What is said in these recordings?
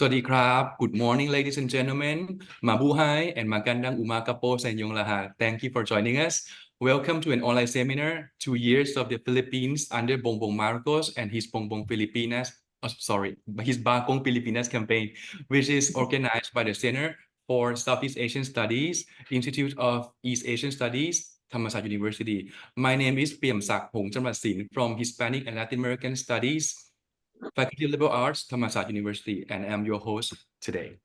วัสดีครับ Good morning, ladies and gentlemen. Mabuhay and magandang umaga po sa inyong lahat. Thank you for joining us. Welcome to an online seminar, 2 years of the Philippines under Bongbong Marcos and his Bongbong Pilipinas, his Bagong Pilipinas campaign, which is organized by the Center for Southeast Asian Studies, Institute of East Asian Studies, Thammasat University. My name is Piamsak Hongchamrasin from Hispanic and Latin American Studies, Faculty of Liberal Arts, Thammasat University, and I'm your host today.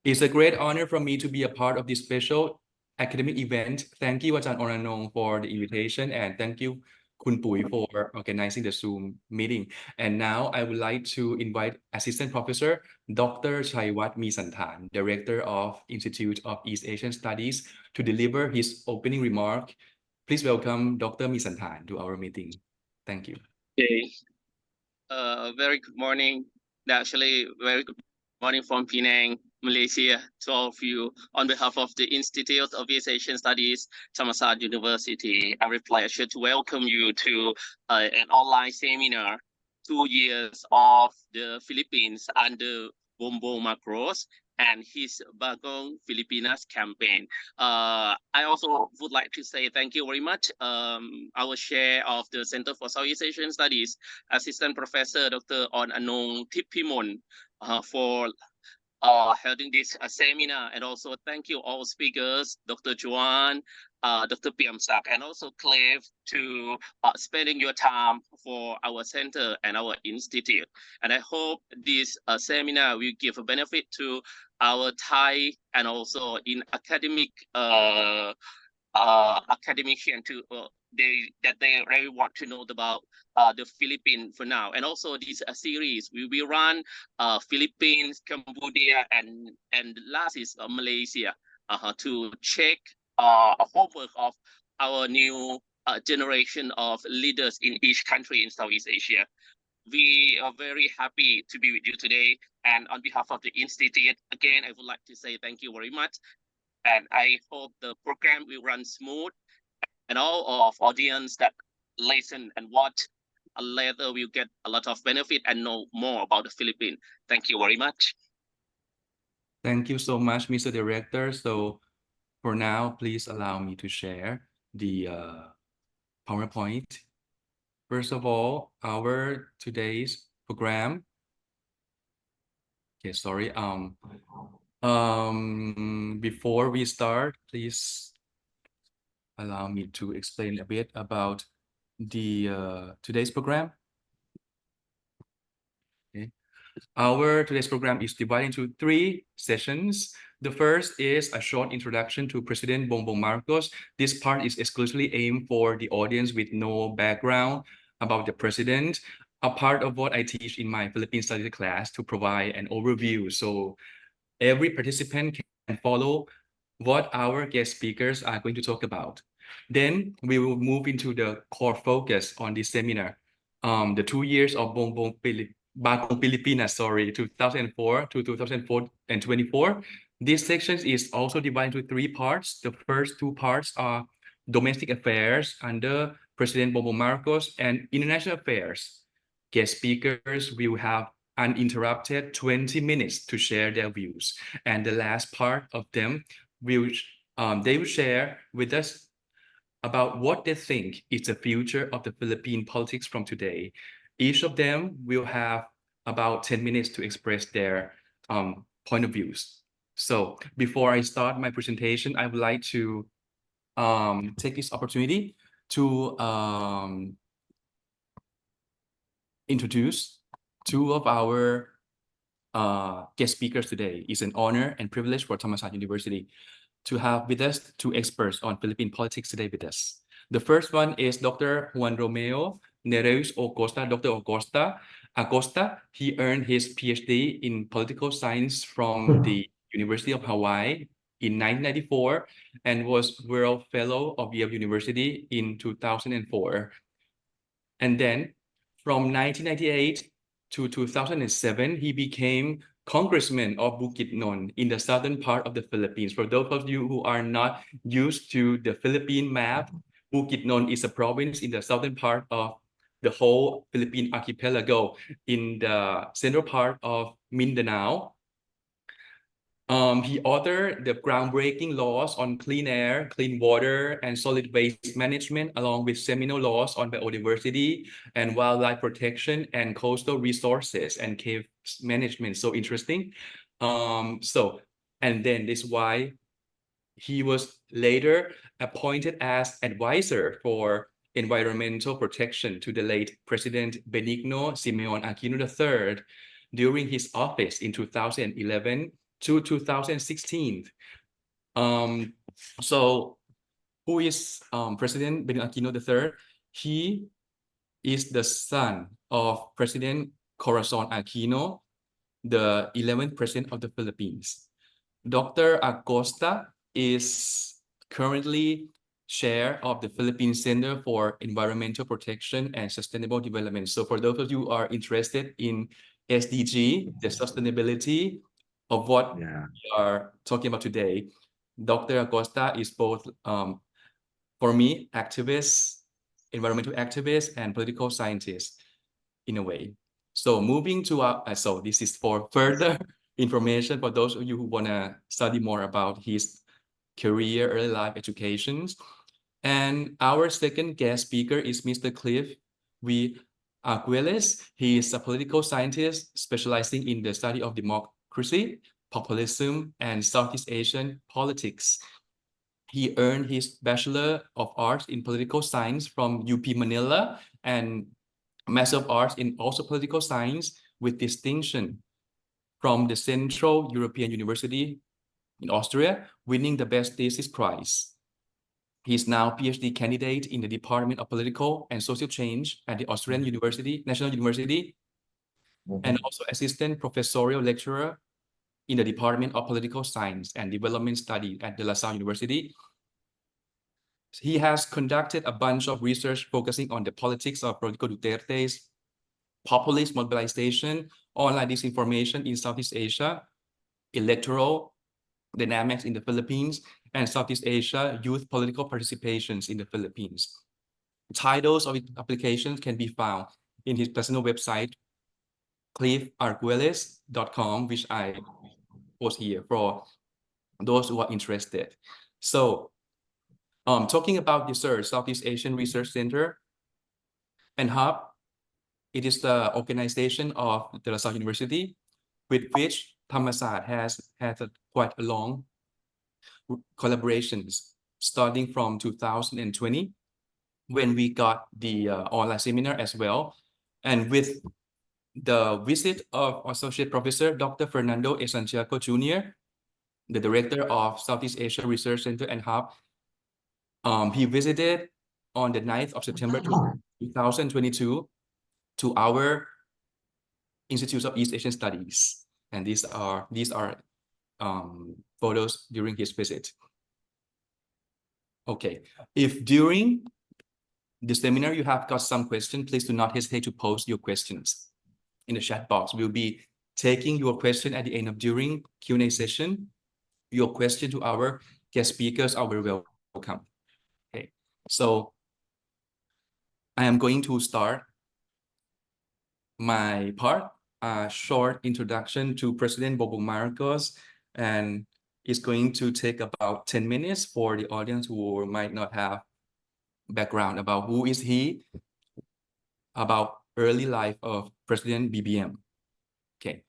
It's a great honor for me to be a part of this special academic event. Thank you, Ajahn Oranong, for the invitation, and thank you, Kun Pui, for organizing the Zoom meeting. And now I would like to invite Assistant Professor Dr. Chaiwat Misanthan, Director of Institute of East Asian Studies, to deliver his opening remark. Please welcome Dr. Misanthan to our meeting. Thank you. Okay. Very good morning. Actually, very good morning from Penang, Malaysia, to all of you. On behalf of the Institute of East Asian Studies, Thammasat University, I have a pleasure to welcome you to an online seminar, 2 years of the Philippines under Bongbong Marcos and his Bagong Pilipinas campaign. I also would like to say thank you very much. Our chair of the Center for Southeast Asian Studies, Assistant Professor Dr. On Anong Tipimon, for holding this seminar, and also thank you all speakers, Dr. Juan, Dr. Piamsak, and also Clive, to spending your time for our center and our institute. And I hope this seminar will give a benefit to our Thai and also in academic academician to they really want to know about the Philippines for now. And also this series we will run Philippines, Cambodia, and last is Malaysia, to check a homework of our new generation of leaders in each country in Southeast Asia. We are very happy to be with you today, and on behalf of the Institute, again, I would like to say thank you very much. And I hope the program will run smooth, and all of audience that listen and watch later will get a lot of benefit and know more about the Philippines. Thank you very much. Thank you so much, Mr. Director. So for now, please allow me to share the PowerPoint. First of all, our today's program. Okay, sorry. Before we start, please allow me to explain a bit about the today's program. Okay. Our today's program is divided into 3 sessions. The first is a short introduction to President Bongbong Marcos. This part is exclusively aimed for the audience with no background about the president, a part of what I teach in my Philippine Studies class to provide an overview. So every participant can follow what our guest speakers are going to talk about. Then we will move into the core focus on this seminar, the 2 years of Bagong Pilipinas, 2004 to 2024. This section is also divided into 3 parts. The first 2 parts are domestic affairs under President Bongbong Marcos and international affairs. Guest speakers will have uninterrupted 20 minutes to share their views. And the last part of them they will share with us about what they think is the future of the Philippine politics from today. Each of them will have about 10 minutes to express their point of views. So before I start my presentation, I would like to take this opportunity to introduce 2 of our guest speakers today. It's an honor and privilege for Thammasat University to have with us 2 experts on Philippine politics today with us. The first one is Dr. Juan Romeo Nereus Acosta. Dr. Acosta, he earned his PhD in political science from the University of Hawaii in 1994 and was World Fellow of Yale University in 2004. And then from 1998 to 2007, he became Congressman of Bukidnon in the southern part of the Philippines. For those of you who are not used to the Philippine map, Bukidnon is a province in the southern part of the whole Philippine archipelago in the central part of Mindanao. He authored the groundbreaking laws on clean air, clean water, and solid waste management, along with seminal laws on biodiversity and wildlife protection and coastal resources and cave management. So interesting. And then this is why he was later appointed as advisor for environmental protection to the late President Benigno Simeon Aquino III during his office in 2011 to 2016. So who is President Benigno Aquino III? He is the son of President Corazon Aquino, the 11th president of the Philippines. Dr. Acosta is currently chair of the Philippine Center for Environmental Protection and Sustainable Development. So for those of you who are interested in SDG, the sustainability of what we are talking about today, Dr. Acosta is both, for me, activist, environmental activist, and political scientist in a way. So moving to so this is for further information for those of you who want to study more about his career, early life educations. And our second guest speaker is Mr. Cliff V. Aguiles. He is a political scientist specializing in the study of democracy, populism, and Southeast Asian politics. He earned his Bachelor of Arts in Political Science from UP Manila and Master of Arts in also Political Science with distinction from the Central European University in Austria, winning the Best Thesis Prize. He is now PhD candidate in the Department of Political and Social Change at the Austrian National University, and also assistant professorial lecturer in the Department of Political Science and Development Study at De La Salle University. He has conducted a bunch of research focusing on the politics of Rodrigo Duterte's populist mobilization, online disinformation in Southeast Asia, electoral dynamics in the Philippines, and Southeast Asia youth political participations in the Philippines. Titles of his applications can be found in his personal website, cliffarguelles.com, which I post here for those who are interested. So, talking about the SIR, Southeast Asian Research Center and Hub, it is the organization of De La Salle University, with which Thammasat has had quite a long collaborations starting from 2020, when we got the online seminar as well. And with the visit of Associate Professor Dr. Fernando A. Santiago Jr., the director of Southeast Asia Research Center and Hub, he visited on the 9th of September 2022 to our Institute of East Asian Studies. And these are photos during his visit. Okay, if during the seminar you have got some questions, please do not hesitate to post your questions in the chat box. We'll be taking your question at the end of during Q&A session. Your question to our guest speakers are very welcome. Okay, so I am going to start my part, a short introduction to President Bongbong Marcos, and it's going to take about 10 minutes for the audience who might not have background about who is he, about early life of President BBM. Okay.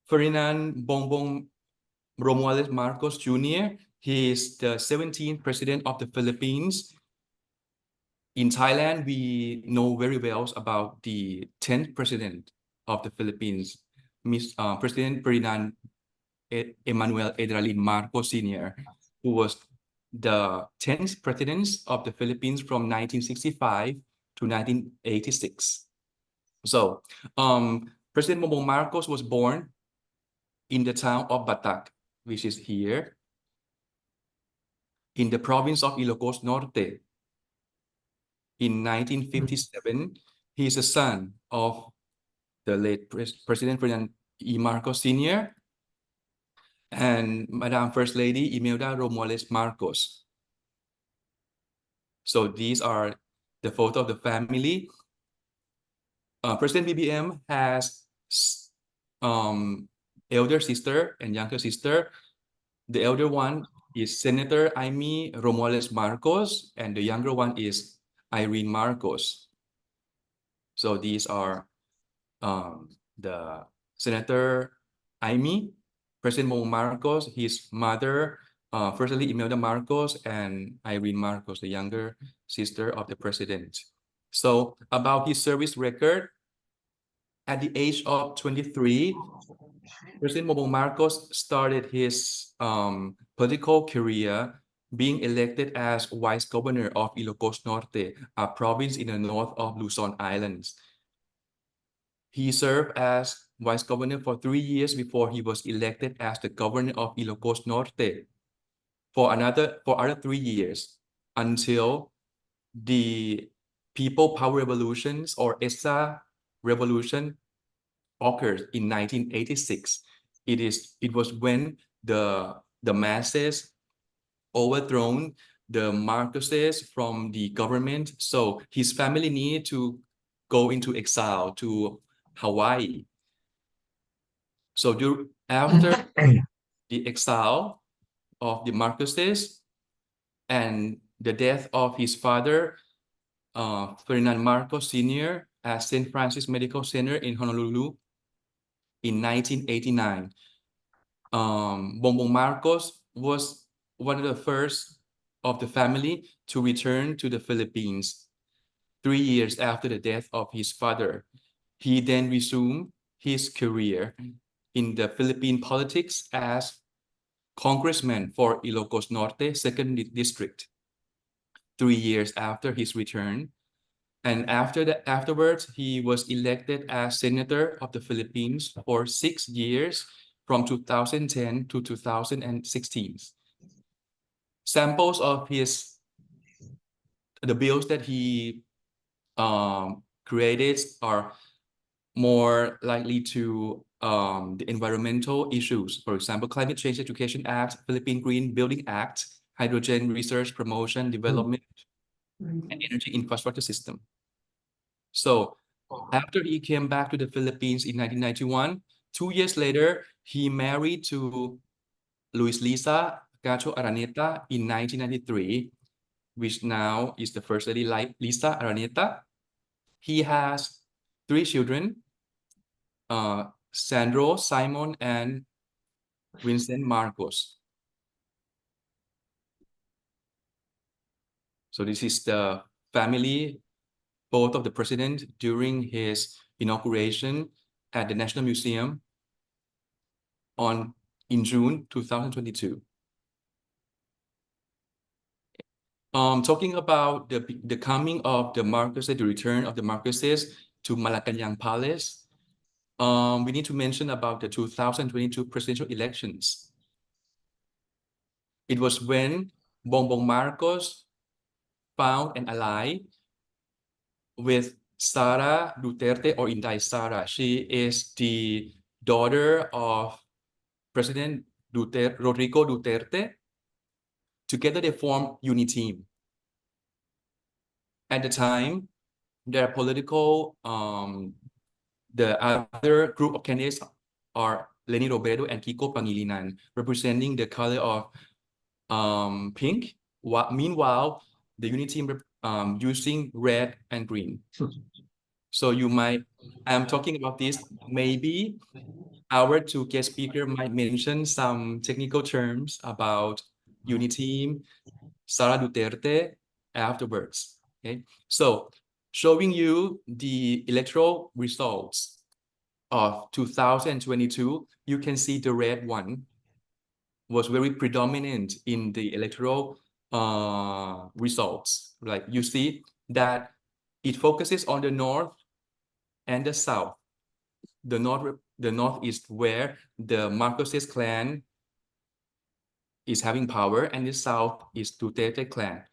Ferdinand Bongbong Romualdez Marcos Jr., he is the 17th president of the Philippines. In Thailand, we know very well about the 10th president of the Philippines, President Ferdinand Emmanuel Edralin Marcos Sr., who was the 10th president of the Philippines from 1965 to 1986. So, President Bongbong Marcos was born in the town of Batak, which is here, in the province of Ilocos Norte. In 1957, he is a son of the late President Ferdinand E. Marcos Sr. and Madam First Lady Imelda Romualdez Marcos. So these are the photo of the family. President BBM has elder sister and younger sister. The elder one is Senator Amy Romualdez Marcos, and the younger one is Irene Marcos. So these are the Senator Amy, President Bongbong Marcos, his mother, First Lady Imelda Marcos, and Irene Marcos, the younger sister of the president. So about his service record, at the age of 23, President Bongbong Marcos started his political career being elected as Vice Governor of Ilocos Norte, a province in the north of Luzon Islands. He served as Vice Governor for 3 years before he was elected as the Governor of Ilocos Norte for other 3 years until the People Power Revolutions or ESA revolution occurred in 1986. It was when the masses overthrown the Marcoses from the government. So his family needed to go into exile to Hawaii. So after the exile of the Marcoses and the death of his father, Ferdinand Marcos Sr. at St. Francis Medical Center in Honolulu in 1989. Bongbong Marcos was one of the first of the family to return to the Philippines 3 years after the death of his father. He then resumed his career in the Philippine politics as congressman for Ilocos Norte, 2nd District, 3 years after his return. And afterwards, he was elected as Senator of the Philippines for 6 years from 2010 to 2016. Samples of the bills that he created are more likely to the environmental issues. For example, Climate Change Education Act, Philippine Green Building Act, Hydrogen Research Promotion, Development, and Energy Infrastructure System. So after he came back to the Philippines in 1991, 2 years later, he married to Luis Lisa Cacho Araneta in 1993, which now is the First Lady Lisa Araneta. He has 3 children, Sandro, Simon, and Vincent Marcos. So this is the family, both of the president during his inauguration at the National Museum in June 2022. Talking about the coming of the Marcoses, the return of the Marcoses to Malacanang Palace, we need to mention about the 2022 presidential elections. It was when Bongbong Marcos found an ally with Sara Duterte, or Inday Sara. She is the daughter of President Rodrigo Duterte. Together they formed Uniteam. At the time, their political, the other group of candidates are Leni Robredo and Kiko Pangilinan, representing the color of pink. Meanwhile, the Uniteam using red and green. So I'm talking about this, maybe our 2 guest speakers might mention some technical terms about Uniteam, Sara Duterte afterwards. Okay, so showing you the electoral results of 2022, you can see the red one was very predominant in the electoral results. Like you see that it focuses on the north and the south. The north is where the Marcoses clan is having power, and the south is Duterte clan.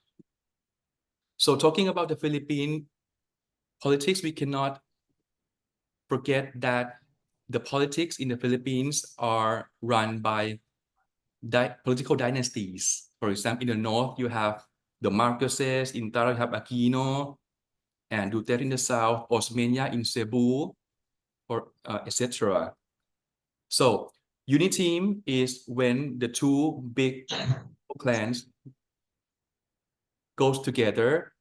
So talking about the Philippine politics, we cannot forget that the politics in the Philippines are run by political dynasties. For example, in the north, you have the Marcoses, in Tara you have Aquino, and Duterte in the south, Osmeña in Cebu, or etc. So uniteam is when the two big clans goes together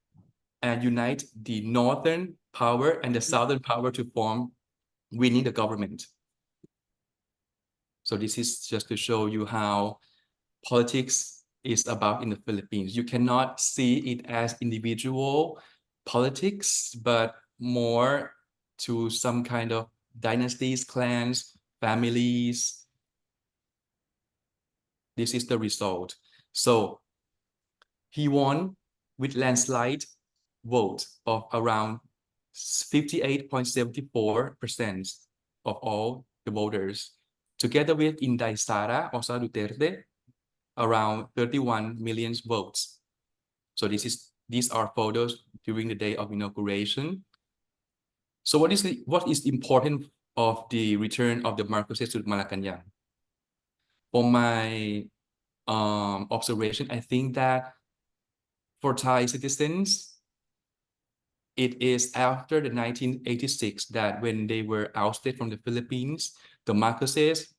and unite the northern power and the southern power to form winning the government. So this is just to show you how politics is about in the Philippines. You cannot see it as individual politics, but more to some kind of dynasties, clans, families. This is the result. So he won with landslide vote of around 58.74% of all the voters, together with Inday Sara or Sara Duterte, around 31 million votes. So these are photos during the day of inauguration. So what is important of the return of the Marcoses to Malacanang? For my observation, I think that for Thai citizens, it is after the 1986 that when they were ousted from the Philippines, the Marcoses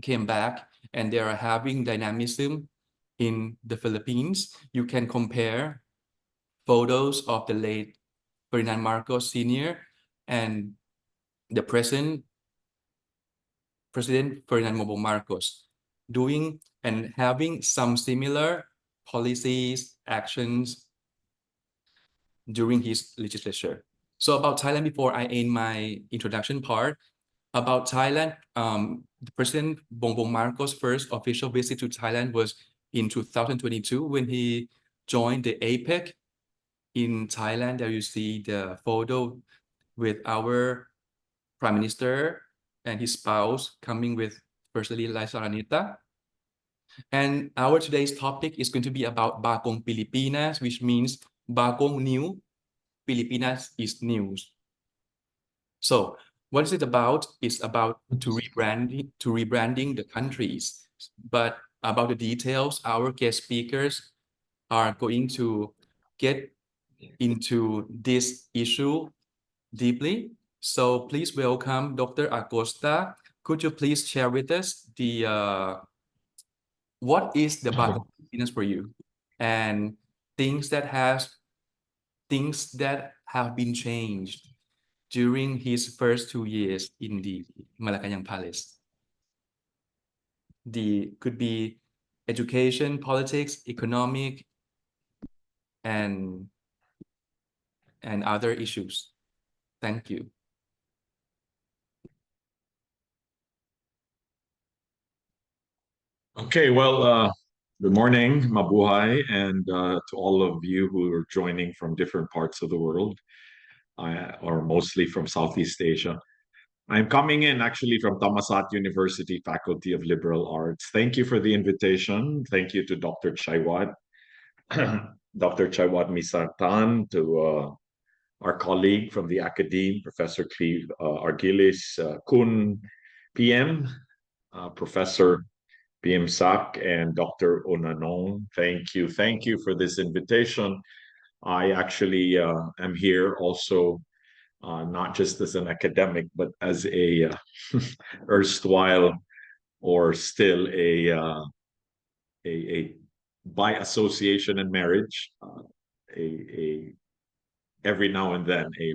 came back and they are having dynamism in the Philippines. You can compare photos of the late Ferdinand Marcos Sr. and the present President Ferdinand Marcos doing and having some similar policies, actions during his legislature. So about Thailand, before I end my introduction part, about Thailand, the President Bongbong Marcos' first official visit to Thailand was in 2022 when he joined the APEC in Thailand. There you see the photo with our Prime Minister and his spouse coming with First Lady Liza Araneta. And our today's topic is going to be about Bagong Pilipinas, which means Bagong new, Pilipinas is news. So what is it about? It's about to rebranding the countries. But about the details, our guest speakers are going to get into this issue deeply. So please welcome Dr. Acosta. Could you please share with us the what is the Bagong Pilipinas for you and things that have been changed during his first 2 years in the Malacanang Palace. Could be education, politics, economic, and other issues. Thank you. Okay, well, good morning, mabuhay, and to all of you who are joining from different parts of the world, or mostly from Southeast Asia. I'm coming in actually from Thammasat University Faculty of Liberal Arts. Thank you for the invitation. Thank you to Dr. Chaiwat, Dr. Chaiwat Misartan, to our colleague from the Academe, Professor Cleve Argilis, Kun PM, Professor PM Sak, and Dr. Onanong. Thank you. Thank you for this invitation. I actually am here also not just as an academic, but as a erstwhile or still a by association and marriage, a every now and then a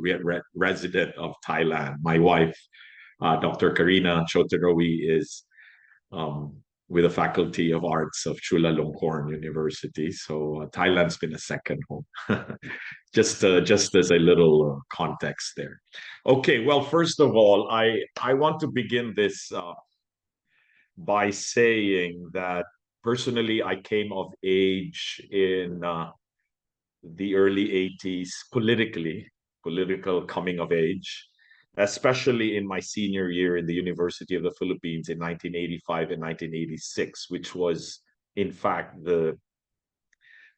resident of Thailand. My wife, Dr. Karina Choterowi, is with the Faculty of Arts of Chulalongkorn University. So Thailand's been a second home. just as a little context there. Okay, well, first of all, I want to begin this by saying that personally, I came of age in the early 80s political coming of age, especially in my senior year in the University of the Philippines in 1985 and 1986, which was in fact the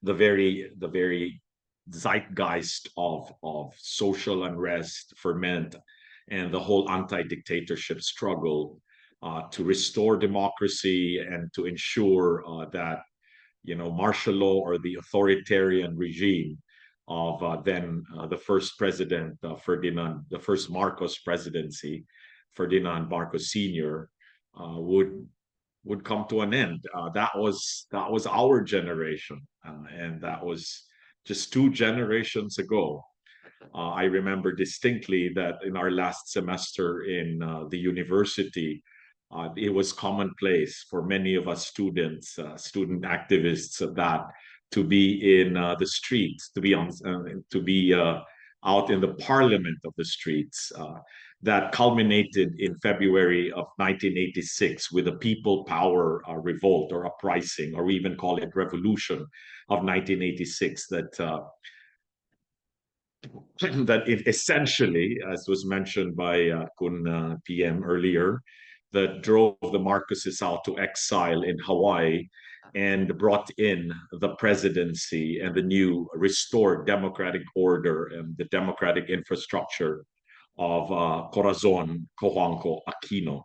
very zeitgeist of social unrest, ferment, and the whole anti-dictatorship struggle to restore democracy and to ensure that martial law or the authoritarian regime of then the first president, Ferdinand, the first Marcos presidency, Ferdinand Marcos Sr., would come to an end. That was our generation, and that was just 2 generations ago. I remember distinctly that in our last semester in the university, it was commonplace for many of us students, student activists of that, to be in the streets, to be out in the parliament of the streets. That culminated in February of 1986 with the People Power revolt or uprising, or we even call it revolution of 1986. That it essentially, as was mentioned by Kun PM earlier, that drove the Marcoses out to exile in Hawaii and brought in the presidency and the new restored democratic order and the democratic infrastructure of Corazon Cojuangco Aquino,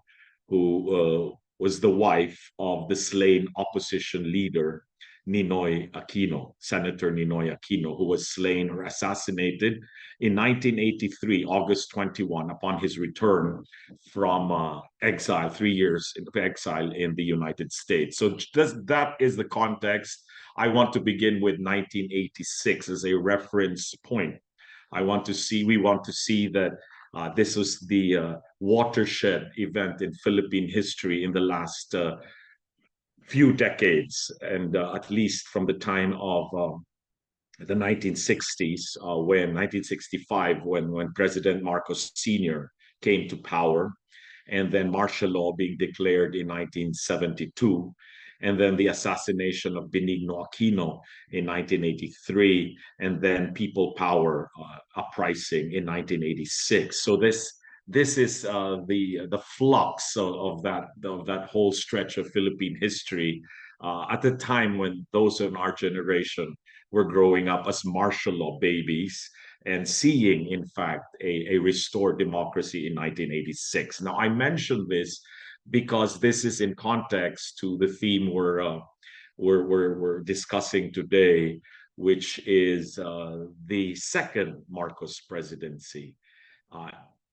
who was the wife of the slain opposition leader Ninoy Aquino, Senator Ninoy Aquino, who was slain or assassinated in 1983, August 21, upon his return from exile, 3 years into exile in the United States. So that is the context. I want to begin with 1986 as a reference point. We want to see that this was the watershed event in Philippine history in the last few decades, and at least from the time of the 1960s, when 1965, when President Marcos Sr. came to power, and then martial law being declared in 1972, and then the assassination of Benigno Aquino in 1983, and then People Power uprising in 1986. So this is the flux of that whole stretch of Philippine history at the time when those in our generation were growing up as martial law babies and seeing, in fact, a restored democracy in 1986. Now, I mention this because this is in context to the theme we're discussing today, which is the second Marcos presidency.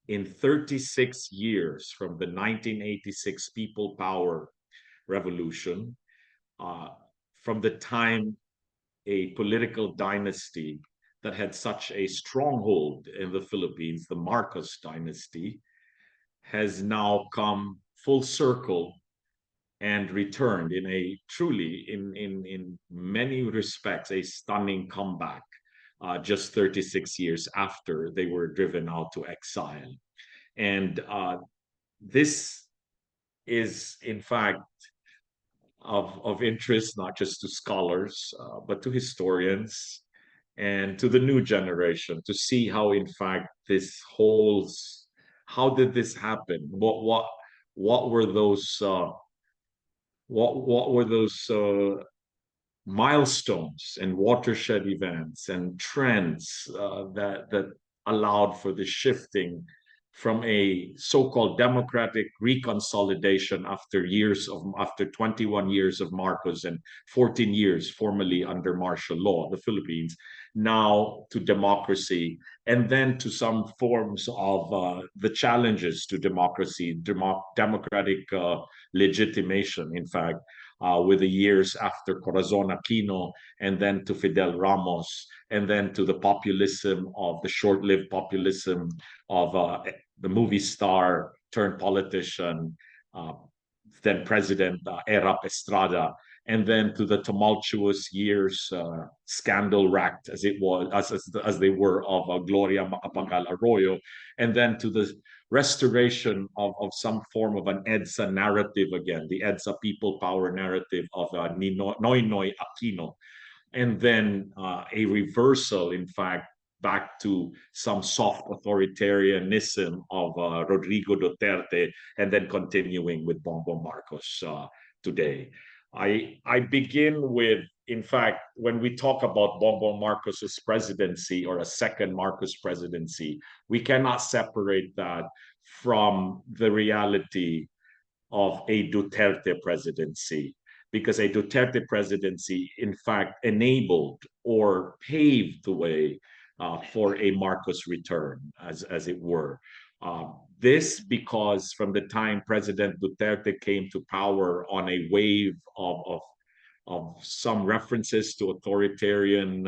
In 36 years from the 1986 People Power Revolution, from the time a political dynasty that had such a stronghold in the Philippines, the Marcos dynasty, has now come full circle and returned in a truly, in many respects, a stunning comeback just 36 years after they were driven out to exile. And this is, in fact, of interest not just to scholars, but to historians and to the new generation, to see how, in fact, how did this happen? What were those milestones and watershed events and trends that allowed for the shifting from a so-called democratic reconsolidation after 21 years of Marcos and 14 years formerly under martial law, the Philippines, now to democracy, and then to some forms of the challenges to democracy, democratic legitimation, in fact, with the years after Corazon Aquino, and then to Fidel Ramos, and then to the populism of the short-lived populism of the movie star turned politician, then President Erap Estrada, and then to the tumultuous years, scandal-racked as it was, as they were, of Gloria Macapagal Arroyo, and then to the restoration of some form of an EDSA narrative again, the EDSA People Power narrative of Noynoy Aquino, and then a reversal, in fact, back to some soft authoritarianism of Rodrigo Duterte, and then continuing with Bongbong Marcos today. I begin with, in fact, when we talk about Bongbong Marcos's presidency or a second Marcos presidency, we cannot separate that from the reality of a Duterte presidency. because a Duterte presidency, in fact, enabled or paved the way for a Marcos return, as it were. This because from the time President Duterte came to power on a wave of some references to authoritarian,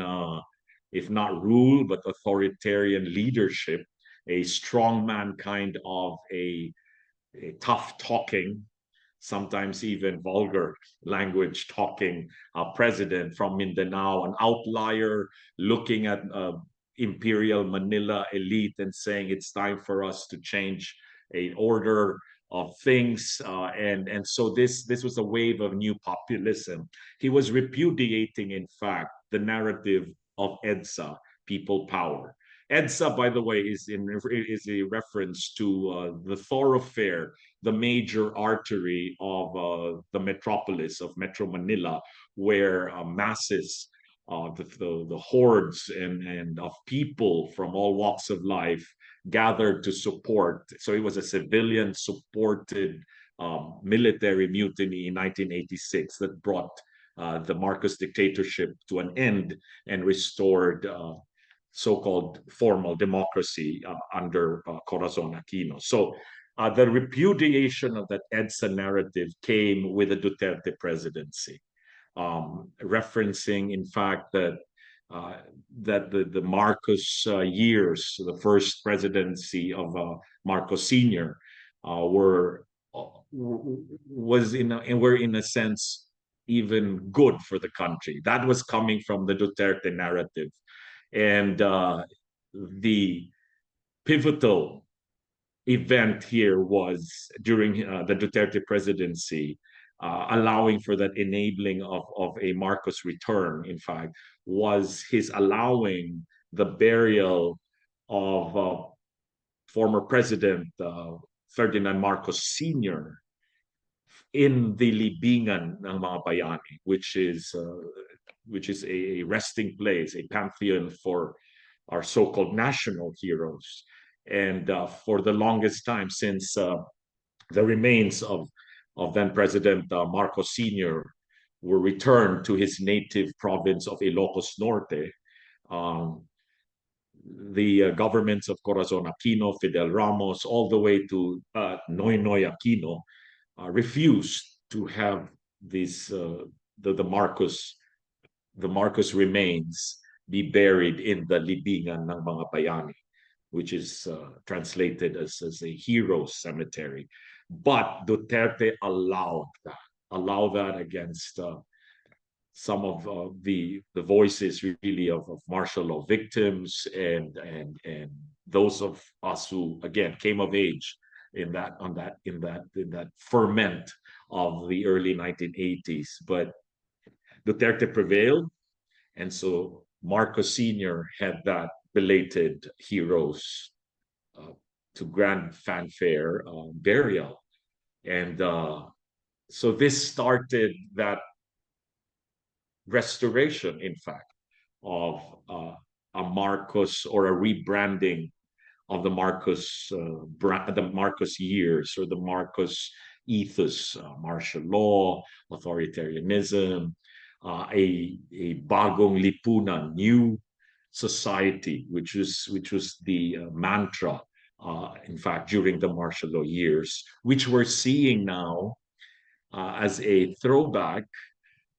if not rule, but authoritarian leadership, a strongman kind of a tough talking, sometimes even vulgar language talking president from Mindanao, an outlier looking at imperial Manila elite and saying it's time for us to change a order of things, and so this was a wave of new populism. He was repudiating, in fact, the narrative of EDSA, people power. EDSA, by the way, is a reference to the thoroughfare, the major artery of the metropolis of Metro Manila, where masses, the hordes and of people from all walks of life gathered to support. So it was a civilian supported military mutiny in 1986 that brought the Marcos dictatorship to an end and restored so-called formal democracy under Corazon Aquino. So the repudiation of that EDSA narrative came with the Duterte presidency, referencing, in fact, that the Marcos years, the first presidency of Marcos Sr., were were in a sense even good for the country. That was coming from the Duterte narrative, and the pivotal event here was during the Duterte presidency, allowing for that enabling of a Marcos return, in fact, was his allowing the burial of former President Ferdinand Marcos Sr. in the libingan ng mga bayani, which is a resting place, a pantheon for our so-called national heroes. And for the longest time, since the remains of then President Marcos Sr. were returned to his native province of Ilocos Norte, the governments of Corazon Aquino, Fidel Ramos, all the way to Noynoy Aquino, refused to have these the Marcos remains be buried in the libingan ng mga bayani, which is translated as a hero's cemetery. But Duterte allowed that against some of the voices really of martial law victims and those of us who again came of age in that ferment of the early 1980s. But Duterte prevailed, and so Marcos Sr. had that belated heroes to grand fanfare burial. And so this started that restoration, in fact, of a Marcos or a rebranding of the Marcos the Marcos years or the Marcos ethos, martial law, authoritarianism, a Bagong Lipunan, new society, which was the mantra, in fact, during the martial law years, which we're seeing now as a throwback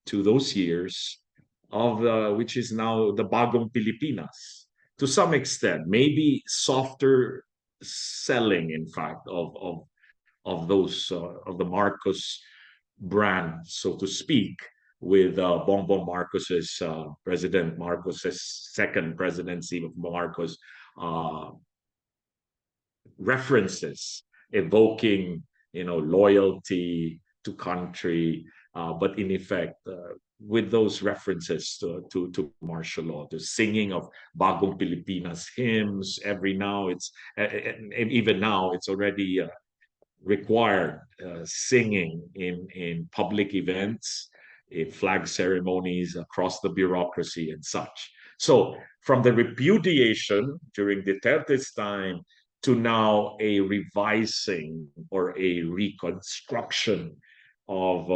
to those years of which is now the Bagong Pilipinas. To some extent, maybe softer selling, in fact, of those of the Marcos brand, so to speak, with Bongbong Marcos's President Marcos's second presidency of Marcos references evoking, loyalty to country, but in effect, with those references to martial law, the singing of Bagong Pilipinas hymns every now, and even now, it's already required singing in public events, in flag ceremonies across the bureaucracy and such. So from the repudiation during Duterte's time to now a revising or a reconstruction of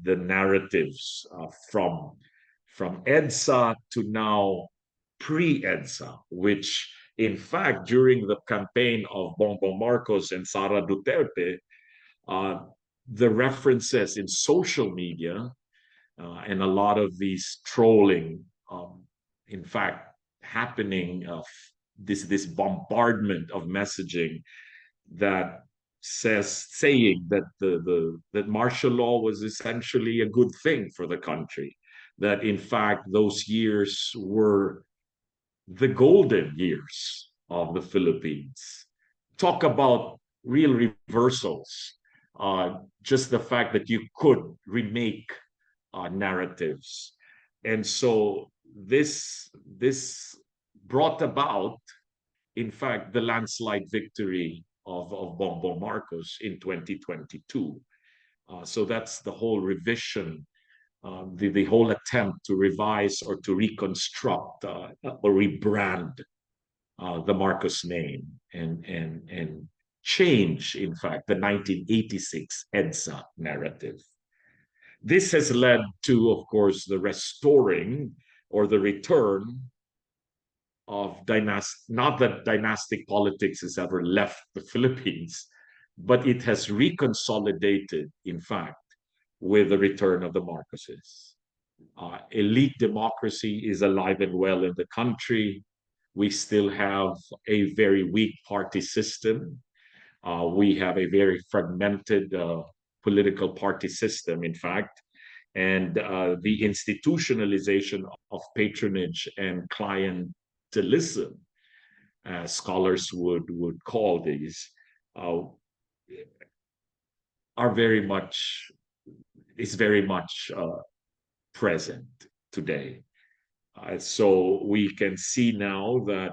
the narratives from EDSA to now pre-EDSA, which in fact during the campaign of Bongbong Marcos and Sara Duterte, uh, the references in social media and a lot of these trolling, in fact, happening of this bombardment of messaging that saying that that martial law was essentially a good thing for the country, that in fact those years were the golden years of the Philippines. Talk about real reversals. Just the fact that you could remake narratives, and so this brought about, in fact, the landslide victory of Bongbong Marcos in 2022. So that's the whole revision, the whole attempt to revise or to reconstruct or rebrand the Marcos name and change, in fact, the 1986 EDSA narrative. This has led to, of course, the restoring or the return of not that dynastic politics has ever left the Philippines, but it has reconsolidated, in fact, with the return of the Marcoses. Elite democracy is alive and well in the country. We still have a very weak party system. We have a very fragmented political party system, in fact, and the institutionalization of patronage and clientelism, as scholars would call these, are very much present today. So we can see now that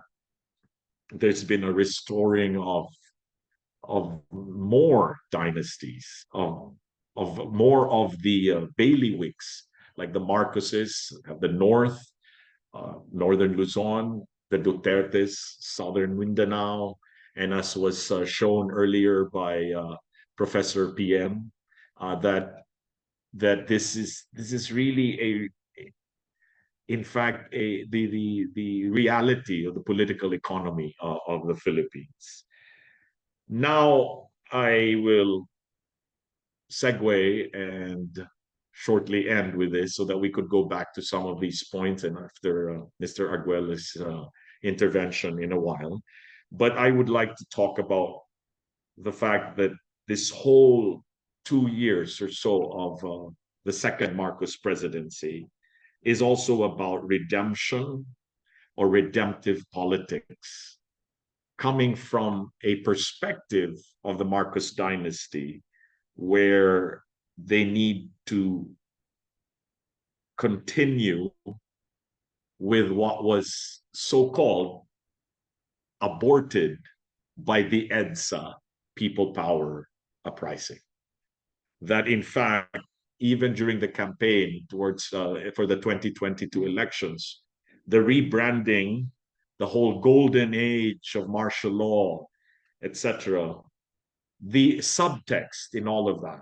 there's been a restoring of more dynasties, of more of the bailiwicks, like the Marcoses of the north, northern Luzon, the Dutertes, southern Mindanao, and as was shown earlier by Professor PM, that this is really in fact the reality of the political economy of the Philippines. Now I will segue and shortly end with this so that we could go back to some of these points and after Mr. Arguelles' intervention in a while. But I would like to talk about the fact that this whole 2 years or so of the second Marcos presidency is also about redemption or redemptive politics, coming from a perspective of the Marcos dynasty where they need to continue with what was so-called aborted by the EDSA people power uprising. That in fact, even during the campaign towards for the 2022 elections, the rebranding, the whole golden age of martial law, etc., the subtext in all of that,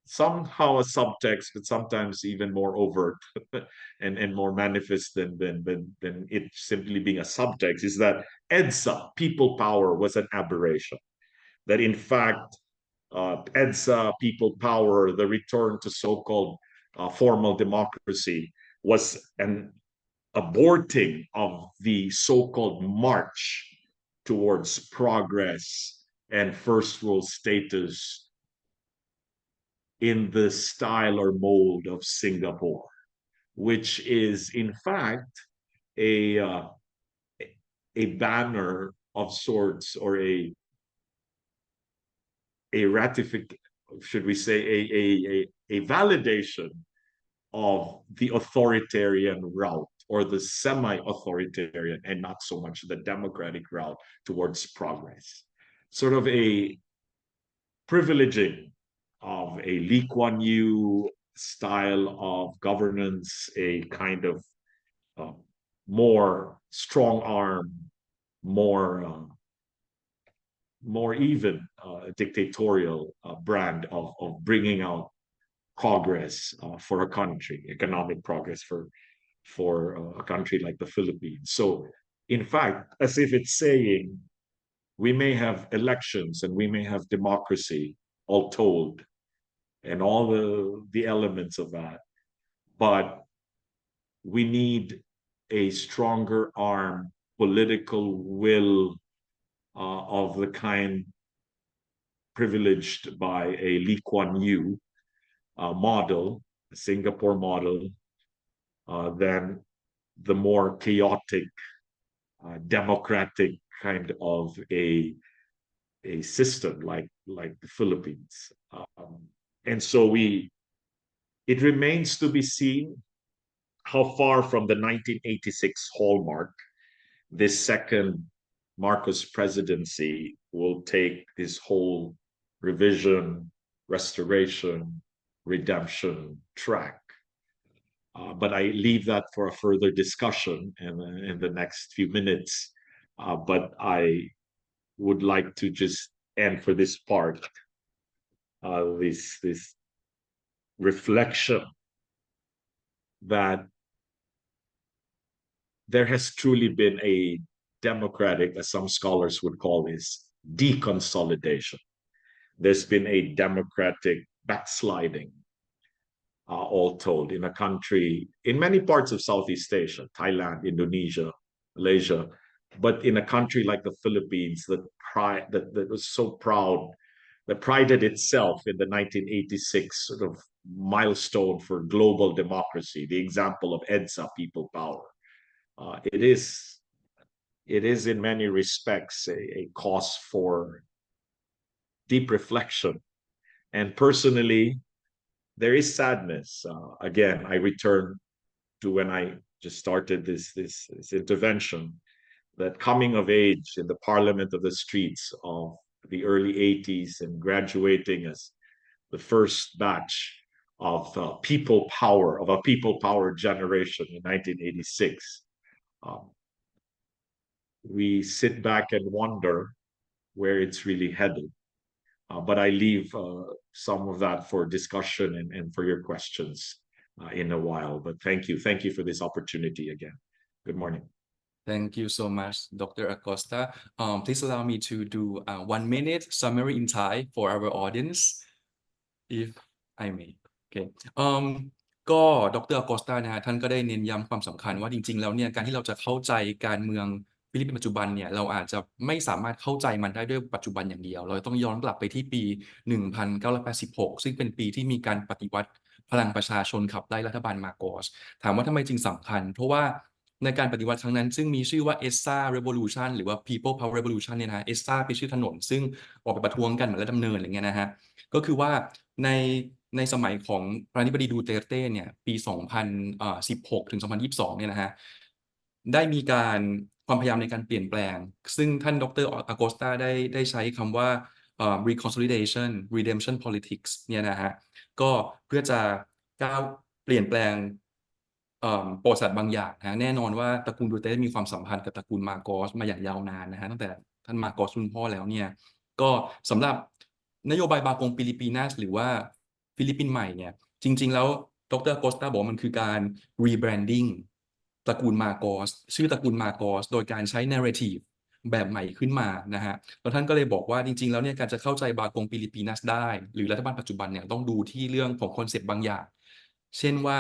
somehow a subtext, but sometimes even more overt and more manifest than it simply being a subtext, is that EDSA, people power, was an aberration. That in fact, EDSA, people power, the return to so-called formal democracy, was an aborting of the so-called march towards progress and first world status in the style or mold of Singapore, which is in fact a banner of sorts, or a ratification, should we say, a validation of the authoritarian route, or the semi-authoritarian and not so much the democratic route towards progress. Sort of a privileging of a Lee Kuan Yew style of governance, a kind of more strong arm, more more even dictatorial brand of bringing out progress for a country, economic progress for a country like the Philippines. So, in fact, as if it's saying we may have elections and we may have democracy, all told, and all the elements of that, but we need a stronger arm, political will of the kind privileged by a Lee Kuan Yew model, a Singapore model, than the more chaotic, democratic kind of a system like the Philippines. And so it remains to be seen how far from the 1986 hallmark this second Marcos presidency will take this whole revision, restoration, redemption track. But I leave that for a further discussion in the next few minutes. But I would like to just end for this part, this reflection that there has truly been a democratic, as some scholars would call this, deconsolidation. There's been a democratic backsliding, all told, in a country, in many parts of Southeast Asia, Thailand, Indonesia, Malaysia, but in a country like the Philippines that was so proud, that prided itself in the 1986 sort of milestone for global democracy, the example of EDSA, people power. It is in many respects a cause for deep reflection. And personally, there is sadness. Again, I return to when I just started this intervention, that coming of age in the parliament of the streets of the early 80s and graduating as the first batch of a people power generation in 1986. We sit back and wonder where it's really headed. But I leave some of that for discussion and for your questions in a while. But thank you. Thank you for this opportunity again. Good morning. Thank you so much, Dr. Acosta. Please allow me to do a 1 minute summary in Thai for our audience, if I may. Okay. ก็ดรอากอสตานะฮะท่านก็ได้เน้นย้ำความสำคัญว่าจริงๆแล้วเนี่ยการที่เราจะเข้าใจการเมืองฟิลิปปินส์ปัจจุบันเนี่ยเราอาจจะไม่สามารถเข้าใจมันได้ด้วยปัจจุบันอย่างเดียวเราต้องย้อนกลับไปที่ปี 1986 ซึ่งเป็นปีที่มีการปฏิวัติพลังประชาชนขับไล่รัฐบาลมาโกสถามว่าทำไมจึงสำคัญเพราะว่าในการปฏิวัติครั้งนั้นซึ่งมีชื่อว่า ESSA Revolution หรือว่า People Power Revolution เนี่ยนะ ESSA เป็นชื่อถนนซึ่งออกไปประท้วงกันเหมือนรัฐดำเนินอะไรเงี้ยนะฮะก็คือว่าในสมัยของประธานาธิบดีดูเตอร์เต้เนี่ยปี 2016 ถึง 2022 เนี่ยนะฮะได้มีการความพยายามในการเปลี่ยนแปลงซึ่งท่านดรอากอสตาได้ใช้คำว่า reconciliation redemption politics เนี่ยนะฮะก็เพื่อจะก้าวเปลี่ยนแปลงประวัติศาสตร์บางอย่างนะแน่นอนว่าตระกูลดูเตอร์เต้มีความสัมพันธ์กับตระกูลมาโกสมาอย่างยาวนานนะฮะตั้งแต่ท่านมาโกสรุ่นพ่อแล้วเนี่ยก็สำหรับนโยบายบากงฟิลิปปินัสหรือว่าฟิลิปปินส์ใหม่เนี่ยจริงๆแล้วดรโกสตาบอกมันคือการ rebranding ตระกูลมาโกสชื่อตระกูลมาโกสโดยการใช้ narrative แบบใหม่ขึ้นมานะฮะแล้วท่านก็เลยบอกว่าจริงๆแล้วเนี่ยการจะเข้าใจบากงฟิลิปปินัสได้หรือรัฐบาลปัจจุบันเนี่ยต้องดูที่เรื่องของคอนเซปต์บางอย่างเช่นว่า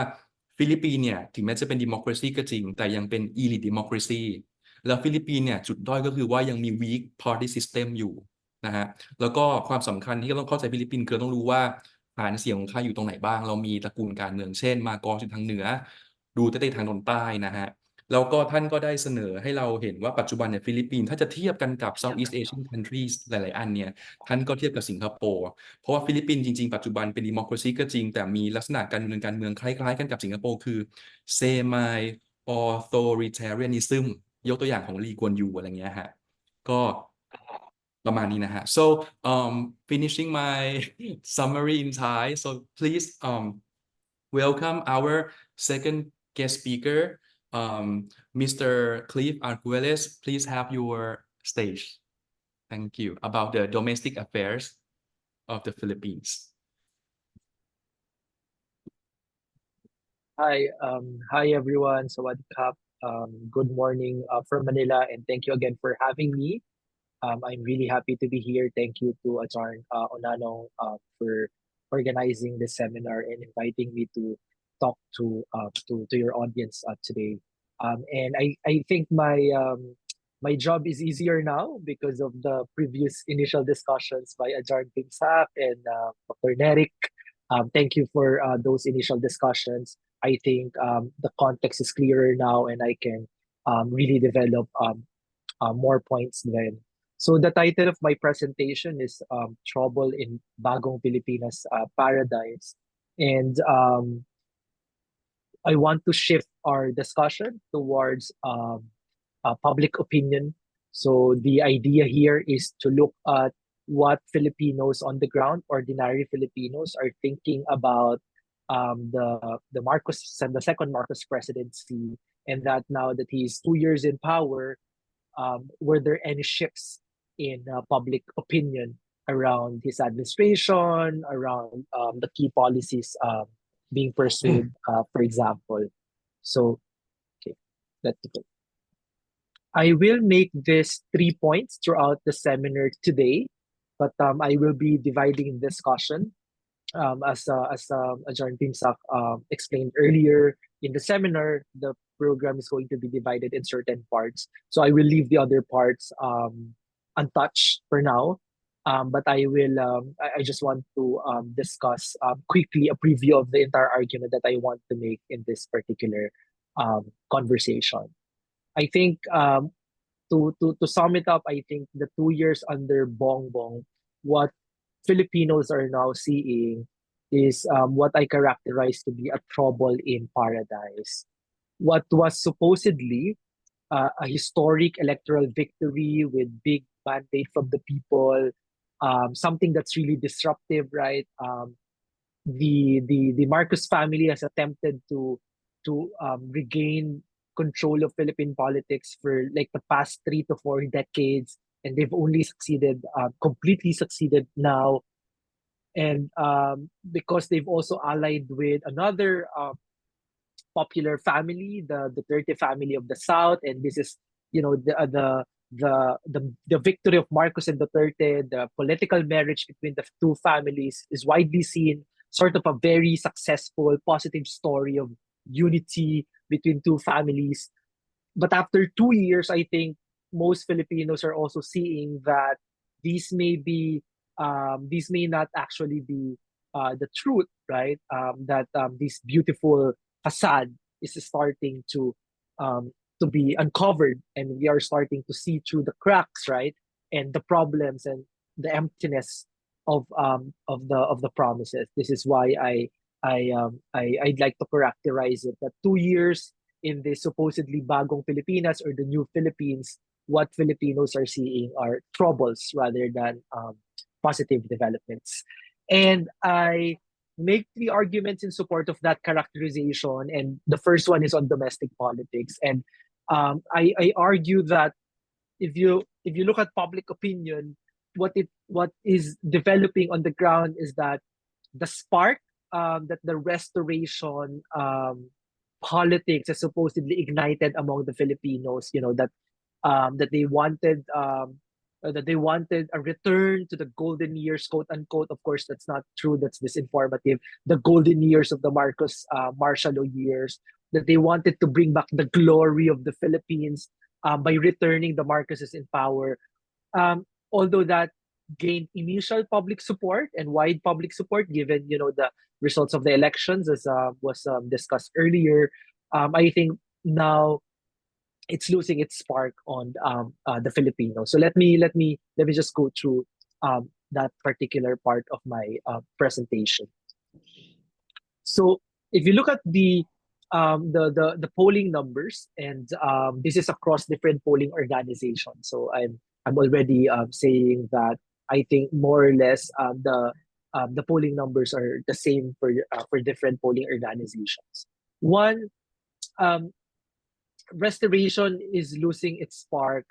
ฟิลิปปินส์เนี่ยถึงแม้จะเป็น democracy ก็จริงแต่ยังเป็น elite democracy แล้วฟิลิปปินส์เนี่ยจุดด้อยก็คือว่ายังมี weak party system อยู่นะฮะแล้วก็ความสำคัญที่เราต้องเข้าใจฟิลิปปินส์คือต้องรู้ว่าฐานเสียงของใครอยู่ตรงไหนบ้างเรามีตระกูลการเมืองเช่นมาโกสอยู่ทางเหนือดูเตเต้ทางตอนใต้นะฮะแล้วก็ท่านก็ได้เสนอให้เราเห็นว่าปัจจุบันเนี่ยฟิลิปปินส์ถ้าจะเทียบกันกับ Southeast Asian countries หลายๆอันเนี่ยท่านก็เทียบกับสิงคโปร์เพราะว่าฟิลิปปินส์จริงๆปัจจุบันเป็น democracy ก็จริงแต่มีลักษณะการเมืองคล้ายๆกันกับสิงคโปร์คือ semi authoritarianism ยกตัวอย่างของลีกวนยูอะไรเงี้ยฮะก็ประมาณนี้นะฮะ so finishing my summary in Thai so please welcome our second guest speaker Mr. Cliff Arguelles please have your stage Thank you. About the domestic affairs of the Philippines. Hi everyone. Sawadee Kap. Good morning from Manila, and thank you again for having me. I'm really happy to be here. Thank you to Ajarn Onanong for organizing this seminar and inviting me to talk to your audience today. And I think my job is easier now because of the previous initial discussions by Ajarn Pimsak and Dr. Nerik. Thank you for those initial discussions. I think the context is clearer now, and I can really develop more points then. So the title of my presentation is Trouble in Bagong Pilipinas Paradise. And I want to shift our discussion towards public opinion. So the idea here is to look at what Filipinos on the ground, ordinary Filipinos, are thinking about the Marcos and the second Marcos presidency, and that now that he's 2 years in power, were there any shifts in public opinion around his administration, around the key policies being pursued, for example. So, okay, that's it. I will make this 3 points throughout the seminar today, but I will be dividing the discussion as Ajahn Pimsak explained earlier in the seminar. The program is going to be divided in certain parts, so I will leave the other parts untouched for now. But I will. I just want to discuss quickly a preview of the entire argument that I want to make in this particular conversation. I think to sum it up, I think the 2 years under Bongbong, what Filipinos are now seeing is what I characterize to be a trouble in paradise. What was supposedly a historic electoral victory with big mandate from the people, something that's really disruptive, right? The Marcos family has attempted to regain control of Philippine politics for like the past 3 to 4 decades, and they've only succeeded, completely succeeded now. And because they've also allied with another popular family, the Duterte family of the South, and this is, you know, the victory of Marcos and Duterte, the political marriage between the two families is widely seen sort of a very successful, positive story of unity between two families. But after 2 years, I think most Filipinos are also seeing that these may be these may not actually be the truth, right? That this beautiful facade is starting to be uncovered, and we are starting to see through the cracks, right? And the problems and the emptiness of the promises. This is why I'd like to characterize it that 2 years in the supposedly bagong Pilipinas or the new Philippines, what Filipinos are seeing are troubles rather than positive developments. And I make 3 arguments in support of that characterization. And the first one is on domestic politics. And I argue that if you look at public opinion, what is developing on the ground is that the spark that the restoration politics has supposedly ignited among the Filipinos, you know, that they wanted a return to the golden years, quote unquote. Of course, that's not true. That's disinformative. The golden years of the Marcos martial law years. That they wanted to bring back the glory of the Philippines by returning the Marcoses in power. Although that gained initial public support and wide public support, given, you know, the results of the elections, as was discussed earlier, I think now it's losing its spark on the Filipinos. So let me just go through that particular part of my presentation. So if you look at the polling numbers, and this is across different polling organizations. So I'm already saying that I think more or less the polling numbers are the same for different polling organizations. One, restoration is losing its spark,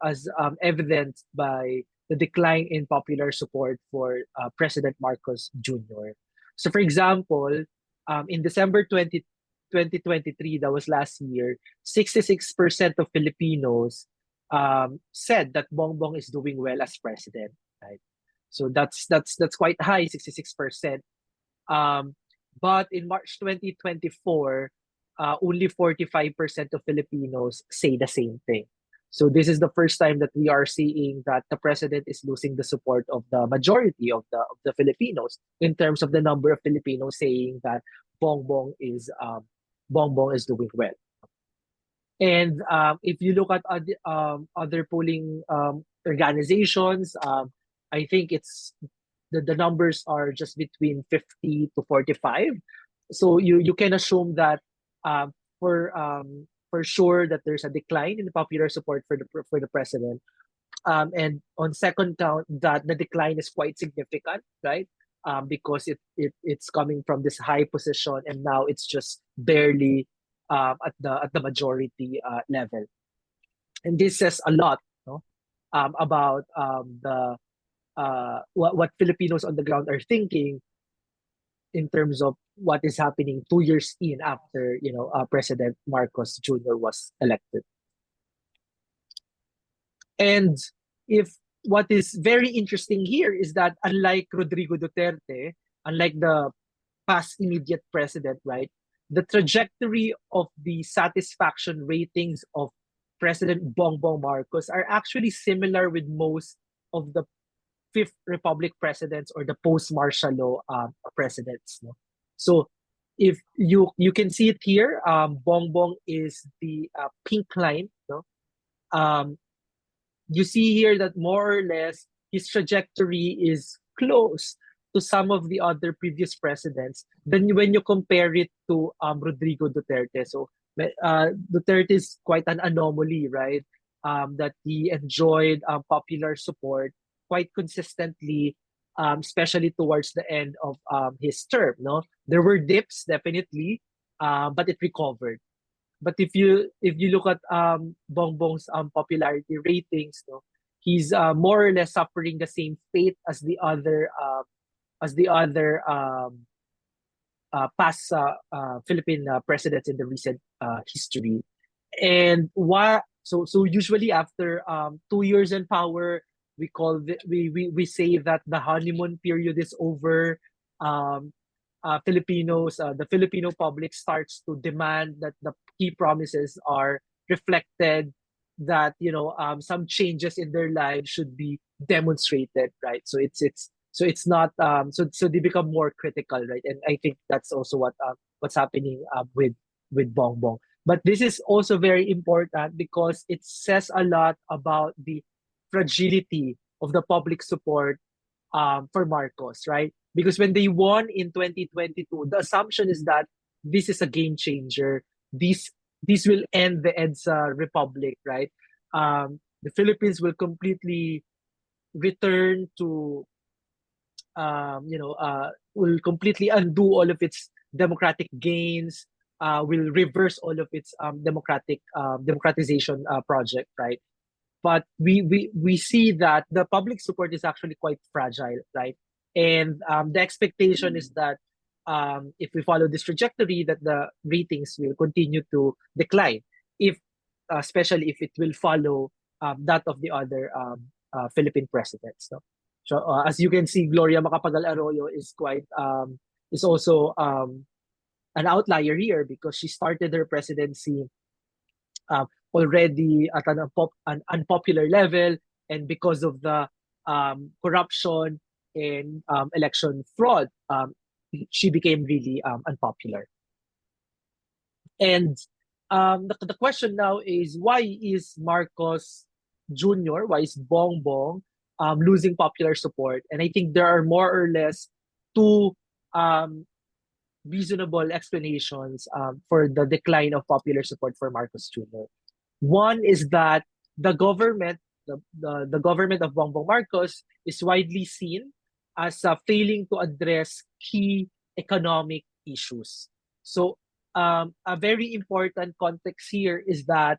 as evidenced by the decline in popular support for President Marcos Jr. So, for example, in December 2023, that was last year, 66% of Filipinos said that Bongbong is doing well as president. Right? So that's quite high, 66%. But in March 2024, only 45% of Filipinos say the same thing. So this is the first time that we are seeing that the president is losing the support of the majority of the Filipinos in terms of the number of Filipinos saying that Bongbong is doing well. And if you look at other polling organizations, I think it's the numbers are just between 50 to 45. So you can assume that for sure that there's a decline in the popular support for the president. And on second count, that the decline is quite significant, right? Because it's coming from this high position, and now it's just barely at the majority level. And this says a lot, no? About what Filipinos on the ground are thinking in terms of what is happening 2 years in after President Marcos Jr. was elected. And if what is very interesting here is that unlike Rodrigo Duterte, unlike the past immediate president, right, the trajectory of the satisfaction ratings of President Bongbong Marcos are actually similar with most of the Fifth Republic presidents or the post-martial law presidents. No? So if you can see it here, Bongbong is the pink line. No? You see here that more or less his trajectory is close to some of the other previous presidents. Then when you compare it to Rodrigo Duterte, so Duterte is quite an anomaly, right? That he enjoyed popular support quite consistently, especially towards the end of his term. No, there were dips definitely, but it recovered. But if you look at Bongbong's popularity ratings, no, he's more or less suffering the same fate as the other past Philippine presidents in the recent history. And so usually after 2 years in power, we say that the honeymoon period is over. The Filipino public starts to demand that the key promises are reflected, that some changes in their lives should be demonstrated, right? So it's not so they become more critical, right? And I think that's also what's happening with Bongbong. But this is also very important because it says a lot about the fragility of the public support for Marcos, right? Because when they won in 2022, the assumption is that this is a game changer. This will end the EDSA Republic, right? The Philippines will completely return to, will completely undo all of its democratic gains, will reverse all of its democratization project, right? But we see that the public support is actually quite fragile, right? And the expectation is that if we follow this trajectory, that the ratings will continue to decline, especially if it will follow that of the other Philippine presidents. No? So as you can see, Gloria Macapagal Arroyo is also an outlier here because she started her presidency already at an unpopular level, and because of the corruption and election fraud, she became really unpopular. And the question now is, why is Marcos Jr., why is Bongbong losing popular support? And I think there are more or less two reasonable explanations for the decline of popular support for Marcos Jr. One is that the government of Bongbong Marcos is widely seen as failing to address key economic issues. So a very important context here is that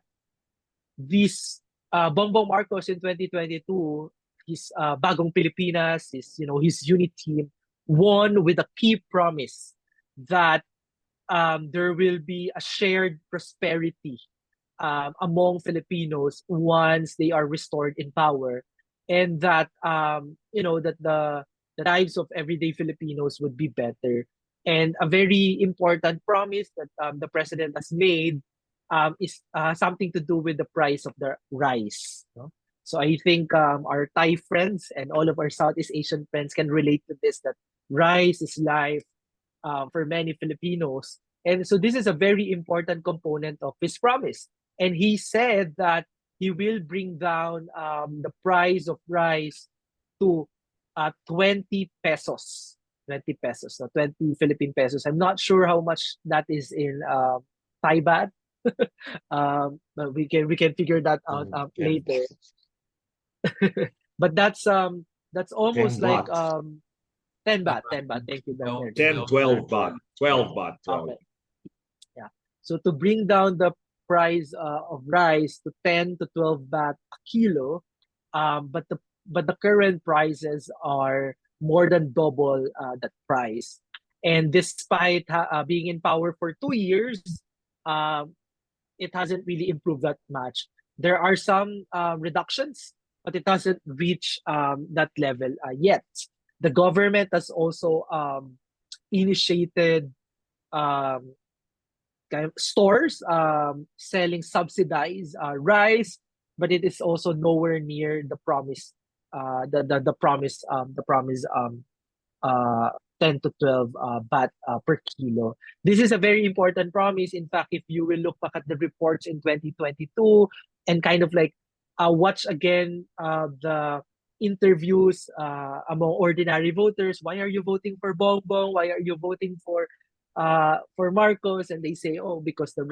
this Bongbong Marcos in 2022, his Bagong Pilipinas, his unit team won with a key promise that there will be a shared prosperity among Filipinos once they are restored in power, and that that the lives of everyday Filipinos would be better. And a very important promise that the president has made is something to do with the price of the rice. So I think our Thai friends and all of our Southeast Asian friends can relate to this, that rice is life for many Filipinos. And so this is a very important component of his promise. And he said that he will bring down the price of rice to 20 pesos. 20 pesos, so 20 Philippine pesos. I'm not sure how much that is in Thai baht. But we can figure that out later. But that's almost 10 like baht. 10 baht. Thank you, Dr. 10, 12 baht. 12 baht. Okay. Yeah. So to bring down the price of rice to 10 to 12 baht a kilo, but the current prices are more than double that price. And despite being in power for 2 years, it hasn't really improved that much. There are some reductions, but it hasn't reached that level yet. The government has also initiated kind of stores selling subsidized rice, but it is also nowhere near the promise, the promise 10 to 12 baht per kilo. This is a very important promise. In fact, if you will look back at the reports in 2022 and kind of like watch again the interviews among ordinary voters, why are you voting for Bongbong? Why are you voting for Marcos? And they say, oh, because the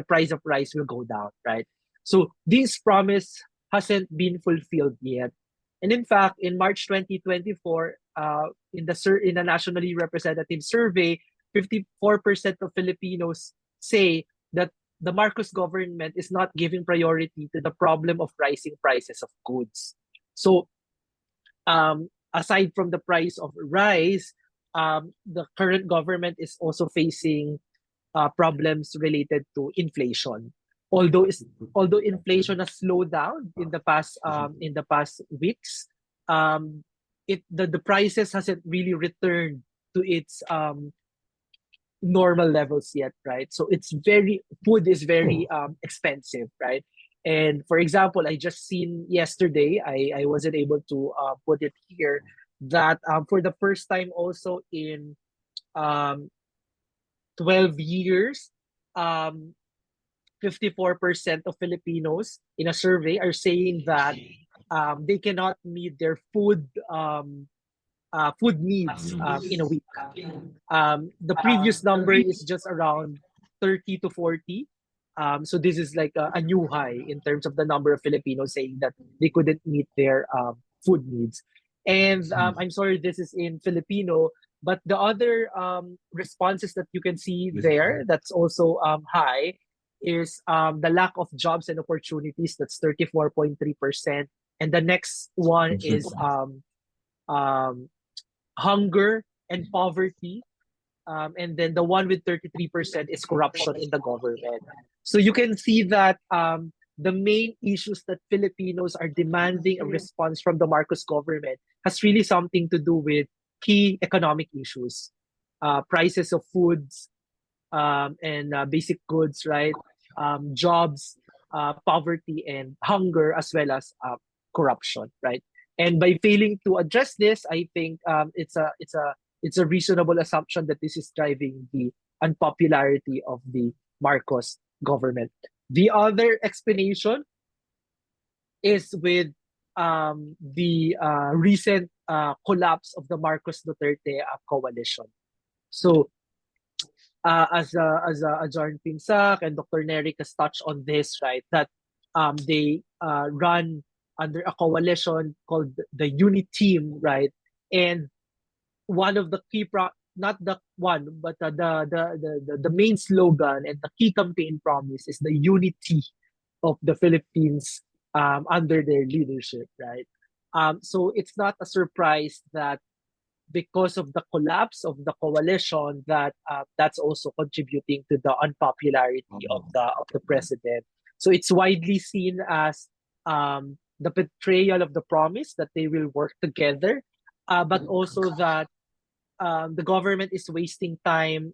price of rice will go down, right? So this promise hasn't been fulfilled yet. And in fact, in March 2024, in a nationally representative survey, 54% of Filipinos say that the Marcos government is not giving priority to the problem of rising prices of goods. So, aside from the price of rice, the current government is also facing problems related to inflation. Although inflation has slowed down in the past weeks, the prices hasn't really returned to its normal levels yet, right? So food is very expensive, right? And for example, I just seen yesterday, I wasn't able to put it here, that for the first time also in 12 years, 54% of Filipinos in a survey are saying that they cannot meet their food needs in a week. The previous number is just around 30 to 40. So this is like a new high in terms of the number of Filipinos saying that they couldn't meet their food needs. And I'm sorry, this is in Filipino, but the other responses that you can see there that's also high is the lack of jobs and opportunities. That's 34.3%. And the next one is hunger and poverty. And then the one with 33% is corruption in the government. So you can see that the main issues that Filipinos are demanding a response from the Marcos government has really something to do with key economic issues, prices of foods and basic goods, right? Jobs, poverty, and hunger, as well as corruption, right? And by failing to address this, I think it's a reasonable assumption that this is driving the unpopularity of the Marcos government. The other explanation is with the recent collapse of the Marcos Duterte coalition. So, as John Pinsac and Dr. Neric has touched on this, right? That they run under a coalition called the Unity Team, right? And one of the not the one, but the main slogan and the key campaign promise is the unity of the Philippines under their leadership, right? So it's not a surprise that because of the collapse of the coalition, that that's also contributing to the unpopularity of the president. So it's widely seen as the betrayal of the promise that they will work together, but also that the government is wasting time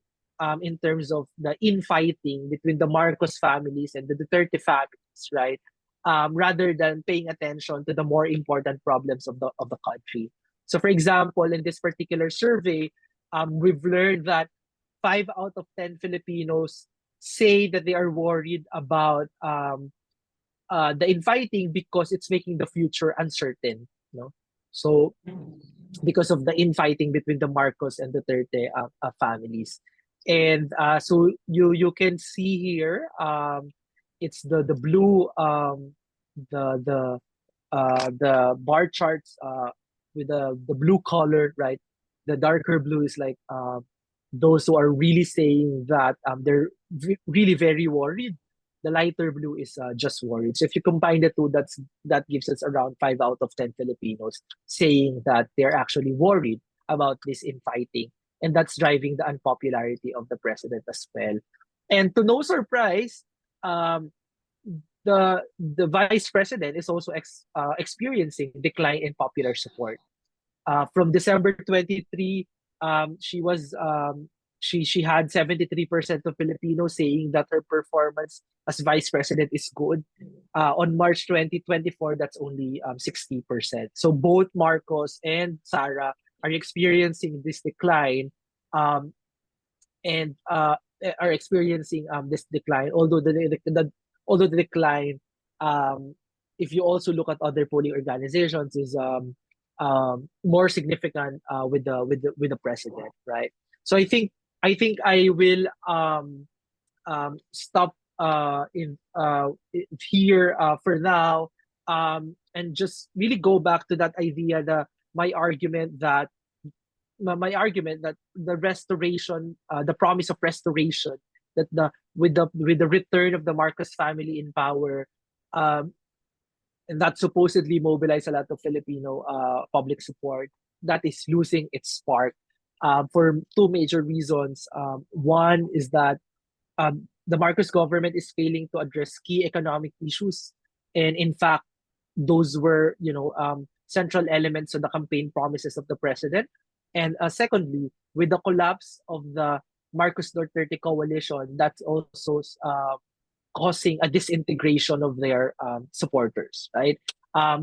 in terms of the infighting between the Marcos families and the Duterte families, right? Rather than paying attention to the more important problems of the country. So, for example, in this particular survey, we've learned that 5 out of 10 Filipinos say that they are worried about the infighting because it's making the future uncertain. No, so because of the infighting between the Marcos and Duterte families. And so you can see here, it's the blue the bar charts with the blue color, right? The darker blue is like those who are really saying that they're really very worried. The lighter blue is just worried. So if you combine the two, that gives us around 5 out of 10 Filipinos saying that they're actually worried about this infighting, and that's driving the unpopularity of the president as well. And to no surprise, the vice president is also experiencing decline in popular support. From December 23, she was she had 73% of Filipinos saying that her performance as vice president is good. On March 2024, that's only 60%. So both Marcos and Sara are experiencing this decline, and are experiencing this decline. Although the decline, if you also look at other polling organizations, is more significant with the president, right? So I think I will stop here for now, and just really go back to that idea, my argument that the restoration, the promise of restoration, that with the return of the Marcos family in power, and that supposedly mobilized a lot of Filipino public support, that is losing its spark for two major reasons. One is that the Marcos government is failing to address key economic issues, and in fact, those were central elements of the campaign promises of the president. And secondly, with the collapse of the Marcos Duterte coalition, that's also causing a disintegration of their supporters, right?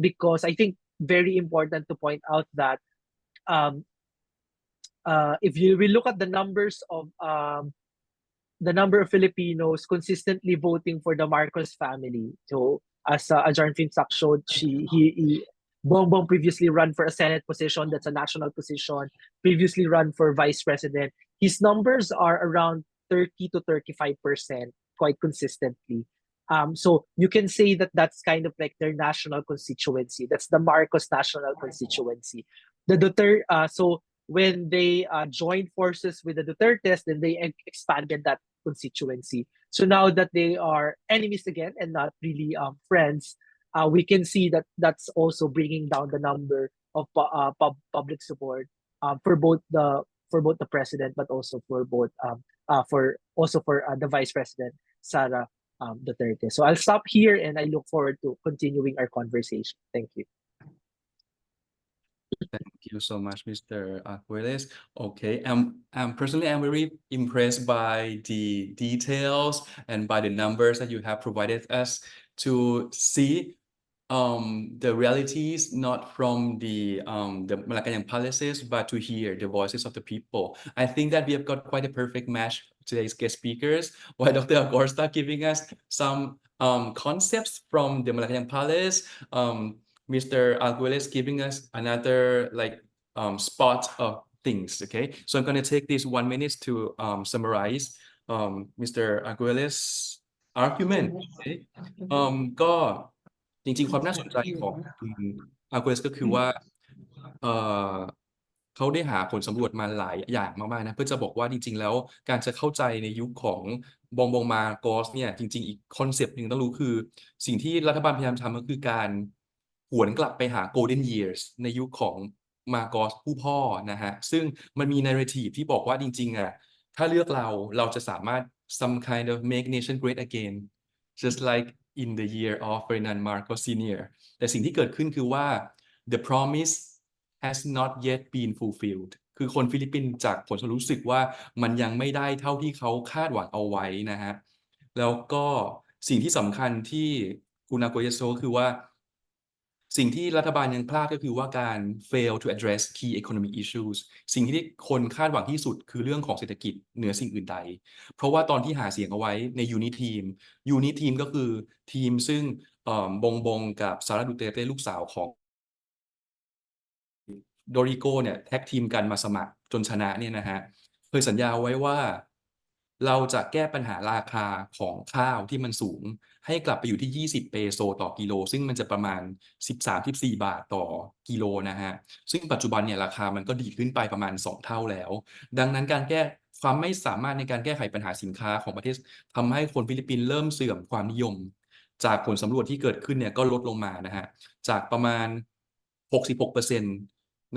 Because I think very important to point out that um, if you will look at the number of Filipinos consistently voting for the Marcos family. So as Ajarn Finsak showed, Bongbong previously run for a Senate position, that's a national position, previously run for vice president. His numbers are around 30 to 35% quite consistently. So you can say that that's kind of like their national constituency. That's the Marcos national constituency. The Duterte, so when they joined forces with the Dutertes, then they expanded that constituency. So now that they are enemies again and not really friends, we can see that that's also bringing down the number of public support for both the president, but also for both for the vice president, Sara Duterte. So I'll stop here, and I look forward to continuing our conversation. Thank you. Thank you so much, Mr. Aquiles. Okay, personally, I'm very impressed by the details and by the numbers that you have provided us to see the realities, not from the Malacanang palaces, but to hear the voices of the people. I think that we have got quite a perfect match today's guest speakers, while Dr. Acosta giving us some concepts from the Malacanang Palace, Mr. Arguelles giving us another spot of things. Okay, so I'm going to take this 1 minute to summarize Mr. Arguelles' argument. Okay, ก็จริงๆความน่าสนใจของคุณ Arguelles ก็คือว่า เขาได้หาผลสำรวจมาหลายอย่างมากๆนะเพื่อจะบอกว่าจริงๆแล้วการจะเข้าใจในยุคของบองบองมาโกสเนี่ยจริงๆอีกคอนเซปต์หนึ่งต้องรู้คือสิ่งที่รัฐบาลพยายามทำก็คือการหวนกลับไปหา golden years ในยุคของมาโกสผู้พ่อนะฮะซึ่งมันมี narrative ที่บอกว่าจริงๆอ่ะถ้าเลือกเราจะสามารถ some kind of make nation great again just like in the year of Ferdinand Marcos Sr. แต่สิ่งที่เกิดขึ้นคือว่า the promise has not yet been fulfilled คือคนฟิลิปปินส์จากผลสรุปรู้สึกว่ามันยังไม่ได้เท่าที่เขาคาดหวังเอาไว้นะฮะแล้วก็สิ่งที่สำคัญที่คุณอาโกเยโซคือว่าสิ่งที่รัฐบาลยังพลาดก็คือว่าการ fail to address key economic issues สิ่งที่คนคาดหวังที่สุดคือเรื่องของเศรษฐกิจเหนือสิ่งอื่นใดเพราะว่าตอนที่หาเสียงเอาไว้ในยูนิทีมก็คือทีมซึ่งบงบงกับซาร่าดูเตเต้ลูกสาวของโดริโกเนี่ยแท็กทีมกันมาสมัครจนชนะเนี่ยนะฮะเคยสัญญาไว้ว่าเราจะแก้ปัญหาราคาของข้าวที่มันสูงให้กลับไปอยู่ที่20เปโซต่อกิโลซึ่งมันจะประมาณ13-14 บาทต่อกิโลนะฮะซึ่งปัจจุบันเนี่ยราคามันก็ดีขึ้นไปประมาณ2เท่าแล้วดังนั้นการแก้ความไม่สามารถในการแก้ไขปัญหาสินค้าของประเทศทำให้คนฟิลิปปินส์เริ่มเสื่อมความนิยมจากผลสำรวจที่เกิดขึ้นเนี่ยก็ลดลงมานะฮะจากประมาณ66%น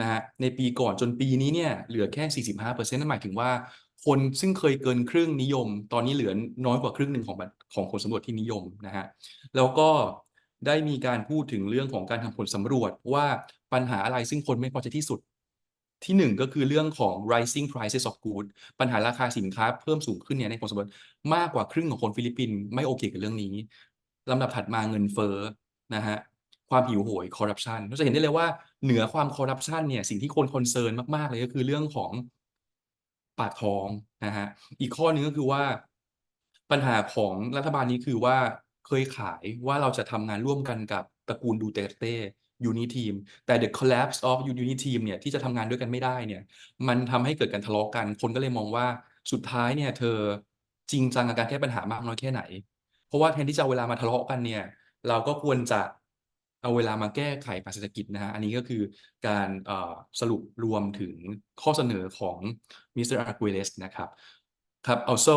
ะฮะในปีก่อนจนปีนี้เนี่ยเหลือแค่45%นั่นหมายถึงว่าคนซึ่งเคยเกินครึ่งนิยมตอนนี้เหลือน้อยกว่าครึ่งหนึ่งของผลสำรวจที่นิยมนะฮะแล้วก็ได้มีการพูดถึงเรื่องของการทำผลสำรวจว่าปัญหาอะไรซึ่งคนไม่พอใจที่สุดที่หนึ่งก็คือเรื่องของ rising prices of goods ปัญหาราคาสินค้าเพิ่มสูงขึ้นเนี่ยในผลสำรวจมากกว่าครึ่งของคนฟิลิปปินส์ไม่โอเคกับเรื่องนี้ลำดับถัดมาเงินเฟ้อนะฮะ ความหิวโหยคอร์รัปชันเราจะเห็นได้เลยว่าเหนือความคอร์รัปชันเนี่ยสิ่งที่คนคอนเซิร์นมากๆเลยก็คือเรื่องของปากท้องนะฮะอีกข้อนึงก็คือว่าปัญหาของรัฐบาลนี้คือว่าเคยขายว่าเราจะทำงานร่วมกันกับตระกูลดูเตเต้ยูนิทีมแต่ the collapse of unity team เนี่ยที่จะทำงานด้วยกันไม่ได้เนี่ยมันทำให้เกิดการทะเลาะกันคนก็เลยมองว่าสุดท้ายเนี่ยเธอจริงจังกับการแก้ปัญหามากน้อยแค่ไหนเพราะว่าแทนที่จะเอาเวลามาทะเลาะกันเนี่ยเราก็ควรจะเอาเวลามาแก้ไขปัญหาเศรษฐกิจนะฮะอันนี้ก็คือการสรุปรวมถึงข้อเสนอของมิสเตอร์อาร์ u เ l สนะครับครับ also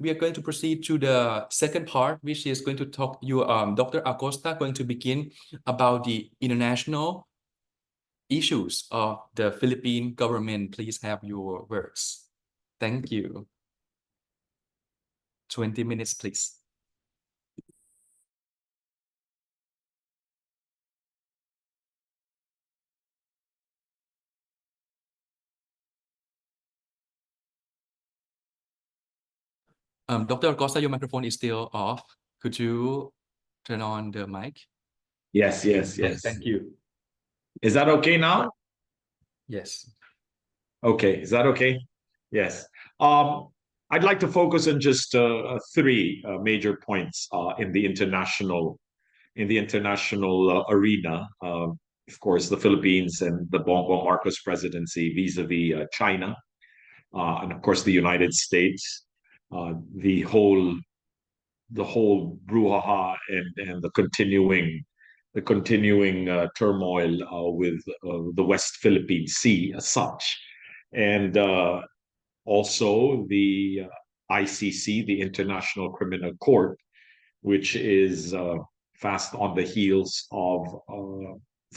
we are going to proceed to the second part which is going to talk you Dr. Acosta going to begin about the international issues of the Philippine government. Please have your words. Thank you. 20 minutes, please. Dr. Acosta, your microphone is still off. Could you turn on the mic? Yes, yes, Okay, yes. thank you. Is that okay now? Yes. Okay, is that okay? Yes. I'd like to focus on just three major points in the international arena. Of course, the Philippines and the Bongbong Marcos presidency vis-a-vis China, and of course the United States. The whole brouhaha and the continuing turmoil with the West Philippine Sea as such, and also the ICC, the International Criminal Court, which is fast on the heels of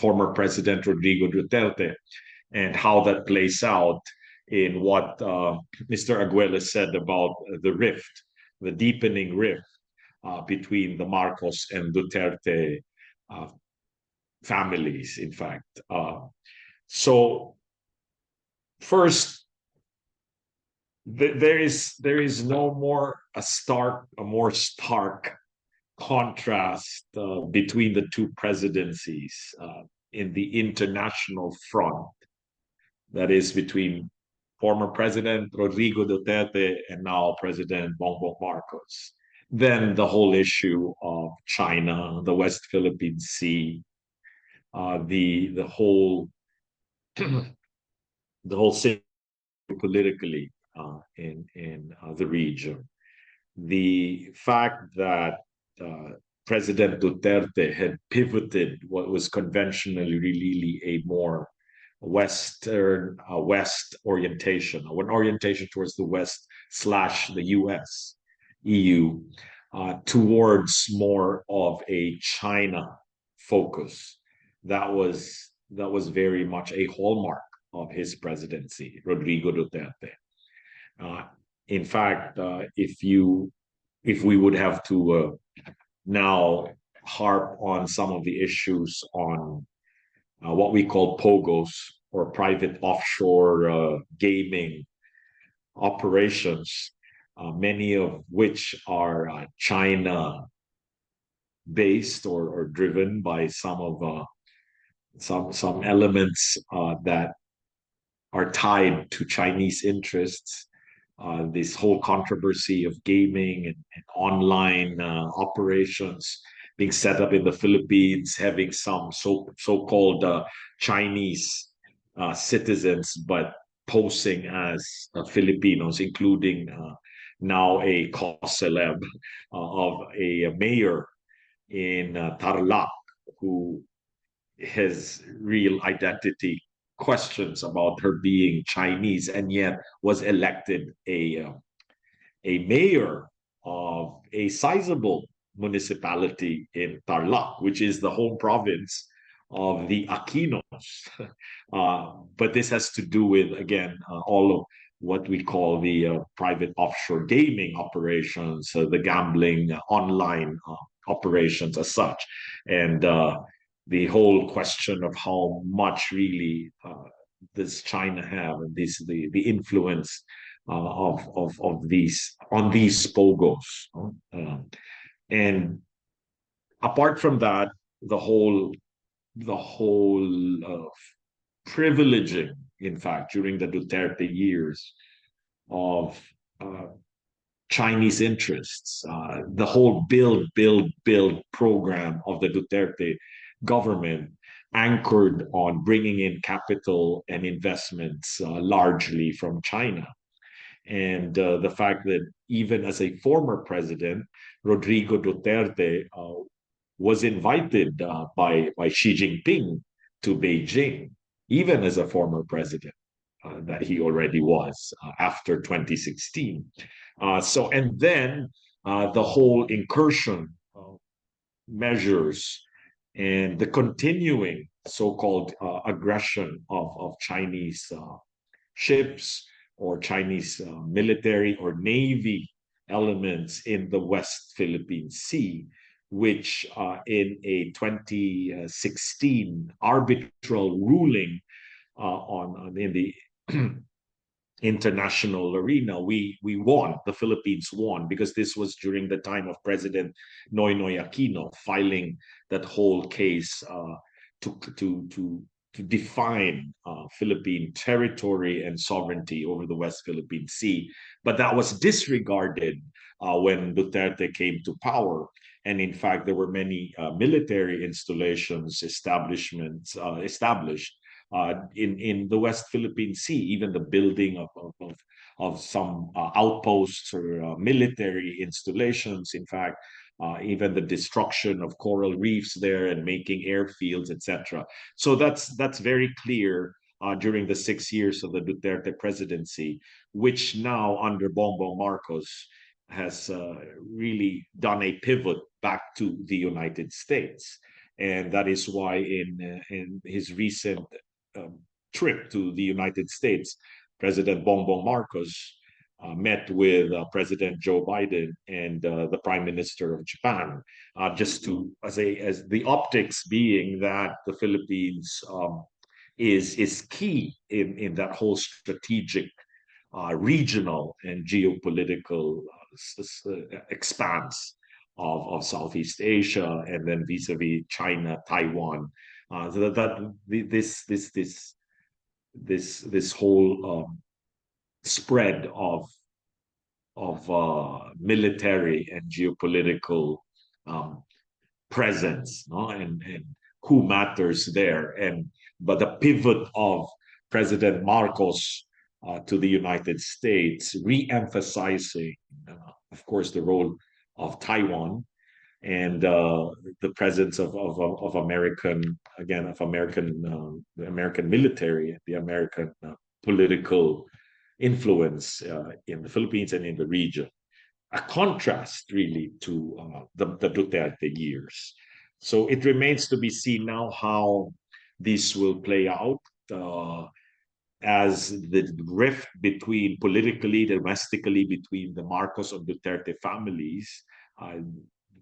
former President Rodrigo Duterte, and how that plays out in what Mr. Aguilar said about the rift, the deepening rift between the Marcos and Duterte uh, families, in fact. So first, there is no more a more stark contrast between the two presidencies in the international front, that is between former President Rodrigo Duterte and now President Bongbong Marcos. Then the whole issue of China, the West Philippine Sea, the whole the whole situation politically in the region. The fact that President Duterte had pivoted what was conventionally really a more Western West orientation, or an orientation towards the West / the US, EU, towards more of a China focus. That was very much a hallmark of his presidency, Rodrigo Duterte. Uh, in fact, if we would have to now harp on some of the issues on what we call POGOs, or private offshore gaming operations, many of which are China based, or driven by some of some elements that are tied to Chinese interests. This whole controversy of gaming and online operations being set up in the Philippines, having some so-called Chinese citizens, but posing as Filipinos, including now a cause celeb of a mayor in Tarlac, who his real identity questions about her being Chinese, and yet was elected a mayor of a sizable municipality in Tarlac, which is the home province of the Aquinos. But this has to do with, again, all of what we call the private offshore gaming operations, the gambling online operations as such. And the whole question of how much really does China have, and the influence of these on these POGOs. And apart from that, the whole privileging, in fact, during the Duterte years of Chinese interests, the whole build program of the Duterte government anchored on bringing in capital and investments largely from China. And the fact that even as a former president, Rodrigo Duterte was invited by Xi Jinping to Beijing, even as a former president, that he already was after 2016. And then the whole incursion measures and the continuing so-called aggression of Chinese ships, or Chinese military or navy elements in the West Philippine Sea, which in a 2016 arbitral ruling in the international arena, we won. The Philippines won, because this was during the time of President Noynoy Aquino filing that whole case to define Philippine territory and sovereignty over the West Philippine Sea. But that was disregarded when Duterte came to power. And in fact, there were many military installations, established in the West Philippine Sea, even the building of some outposts or military installations. In fact, even the destruction of coral reefs there and making airfields, etc. So that's very clear during the 6 years of the Duterte presidency, which now under Bongbong Marcos has really done a pivot back to the United States. And that is why in his recent trip to the United States, President Bongbong Marcos met with President Joe Biden and the Prime Minister of Japan, just to as the optics being that the Philippines is key in that whole strategic regional and geopolitical expanse of Southeast Asia, and then vis-a-vis China, Taiwan. So this whole spread of military and geopolitical presence, no? And who matters there, but the pivot of President Marcos to the United States, re-emphasizing, of course, the role of Taiwan, and the presence of American, again, of the American military, the American political influence in the Philippines and in the region. A contrast really to the Duterte years. So it remains to be seen now how this will play out as the rift between politically, domestically, between the Marcos and Duterte families uh,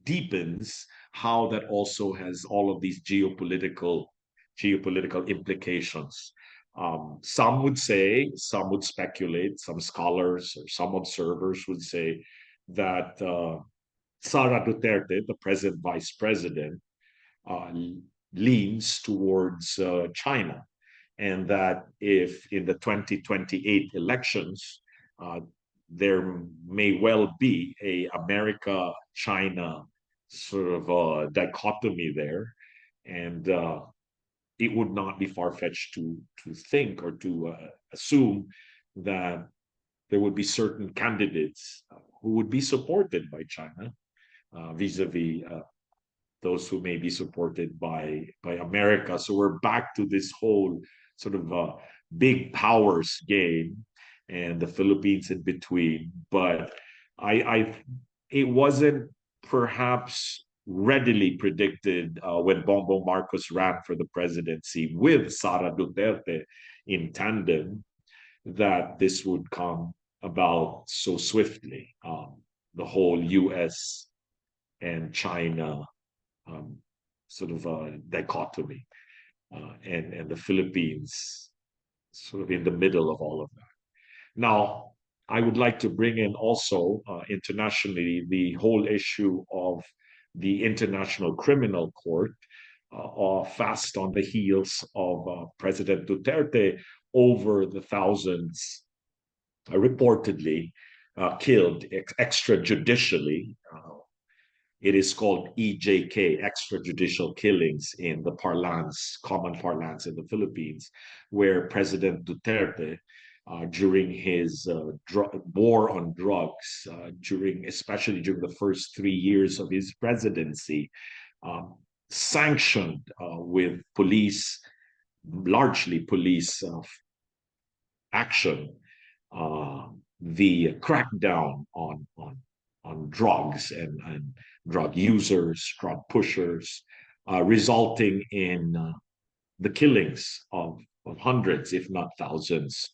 deepens, how that also has all of these geopolitical implications. Some would say, some would speculate, some scholars or some observers would say that Sara Duterte, the present vice president, uh, leans towards China, and that if in the 2028 elections, uh, there may well be a America-China sort of dichotomy there, and it would not be far-fetched to think or to assume that there would be certain candidates who would be supported by China vis-a-vis those who may be supported by America. So we're back to this whole sort of big powers game, and the Philippines in between. But I it wasn't perhaps readily predicted when Bongbong Marcos ran for the presidency with Sara Duterte in tandem that this would come about so swiftly. The whole U.S. and China um, sort of dichotomy, and the Philippines sort of in the middle of all of that. Now, I would like to bring in also internationally the whole issue of the International Criminal Court, fast on the heels of President Duterte over the thousands reportedly killed extrajudicially. It is called EJK, extrajudicial killings in the parlance, common parlance in the Philippines, where President Duterte, during his war on drugs, especially during the first 3 years of his presidency, sanctioned with largely police action, the crackdown on drugs and drug users, drug pushers, resulting in the killings of hundreds, if not thousands,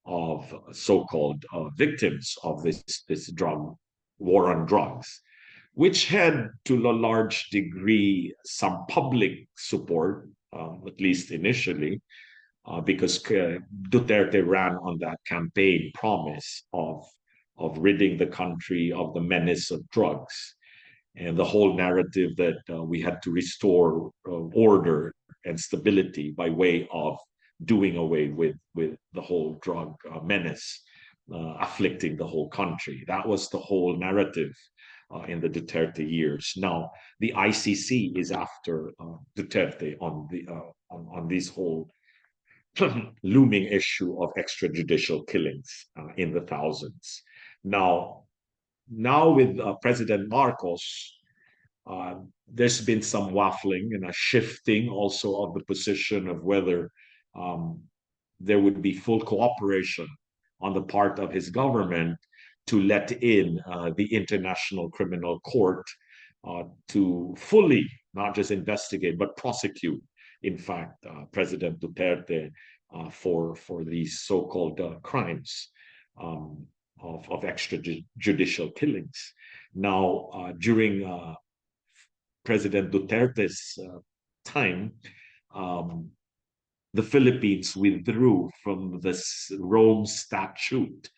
of so-called victims of this drug war on drugs, which had to a large degree some public support, at least initially, because Duterte ran on that campaign promise of ridding the country of the menace of drugs, and the whole narrative that we had to restore order and stability by way of doing away with the whole drug menace afflicting the whole country. That was the whole narrative in the Duterte years. Now, the ICC is after Duterte on this whole looming issue of extrajudicial killings in the thousands. Now with President Marcos, there's been some waffling and a shifting also of the position of whether um, there would be full cooperation on the part of his government to let in the International Criminal Court to fully not just investigate but prosecute, in fact, President Duterte for these so-called crimes of extrajudicial killings. Now, during President Duterte's time, um, the Philippines withdrew from this Rome Statute,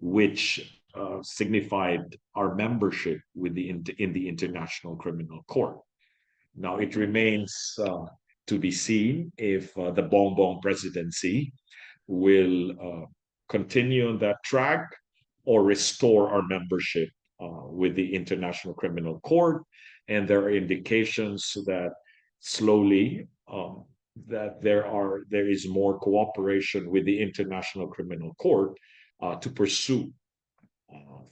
which signified our membership with in the International Criminal Court. Now, it remains to be seen if the Bongbong presidency will continue on that track or restore our membership with the International Criminal Court. And there are indications that slowly that there is more cooperation with the International Criminal Court to pursue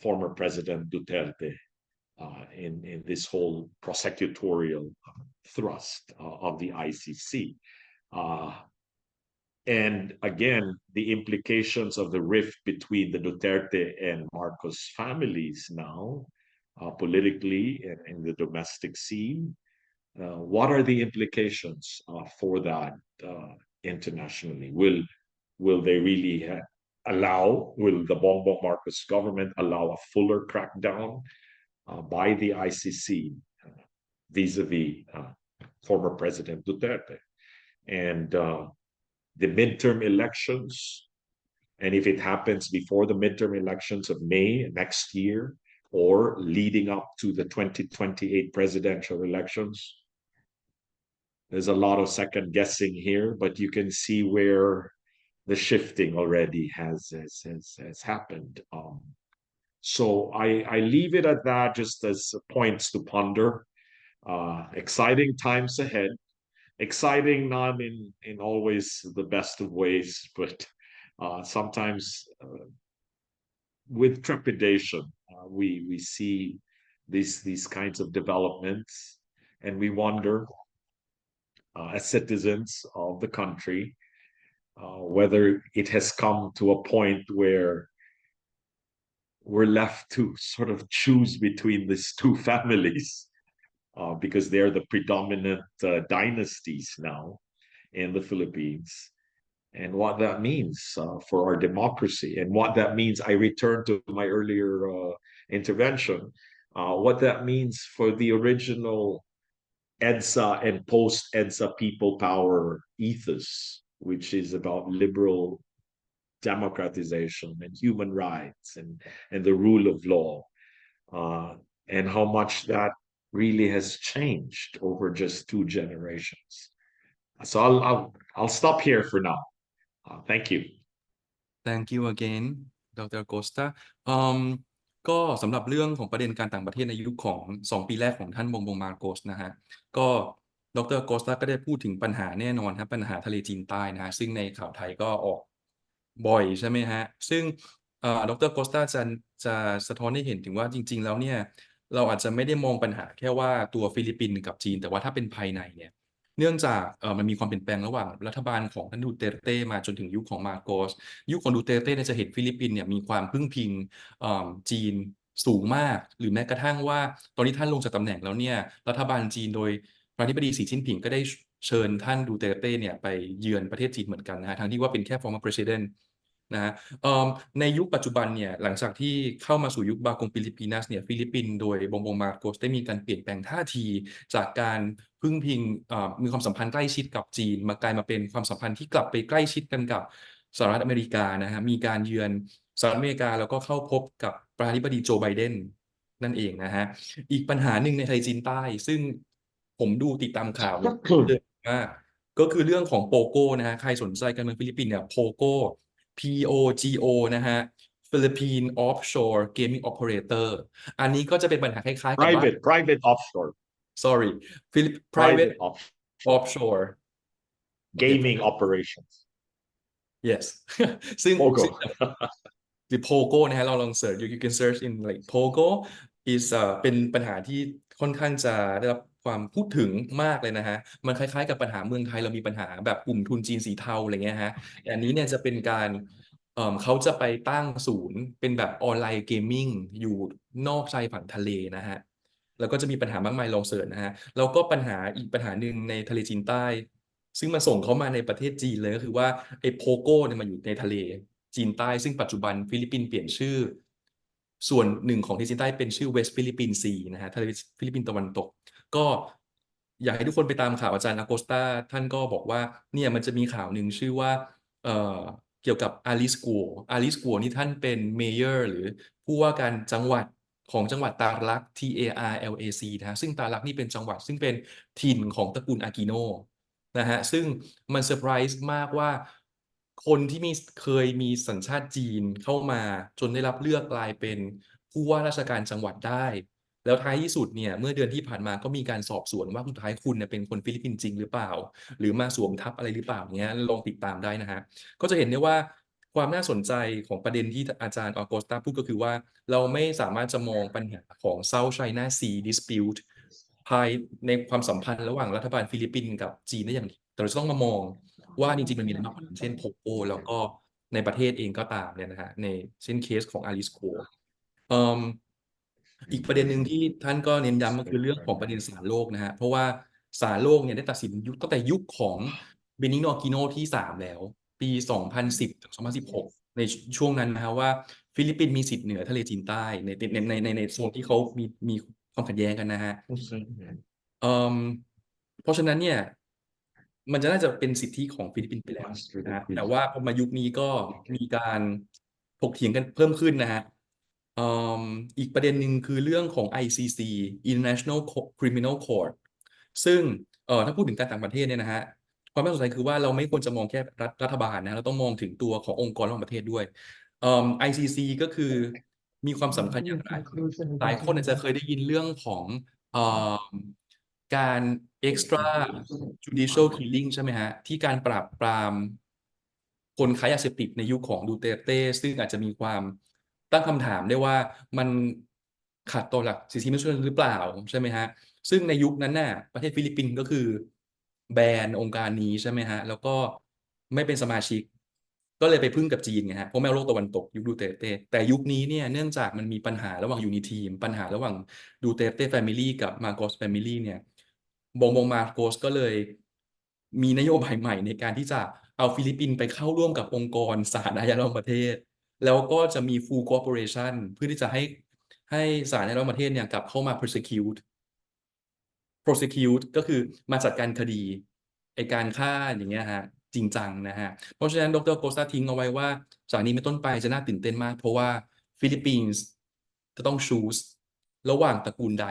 former President Duterte in this whole prosecutorial thrust of the ICC. And again, the implications of the rift between the Duterte and Marcos families now, politically and in the domestic scene. What are the implications for that internationally? Will they really will the Bongbong Marcos government allow a fuller crackdown by the ICC vis-a-vis former President Duterte? And the midterm elections, and if it happens before the midterm elections of May next year or leading up to the 2028 presidential elections, there's a lot of second guessing here, but you can see where the shifting already has happened. So I leave it at that, just as points to ponder. Exciting times ahead. Exciting, not in always the best of ways, but sometimes with trepidation. We see these kinds of developments, and we wonder, as citizens of the country, whether it has come to a point where we're left to sort of choose between these two families, because they're the predominant dynasties now in the Philippines, and what that means for our democracy, and what that means. I return to my earlier intervention, what that means for the original EDSA and post-EDSA people power ethos, which is about liberal democratization and human rights and the rule of law, and how much that really has changed over just 2 generations. So I'll stop here for now. Thank you. Thank you again Dr. Costa ก็สำหรับเรื่องของประเด็นการต่างประเทศในยุคของ2 ปีแรกของท่านบงบงมาโกสนะฮะก็ดร. โกสตาก็ได้พูดถึงปัญหาแน่นอนครับปัญหาทะเลจีนใต้นะฮะซึ่งในข่าวไทยก็ออกบ่อยใช่ไหมฮะซึ่งดร. โกสตาจะสะท้อนให้เห็นถึงว่าจริงๆแล้วเนี่ยเราอาจจะไม่ได้มองปัญหาแค่ว่าตัวฟิลิปปินส์กับจีนแต่ว่าถ้าเป็นภายในเนี่ยเนื่องจากมันมีความเปลี่ยนแปลงระหว่างรัฐบาลของท่านดูเตเต้มาจนถึงยุคของมาโกสยุคของดูเตเต้เนี่ยจะเห็นฟิลิปปินส์เนี่ยมีความพึ่งพิงจีนสูงมากหรือแม้กระทั่งว่าตอนนี้ท่านลงจากตำแหน่งแล้วเนี่ยรัฐบาลจีนโดยประธานาธิบดีสีจิ้นผิงก็ได้เชิญท่านดูเตเต้เนี่ยไปเยือนประเทศจีนเหมือนกันนะฮะทั้งที่ว่าเป็นแค่ former president นะฮะในยุคปัจจุบันเนี่ยหลังจากที่เข้ามาสู่ยุคบากงฟิลิปปินัสเนี่ยฟิลิปปินส์โดยบงบงมาโกสได้มีการเปลี่ยนแปลงท่าทีจากการพึ่งพิงมีความสัมพันธ์ใกล้ชิดกับจีนมากลายมาเป็นความสัมพันธ์ที่กลับไปใกล้ชิดกันกับสหรัฐอเมริกานะฮะมีการเยือนสหรัฐอเมริกาแล้วก็เข้าพบกับประธานาธิบดีโจไบเดนนั่นเองนะฮะอีกปัญหาหนึ่งในทะเลจีนใต้ซึ่งผมดูติดตามข่าวเยอะมากก็คือเรื่องของโปโก้นะฮะใครสนใจการเมืองฟิลิปปินส์เนี่ยโปโก้ POGO นะฮะ Philippine Offshore Gaming Operator อันนี้ก็จะเป็นปัญหาคล้ายๆกับ private offshore sorry private offshore gaming operations yes ซึ่ง Pogo หรือ Pogo นะฮะเราลอง search you can search in like Pogo is เป็นปัญหาที่ค่อนข้างจะได้รับความพูดถึงมากเลยนะฮะมันคล้ายๆกับปัญหาเมืองไทยเรามีปัญหาแบบกลุ่มทุนจีนสีเทาอะไรเงี้ยฮะแต่อันนี้เนี่ยจะเป็นการเขาจะไปตั้งศูนย์เป็นแบบออนไลน์เกมมิ่งอยู่นอกชายฝั่งทะเลนะฮะแล้วก็จะมีปัญหามากมายลองเสิร์ชนะฮะแล้วก็ปัญหาอีกปัญหาหนึ่งในทะเลจีนใต้ซึ่งมันส่งเขามาในประเทศจีนเลยก็คือว่าไอ้โพโก้เนี่ยมันอยู่ในทะเลจีนใต้ซึ่งปัจจุบันฟิลิปปินส์เปลี่ยนชื่อส่วนหนึ่งของทะเลจีนใต้เป็นชื่อเวสต์ฟิลิปปินซีนะฮะทะเลฟิลิปปินส์ตะวันตกก็อยากให้ทุกคนไปตามข่าวอาจารย์อโกสตาท่านก็บอกว่าเนี่ยมันจะมีข่าวหนึ่งชื่อว่าเกี่ยวกับอาลิสกัวนี่ท่านเป็นเมเยอร์หรือผู้ว่าการจังหวัดของจังหวัดตาลัก TARLAC นะฮะซึ่งตาลักนี่เป็นจังหวัดซึ่งเป็นถิ่นของตระกูลอากิโนนะฮะซึ่งมันเซอร์ไพรส์มากว่าคนที่เคยมีสัญชาติจีนเข้ามาจนได้รับเลือกกลายเป็นผู้ว่าราชการจังหวัดได้แล้วท้ายที่สุดเนี่ยเมื่อเดือนที่ผ่านมาก็มีการสอบสวนว่าสุดท้ายคุณเนี่ยเป็นคนฟิลิปปินส์จริงหรือเปล่าหรือมาสวมทับอะไรหรือเปล่าเนี้ยลองติดตามได้นะฮะก็จะเห็นได้ว่า ความน่าสนใจของประเด็นที่อาจารย์ออโกสตาพูดก็คือว่าเราไม่สามารถจะมองปัญหาของ South China Sea Dispute ภายในความสัมพันธ์ระหว่างรัฐบาลฟิลิปปินส์กับจีนได้อย่างเดียวแต่เราจะต้องมามองว่าจริงๆมันมีอะไรมากกว่านั้นเช่นโพโอแล้วก็ในประเทศเองก็ตามเนี่ยนะฮะในเช่นเคสของอาริสโกอีกประเด็นหนึ่งที่ท่านก็เน้นย้ำก็คือเรื่องของประเด็นศาลโลกนะฮะเพราะว่าศาลโลกเนี่ยได้ตัดสินตั้งแต่ยุคของเบนิโนอากิโนที่3แล้วปี 2010 ถึง 2016 ในช่วงนั้นนะฮะว่าฟิลิปปินส์มีสิทธิ์เหนือทะเลจีนใต้ในโซนที่เขามีความขัดแย้งกันนะฮะเอ่มเพราะฉะนั้นเนี่ยมันจะน่าจะเป็นสิทธิของฟิลิปปินส์ไปแล้วนะฮะแต่ว่าพอมายุคนี้ก็มีการถกเถียงกันเพิ่มขึ้นนะฮะ เอ่มอีกประเด็นหนึ่งคือเรื่องของ ICC International Criminal Court ซึ่งถ้าพูดถึงการต่างประเทศเนี่ยนะฮะความน่าสนใจคือว่าเราไม่ควรจะมองแค่รัฐบาลนะเราต้องมองถึงตัวขององค์กรระหว่างประเทศด้วยICC ก็คือมีความสำคัญอย่างไรหลายคนอาจจะเคยได้ยินเรื่องของเอ่อการ extra judicial killing ใช่ไหมฮะที่การปราบปรามคนค้ายาเสพติดในยุคของดูเตร์เต้ซึ่งอาจจะมีความตั้งคำถามได้ว่ามันขัดต่อหลักสิทธิมนุษยชนหรือเปล่าใช่ไหมฮะซึ่งในยุคนั้นน่ะประเทศฟิลิปปินส์ก็คือแบนองค์การนี้ใช่ไหมฮะแล้วก็ไม่เป็นสมาชิกก็เลยไปพึ่งกับจีนไงฮะเพราะแม่โลกตะวันตกยุคดูเตร์เต้แต่ยุคนี้เนี่ยเนื่องจากมันมีปัญหาระหว่างยูนิทีมปัญหาระหว่างดูเตร์เต้แฟมิลี่กับมาโกสแฟมิลี่เนี่ยบงมาโกสก็เลยมีนโยบายใหม่ในการที่จะเอาฟิลิปปินส์ไปเข้าร่วมกับองค์กรศาลอาญาระหว่างประเทศแล้วก็จะมี full cooperation เพื่อที่จะให้ศาลในระหว่างประเทศเนี่ยกลับเข้ามา prosecute ก็คือมาจัดการคดีไอการฆ่าอย่างเงี้ยฮะจริงจังนะฮะเพราะฉะนั้นดรโกสตาทิ้งเอาไว้ว่าจากนี้เป็นต้นไปจะน่าตื่นเต้นมากเพราะว่าฟิลิปปินส์จะต้อง choose ระหว่างตระกูลใด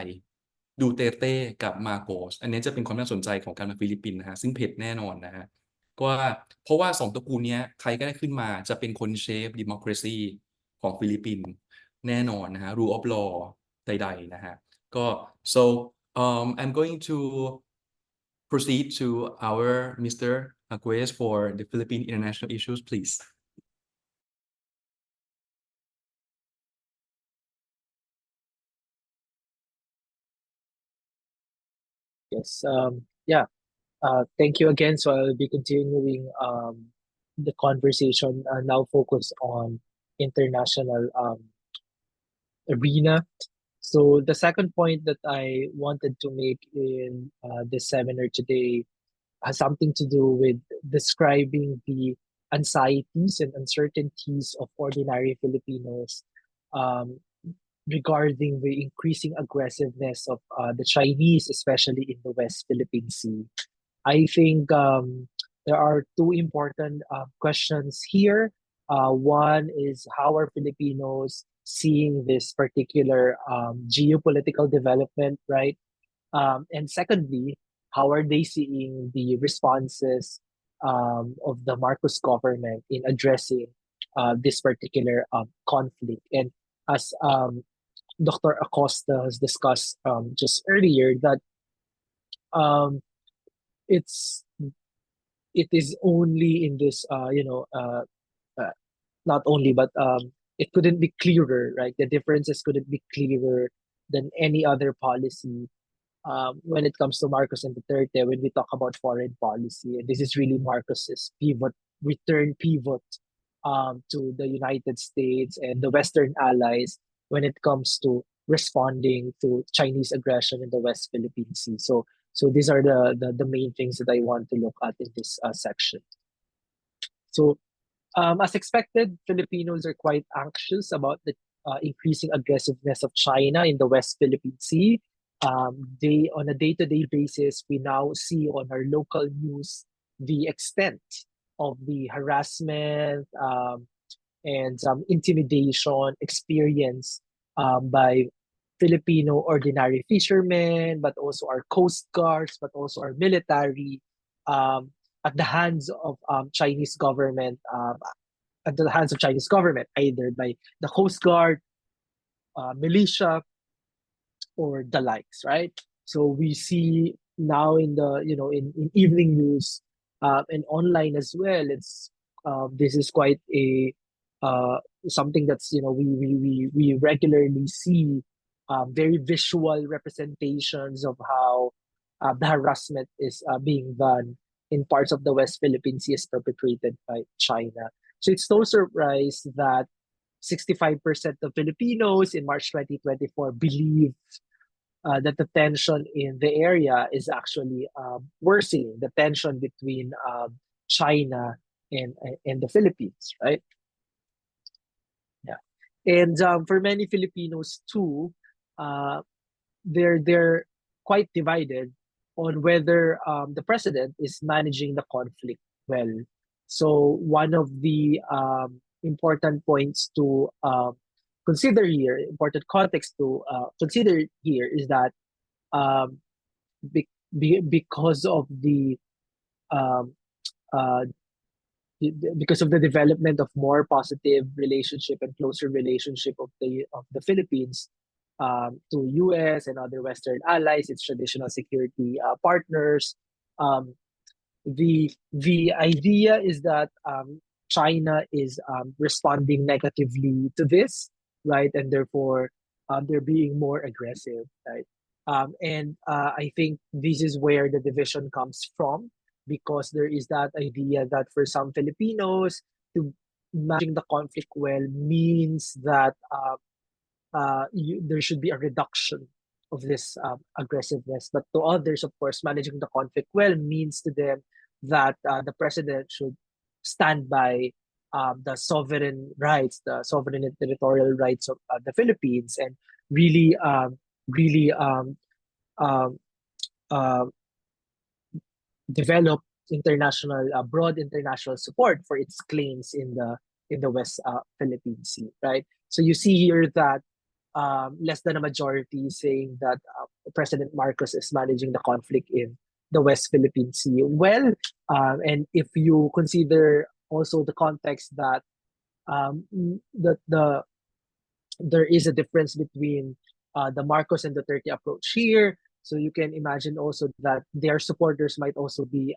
ดูเตเต้กับมาโกสอันนี้จะเป็นความน่าสนใจของการมาฟิลิปปินส์นะฮะซึ่งเผ็ดแน่นอนนะฮะก็ว่าเพราะว่า2ตระกูลนี้ใครก็ได้ขึ้นมาจะเป็นคนเชฟ democracy ของฟิลิปปินส์แน่นอนนะฮะ rule of law ใดๆนะฮะก็ so I'm going to proceed to our Mr. Aguez for the Philippine international issues, please. Yes. Yeah. Thank you again. So I'll be continuing the conversation now focus on international arena. So the second point that I wanted to make in this seminar today has something to do with describing the anxieties and uncertainties of ordinary Filipinos um, regarding the increasing aggressiveness of the Chinese, especially in the West Philippine Sea. I think there are two important questions here. One is how are Filipinos seeing this particular geopolitical development, right? And secondly, how are they seeing the responses of the Marcos government in addressing this particular conflict? And as Dr. Acosta has discussed just earlier, that um, it's it is only in this uh, not only but it couldn't be clearer, right? The differences couldn't be clearer than any other policy when it comes to Marcos and Duterte, when we talk about foreign policy. And this is really Marcos's pivot to the United States and the Western allies when it comes to responding to Chinese aggression in the West Philippine Sea. So these are the main things that I want to look at in this section. So as expected, Filipinos are quite anxious about the increasing aggressiveness of China in the West Philippine Sea. On a day-to-day basis, we now see on our local news the extent of the harassment and some intimidation experienced by Filipino ordinary fishermen, but also our coast guards, but also our military, at the hands of Chinese government, either by the coast guard, militia, or the likes, right? So we see now in the in evening news and online as well, it's this is quite a something that's we regularly see very visual representations of how the harassment is being done in parts of the West Philippine Sea is perpetrated by China. So it's no surprise that 65% of Filipinos in March 2024 believe that the tension in the area is actually worsening, the tension between China and the Philippines, right? Yeah, and for many Filipinos too, they're quite divided on whether the president is managing the conflict well. So one of the important points to consider here, important context to consider here is that um, because of the um, uh, because of the development of more positive relationship and closer relationship of the Philippines to U.S. and other Western allies, its traditional security partners. The idea is that China is responding negatively to this, right, and therefore they're being more aggressive, right? And I think this is where the division comes from, because there is that idea that for some Filipinos, to managing the conflict well means that there should be a reduction of this aggressiveness. But to others, of course, managing the conflict well means to them that the president should stand by the sovereign rights, the sovereign and territorial rights of the Philippines, and really, really um, uh, develop broad international support for its claims in the West Philippine Sea, right? So you see here that less than a majority saying that President Marcos is managing the conflict in the West Philippine Sea well. And if you consider also the context that there is a difference between the Marcos and Duterte approach here, so you can imagine also that their supporters might also be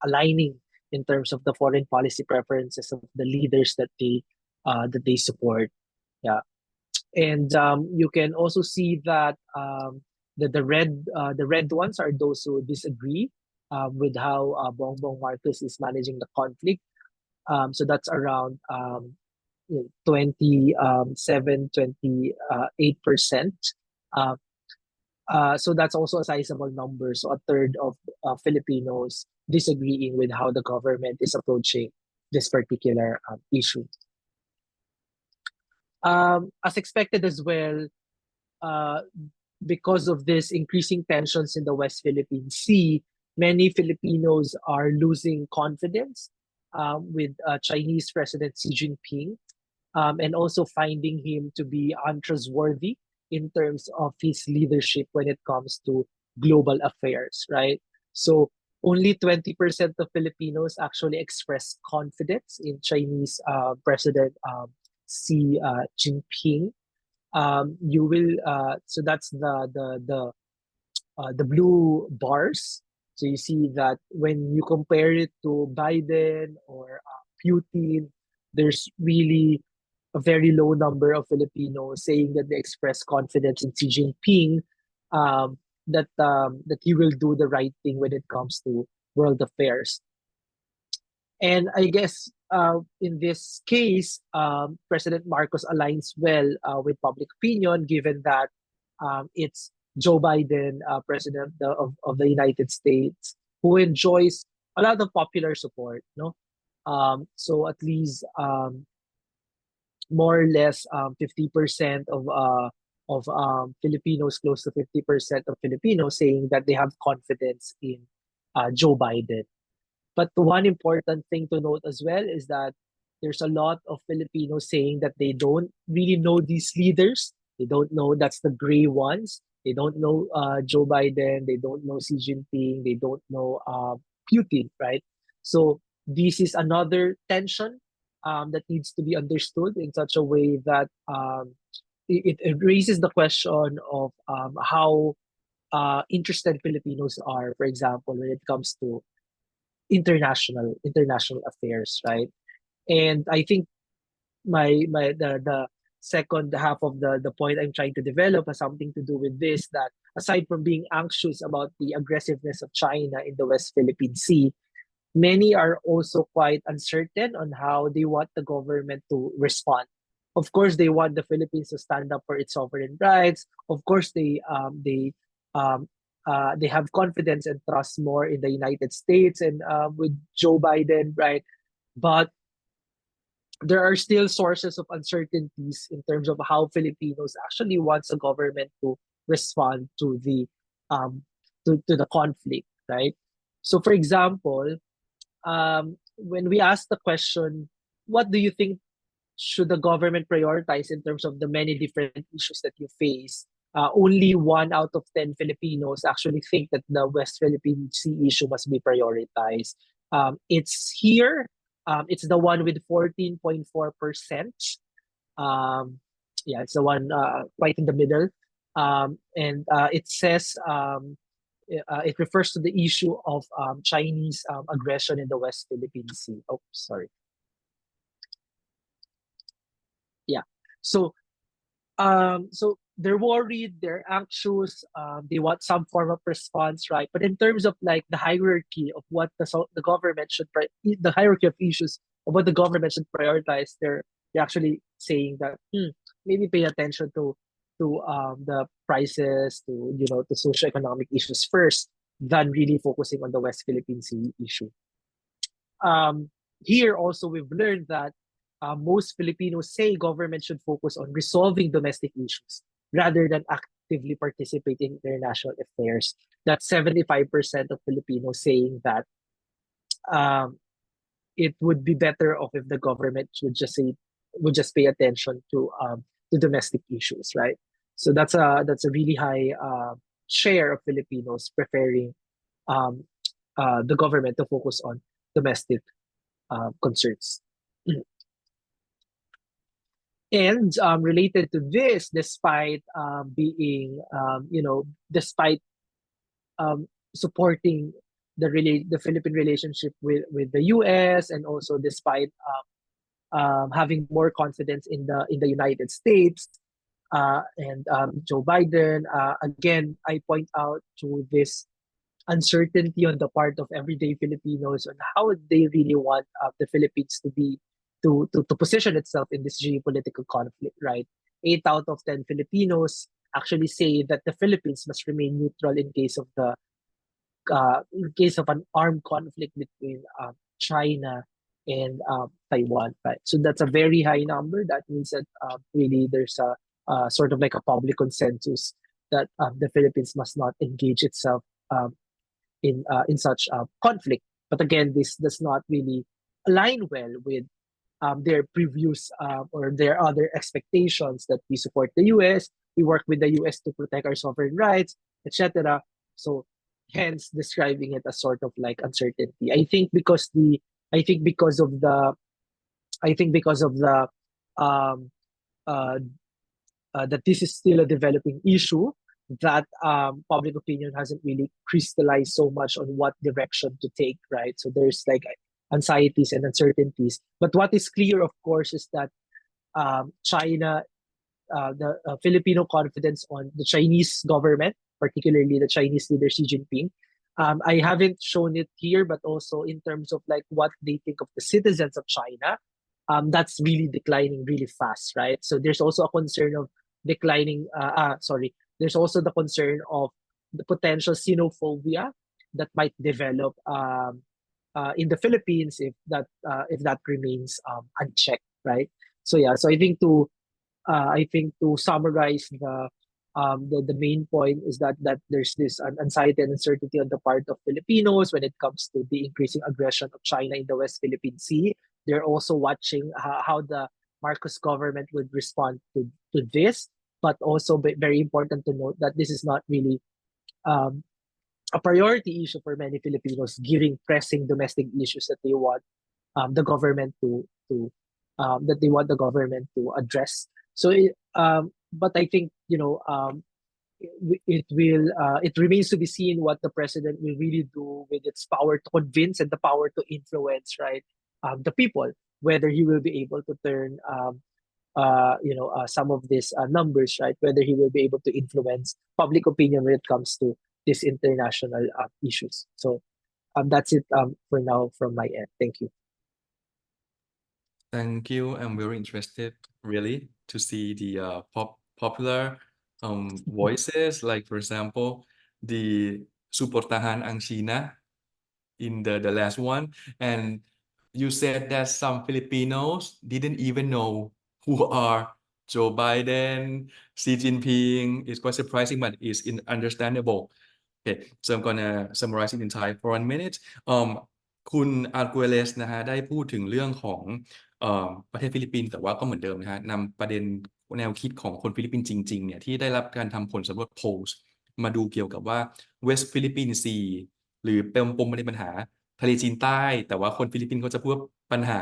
aligning in terms of the foreign policy preferences of the leaders that they support. Yeah. And you can also see that the red ones are those who disagree with how Bongbong Marcos is managing the conflict. So that's around 28%. So that's also a sizable number. So a third of Filipinos disagreeing with how the government is approaching this particular issue. As expected as well, uh, because of this increasing tensions in the West Philippine Sea, many Filipinos are losing confidence with Chinese President Xi Jinping, and also finding him to be untrustworthy in terms of his leadership when it comes to global affairs, right? So only 20% of Filipinos actually express confidence in Chinese President Xi Jinping. You will so that's the blue bars. So you see that when you compare it to Biden or Putin, there's really a very low number of Filipinos saying that they express confidence in Xi Jinping, that he will do the right thing when it comes to world affairs. And I guess in this case, President Marcos aligns well with public opinion, given that it's Joe Biden, President of the United States, who enjoys a lot of popular support. No, so at least more or less 50% of Filipinos, close to 50% of Filipinos, saying that they have confidence in Joe Biden. But one important thing to note as well is that there's a lot of Filipinos saying that they don't really know these leaders. They don't know, that's the gray ones. They don't know Joe Biden. They don't know Xi Jinping. They don't know Putin, right? So this is another tension that needs to be understood in such a way that it raises the question of how interested Filipinos are, for example, when it comes to international affairs, right? And I think the second half of the point I'm trying to develop has something to do with this, that aside from being anxious about the aggressiveness of China in the West Philippine Sea, many are also quite uncertain on how they want the government to respond. Of course, they want the Philippines to stand up for its sovereign rights. Of course, um, they have confidence and trust more in the United States and with Joe Biden, right? But there are still sources of uncertainties in terms of how Filipinos actually wants the government to respond to um the conflict, right? So, for example, when we ask the question, what do you think should the government prioritize in terms of the many different issues that you face? Only 1 out of 10 Filipinos actually think that the West Philippine Sea issue must be prioritized. It's here. It's the one with 14.4%. Yeah, it's the one quite in the middle. And it says it refers to the issue of Chinese aggression in the West Philippine Sea. Oh, sorry. Yeah. So they're worried, they're anxious, they want some form of response, right? But in terms of like the hierarchy of what the government should the hierarchy of issues of what the government should prioritize, they're actually saying that maybe pay attention to the prices, to socioeconomic issues first, than really focusing on the West Philippine Sea issue. Here also we've learned that most Filipinos say government should focus on resolving domestic issues rather than actively participating in international affairs. That's 75% of Filipinos saying that it would be better off if the government would just pay attention to domestic issues, right? So that's a really high share of Filipinos preferring um, the government to focus on domestic concerns. And related to this, despite despite supporting the Philippine relationship with the U.S., and also despite having more confidence in the United States and Joe Biden, again, I point out to this uncertainty on the part of everyday Filipinos on how they really want the Philippines to position itself in this geopolitical conflict, right? 8 out of 10 Filipinos actually say that the Philippines must remain neutral in case of an armed conflict between China and Taiwan, right? So that's a very high number. That means that really there's a sort of like a public consensus that the Philippines must not engage itself in such conflict. But again, this does not really align well with their previous or their other expectations that we support the U.S., we work with the U.S. to protect our sovereign rights, etc. So, hence describing it as sort of like uncertainty. I think because of the I think because of the um, uh, that this is still a developing issue, that public opinion hasn't really crystallized so much on what direction to take, right? So there's like anxieties and uncertainties. But what is clear, of course, is that China, the Filipino confidence on the Chinese government, particularly the Chinese leader Xi Jinping. I haven't shown it here, but also in terms of like what they think of the citizens of China, that's really declining really fast, right? So there's also a concern of declining. There's also the concern of the potential xenophobia that might develop in the Philippines if that remains unchecked, right? So yeah, so I think to summarize the main point is that there's this anxiety and uncertainty on the part of Filipinos when it comes to the increasing aggression of China in the West Philippine Sea. They're also watching how the Marcos government would respond to this, but also very important to note that this is not really um, a priority issue for many Filipinos, given pressing domestic issues that they want the government to address. So, but I think it remains to be seen what the president will really do with its power to convince and the power to influence, right, the people. whether he will be able to turn some of these numbers, right? Whether he will be able to influence public opinion when it comes to these international issues. So that's it for now from my end. Thank you. Thank you. I'm very interested, really, to see the popular voices, like for example, the Suportahan ang China in the last one. And you said that some Filipinos didn't even know who are Joe Biden, Xi Jinping. It's quite surprising, but it's understandable. Okay, so I'm gonna summarize it in Thai for 1 minute. คุณอาร์เกเลสนะฮะได้พูดถึงเรื่องของประเทศฟิลิปปินส์แต่ว่าก็เหมือนเดิมนะฮะนำประเด็นแนวคิดของคนฟิลิปปินส์จริงๆเนี่ยที่ได้รับการทำผลสำรวจโพลมาดูเกี่ยวกับว่า West Philippine Sea หรือเป็นปมประเด็นปัญหาทะเลจีนใต้ แต่ว่าคนฟิลิปปินส์ก็จะพูดปัญหา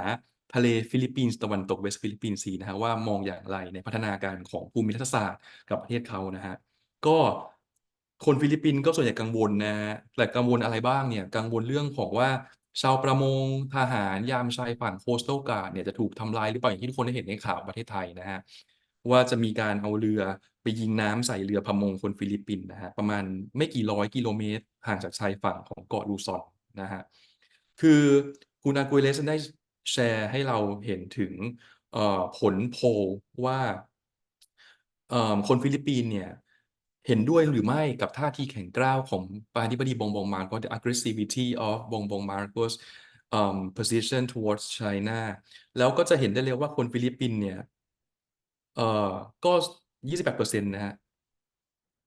ทะเลฟิลิปปินส์ตะวันตก West Philippine Sea นะฮะว่ามองอย่างไรในพัฒนาการของภูมิรัฐศาสตร์กับประเทศเขานะฮะก็คนฟิลิปปินส์ก็ส่วนใหญ่กังวลนะฮะแต่กังวลอะไรบ้างเนี่ยกังวลเรื่องของว่าชาวประมงทหารยามชายฝั่งโคส t ต l ลการ์ดเนี่ยจะถูกทำลายหรือเปล่าอย่างที่ทุกคนได้เห็นในข่าวประเทศไทยนะฮะว่าจะมีการเอาเรือไปยิงน้ำใส่เรือประมงคนฟิลิปปินส์นะฮะประมาณไม่กี่ร้อยกิโลเมตรห่างจากชายฝั่งของเกาะลูซอนนะฮะคือคุณอากุยเลสได้แชร์ให้เราเห็นถึงผลโพลว่าคนฟิลิปปินส์เนี่ยเห็นด้วยหรือไม่กับท่าทีแข็งกร้าวของประธานาธิบดีบงบงมาร์โกส the aggressivity of Bongbong Marcos position towards China แล้วก็จะเห็นได้เลยว่าคนฟิลิปปินส์เนี่ยก็28%นะฮะ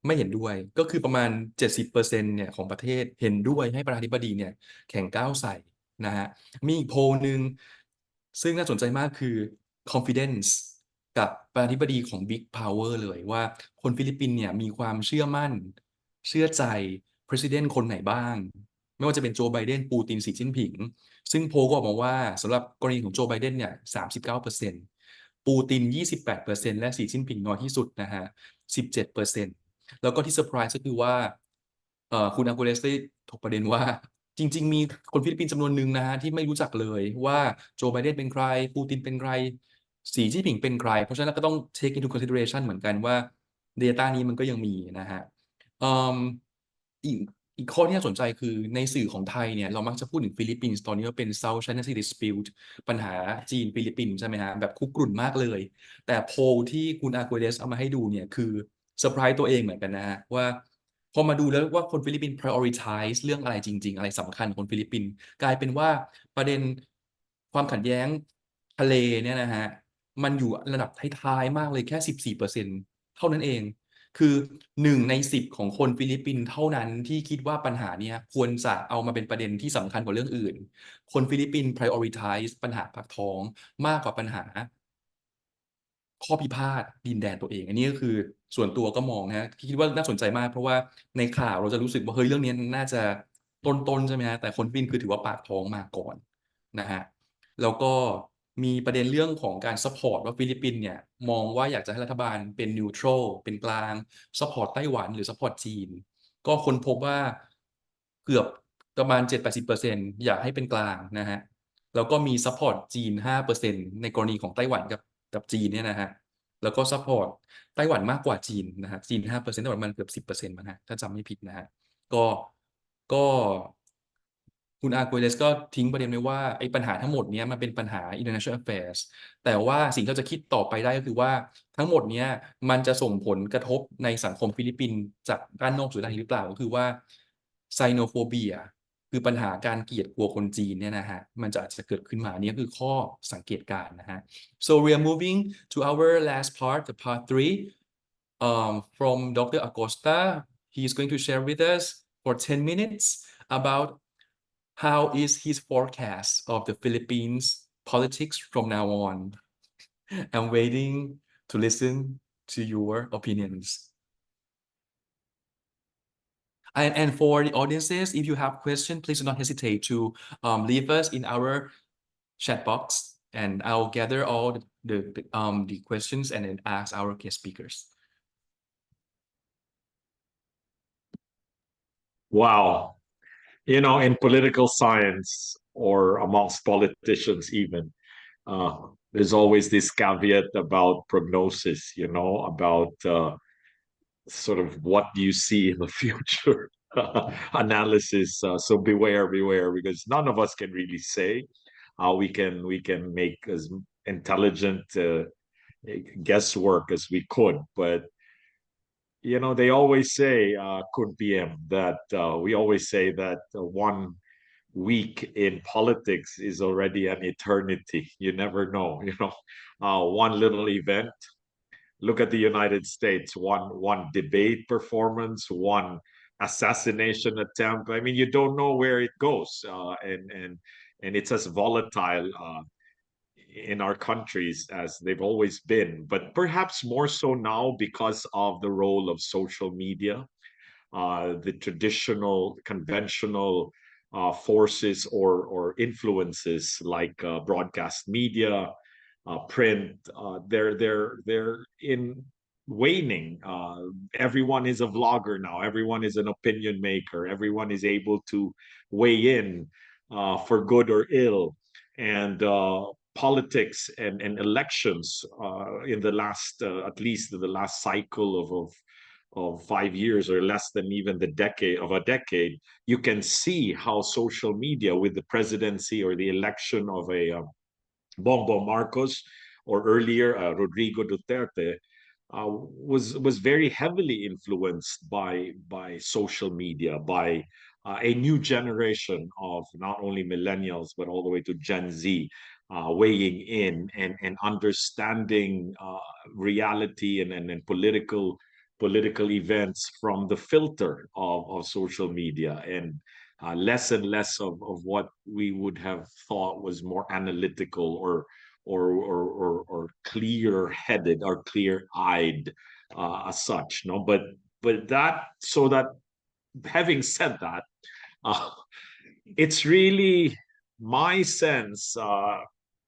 ไม่เห็นด้วยก็คือประมาณ70%เนี่ยของประเทศเห็นด้วยให้ประธานาธิบดีเนี่ยแข่งก้าวใส่นะฮะมีอีกโพลหนึ่งซึ่งน่าสนใจมากคือ confidence กับประธานาธิบดีของ Big Power เลยว่าคนฟิลิปปินส์เนี่ยมีความเชื่อมั่นเชื่อใจ President คนไหนบ้างไม่ว่าจะเป็นโจไบเดนปูตินสีจิ้นผิงซึ่งโพลก็ออกมาว่าสำหรับกรณีของโจไบเดนเนี่ย39%ปูติน28%และสีจิ้นผิงน้อยที่สุดนะฮะ17%แล้วก็ที่เซอร์ไพรส์ก็คือว่าคุณอากูเลสได้ถกประเด็นว่าจริงๆมีคนฟิลิปปินส์จำนวนหนึ่งนะฮะที่ไม่รู้จักเลยว่าโจไบเดนเป็นใครปูตินเป็นใครสีจิ้นผิงเป็นใครเพราะฉะนั้นเราก็ต้อง take into consideration เหมือนกันว่า data นี้มันก็ยังมีนะฮะอีกอีกข้อที่น่าสนใจคือในสื่อของไทยเนี่ยเรามักจะพูดถึงฟิลิปปินส์ตอนนี้ว่าเป็น South China Sea Dispute ปัญหาจีนฟิลิปปินส์ใช่ไหมฮะแบบคุกรุ่นมากเลยแต่โพลที่คุณอากูเดสเอามาให้ดูเนี่ยคือเซอร์ไพรส์ตัวเองเหมือนกันนะฮะว่าพอมาดูแล้วว่าคนฟิลิปปินส์ prioritize เรื่องอะไรจริงๆอะไรสำคัญคนฟิลิปปินส์กลายเป็นว่าประเด็นความขัดแย้งทะเลเนี่ยนะฮะมันอยู่ระดับท้ายๆมากเลยแค่14%เท่านั้นเอง คือ1 ใน 10ของคนฟิลิปปินส์เท่านั้นที่คิดว่าปัญหาเนี้ยควรจะเอามาเป็นประเด็นที่สำคัญกว่าเรื่องอื่น คนฟิลิปปินส์ prioritize ปัญหาปากท้องมากกว่าปัญหาข้อพิพาทดินแดนตัวเอง อันนี้ก็คือส่วนตัวก็มองนะฮะคิดว่าน่าสนใจมากเพราะว่าในข่าวเราจะรู้สึกว่าเฮ้ยเรื่องนี้น่าจะต้นใช่ไหมฮะแต่คนฟิลิปปินส์คือถือว่าปากท้องมาก่อนนะฮะ แล้วก็มีประเด็นเรื่องของการซัพพอร์ตว่าฟิลิปปินส์เนี่ยมองว่าอยากจะให้รัฐบาลเป็นนิวทรัลเป็นกลางซัพพอร์ตไต้หวันหรือซัพพอร์ตจีนก็ค้นพบว่าเกือบประมาณ70-80%อยากให้เป็นกลางนะฮะแล้วก็มีซัพพอร์ตจีน5%ในกรณีของไต้หวันกับจีนเนี่ยนะฮะแล้วก็ซัพพอร์ตไต้หวันมากกว่าจีนนะฮะจีน5%ไต้หวันมันเกือบ10%มั้งฮะถ้าจำไม่ผิดนะฮะก็ คุณอาร์โกเลสก็ทิ้งประเด็นไว้ว่าไอ้ปัญหาทั้งหมดเนี้ยมันเป็นปัญหา international affairs แต่ว่าสิ่งที่เราจะคิดต่อไปได้ก็คือว่าทั้งหมดเนี้ยมันจะส่งผลกระทบในสังคมฟิลิปปินส์จากด้านนอกสู่ด้านในหรือเปล่าก็คือว่า xenophobia คือปัญหาการเกลียดกลัวคนจีนเนี่ยนะฮะมันจะอาจจะเกิดขึ้นมาอันนี้คือข้อสังเกตการณ์นะฮะ so we are moving to our last part the part 3 from Dr. Acosta he is going to share with us for 10 minutes about how is his forecast of the Philippines politics from now on? I'm waiting to listen to your opinions. And for the audiences, if you have questions, please do not hesitate to leave us in our chat box, and I'll gather all the questions and then ask our guest speakers. Wow. In political science or amongst politicians even, there's always this caveat about prognosis, about sort of what do you see in the future analysis. So beware, because none of us can really say. We can make as intelligent guesswork as we could, but they always say, Kun PM, that we always say that 1 week in politics is already an eternity. You never know, one little event. Look at the United States, one debate performance, one assassination attempt. I mean, you don't know where it goes, and it's as volatile in our countries as they've always been, but perhaps more so now because of the role of social media, the traditional, conventional forces or influences like broadcast media, print. They're in waning. Everyone is a vlogger now. Everyone is an opinion maker. Everyone is able to weigh in for good or ill, and politics and elections in the last, at least the last cycle of 5 years or less than even the decade, you can see how social media with the presidency or the election of a Bongbong Marcos, or earlier Rodrigo Duterte, was very heavily influenced by social media, by a new generation of not only millennials but all the way to Gen Z, weighing in and understanding reality and political events from the filter of social media, and less and less of what we would have thought was more analytical or clear-headed or clear-eyed, as such. No, but that having said that, uh, it's really my sense.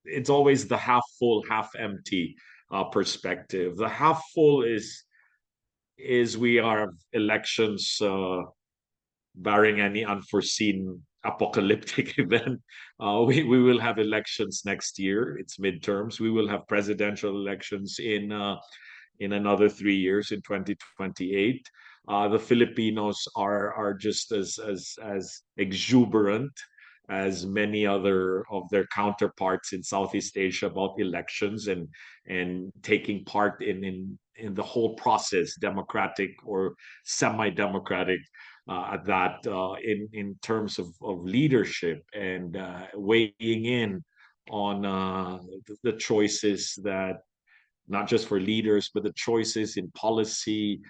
It's always the half full, half empty perspective. The half full is we are elections, barring any unforeseen apocalyptic event. We will have elections next year. It's midterms. We will have presidential elections in another 3 years, in 2028. The Filipinos are just as exuberant as many other of their counterparts in Southeast Asia about elections, and taking part in the whole process, democratic or semi-democratic, that in terms of leadership, and weighing in on the choices that, not just for leaders, but the choices in policy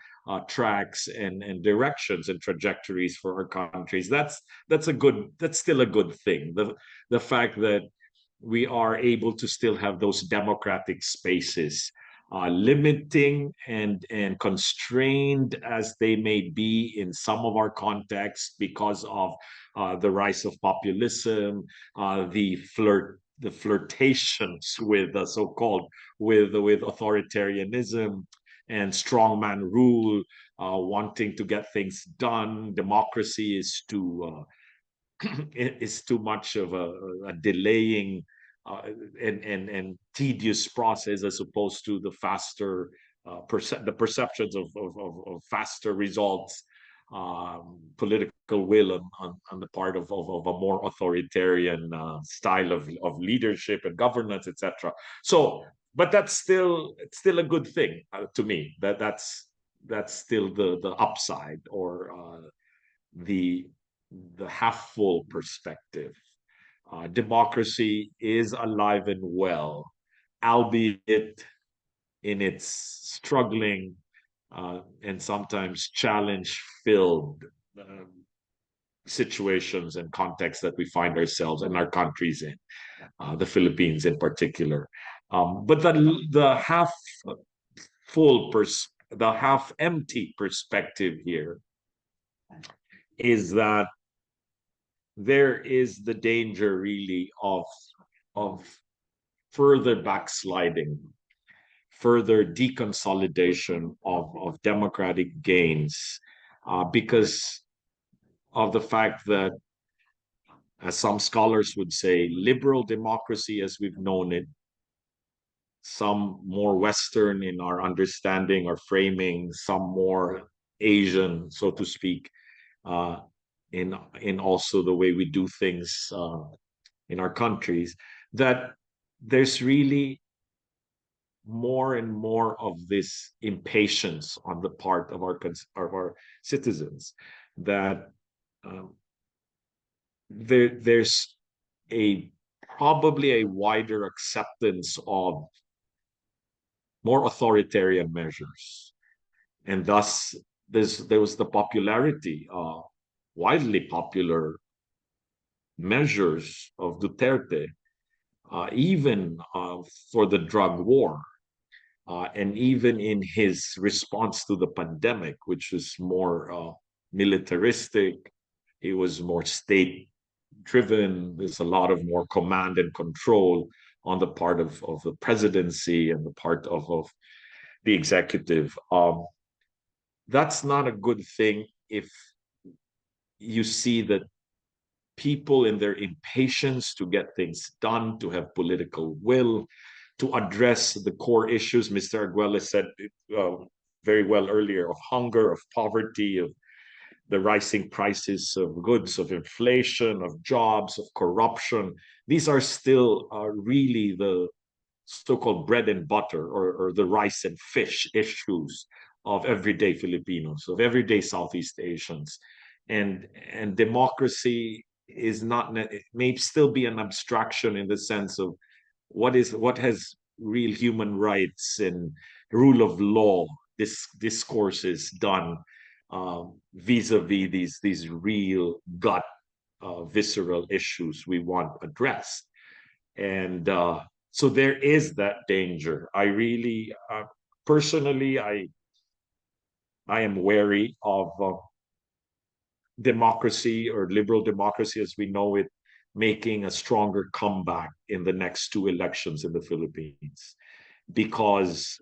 tracks and directions and trajectories for our countries. That's still a good thing. The fact that we are able to still have those democratic spaces, limiting and constrained as they may be in some of our contexts because of the rise of populism, the flirtations with so-called with authoritarianism and strongman rule, wanting to get things done. Democracy is too much of a delaying uh, and tedious process, as opposed to the faster the perceptions of faster results, political will on the part of a more authoritarian style of leadership and governance, etc. So, but it's still a good thing, to me. That's still the upside, or the half full perspective. Democracy is alive and well, albeit in its struggling and sometimes challenge-filled situations and contexts that we find ourselves and our countries in, the Philippines in particular. But the the half empty perspective here is that there is the danger, really, of further backsliding, further deconsolidation of democratic gains, because of the fact that as some scholars would say, liberal democracy as we've known it, some more Western in our understanding or framing, some more Asian, so to speak, uh, in also the way we do things in our countries, that there's really more and more of this impatience on the part of our citizens, that um, there's a probably a wider acceptance of more authoritarian measures, and thus there was the popularity, widely popular measures of Duterte, even for the drug war, and even in his response to the pandemic, which was more militaristic. It was more state driven. There's a lot of more command and control on the part of the presidency and the part of the executive. That's not a good thing if you see that people in their impatience to get things done, to have political will, to address the core issues. Mr. Arguelles said very well earlier, of hunger, of poverty, of the rising prices of goods, of inflation, of jobs, of corruption. These are still really the so-called bread and butter, or the rice and fish issues of everyday Filipinos, of everyday Southeast Asians. And democracy is not, it may still be an abstraction in the sense of what has real human rights and rule of law discourses done vis-a-vis these real gut visceral issues we want addressed. And so there is that danger. I really personally, I am wary of democracy, or liberal democracy as we know it, making a stronger comeback in the next two elections in the Philippines, because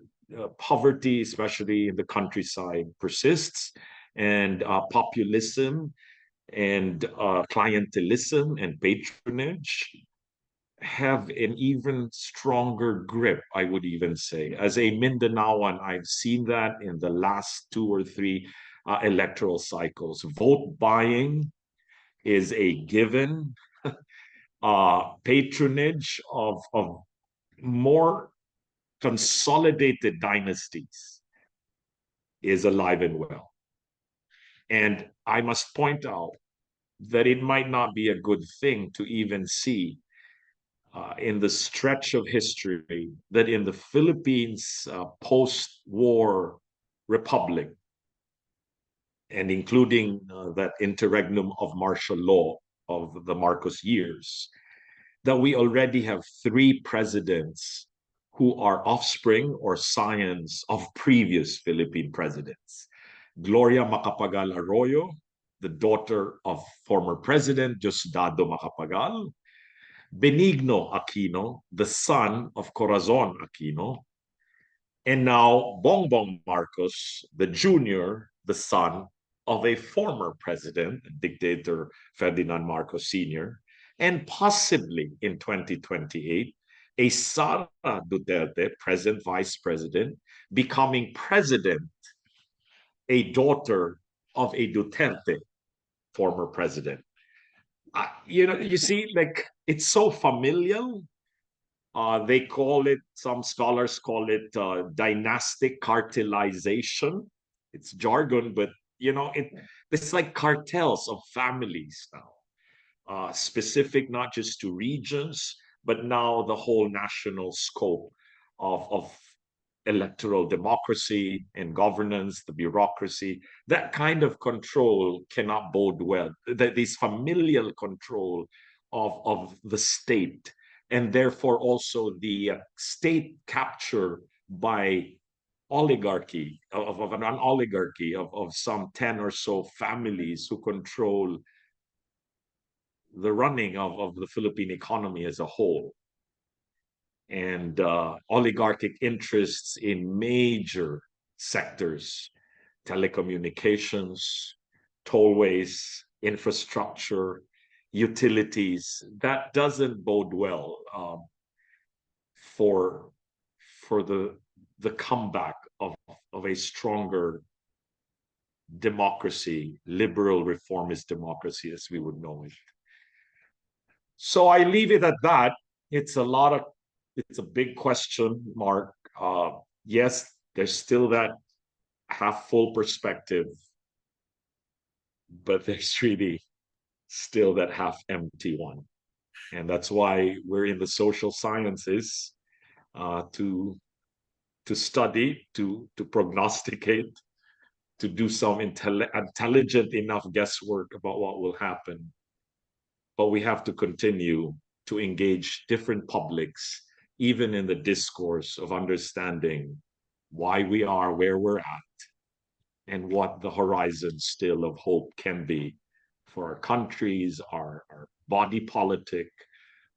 poverty, especially in the countryside, persists, and populism and clientelism and patronage have an even stronger grip, I would even say. As a Mindanaoan, I've seen that in the last two or three electoral cycles. Vote buying is a given. Patronage of more consolidated dynasties is alive and well. And I must point out that it might not be a good thing to even see in the stretch of history that in the Philippines post-war republic, and including that interregnum of martial law of the Marcos years, that we already have three presidents who are offspring or scions of previous Philippine presidents. Gloria Macapagal Arroyo, the daughter of former President Diosdado Macapagal; Benigno Aquino, the son of Corazon Aquino; and now Bongbong Marcos, the junior, the son of a former president, dictator Ferdinand Marcos Sr., and possibly in 2028, a Sara Duterte, present vice president, becoming president, a daughter of a Duterte, former president. You see, like, it's so familial. They call it, some scholars call it dynastic cartelization. It's jargon, but it's like cartels of families now, specific not just to regions, but now the whole national scope of electoral democracy and governance, the bureaucracy. That kind of control cannot bode well. This familial control of the state, and therefore also the state capture by oligarchy, of an oligarchy of some 10 or so families who control the running of the Philippine economy as a whole, and oligarchic interests in major sectors: telecommunications, tollways, infrastructure, utilities, that doesn't bode well for the comeback of a stronger democracy, liberal reformist democracy as we would know it. So I leave it at that. It's a big question mark. Yes, there's still that half full perspective, but there's really still that half empty one. And that's why we're in the social sciences, to study, to prognosticate, to do some intelligent enough guesswork about what will happen. But we have to continue to engage different publics, even in the discourse of understanding why we are where we're at and what the horizon still of hope can be for our countries, our body politic,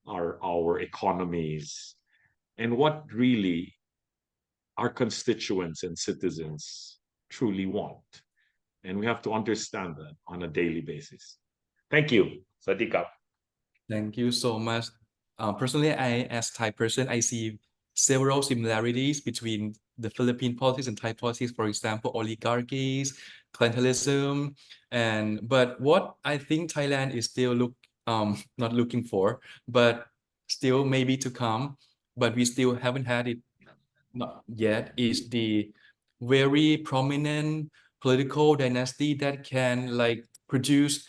our economies, and what really our constituents and citizens truly want. And we have to understand that on a daily basis. Thank you. Sadika. Thank you so much. Personally, as Thai person, I see several similarities between the Philippine politics and Thai politics. For example, oligarchies, clientelism, but what I think Thailand is still not looking for, but still maybe to come, but we still haven't had it not yet, is the very prominent political dynasty that can like produce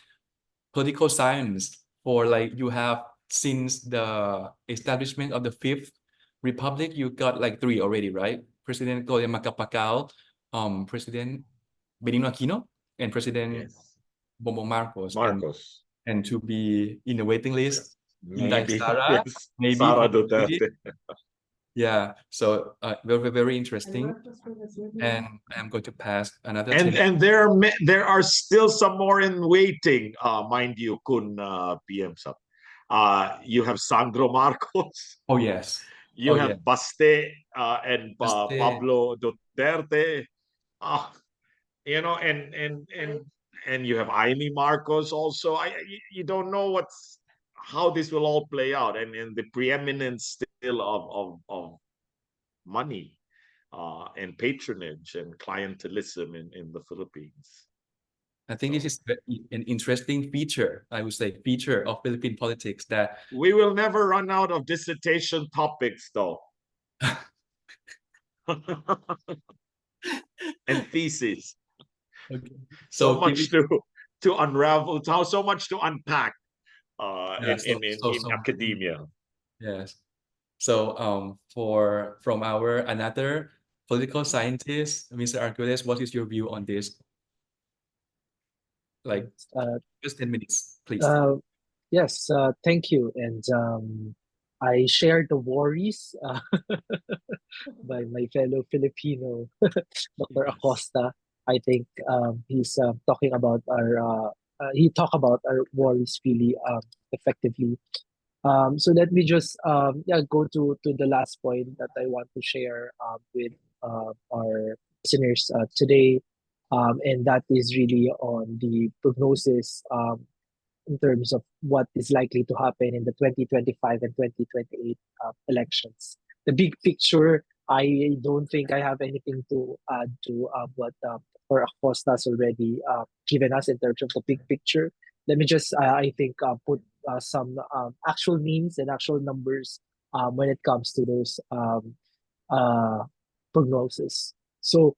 political science for like you have since the establishment of the Fifth Republic, you got like three already, right? President Gloria Macapagal, President Benigno Aquino, and President Yes. Bongbong Marcos, Marcos. and to be in the waiting list, Inday Maybe. Sara, Yes. maybe Sara possibly. Duterte. Yeah, so very, very interesting. And I'm going to pass another 10 And there are still some more in waiting, mind you, Kun PM Sap. You have Sandro Marcos. Oh, yes. You Oh, have yeah. Baste and Baste. Pablo Duterte. You know, and you have Amy Marcos also. You don't know how this will all play out, and the preeminence still of money and patronage and clientelism in the Philippines. I think this is an interesting feature, I would say, feature of Philippine politics that We will never run out of dissertation topics, though. And theses. okay. So much to unravel, so much to unpack Yeah, in academia. Yes. So from our another political scientist, Mr. Arguelles, what is your view on this? Like just 10 minutes, please. Yes, thank you. And I share the worries by my fellow Filipino, Dr. Yes. Acosta. I think he's talking about he talked about our worries really effectively. So let me just go to the last point that I want to share with our listeners today, and that is really on the prognosis in terms of what is likely to happen in the 2025 and 2028 elections. The big picture, I don't think I have anything to add to what Dr. Acosta has already given us in terms of the big picture. Let me just, I think, put some actual names and actual numbers when it comes to those uh, prognosis. So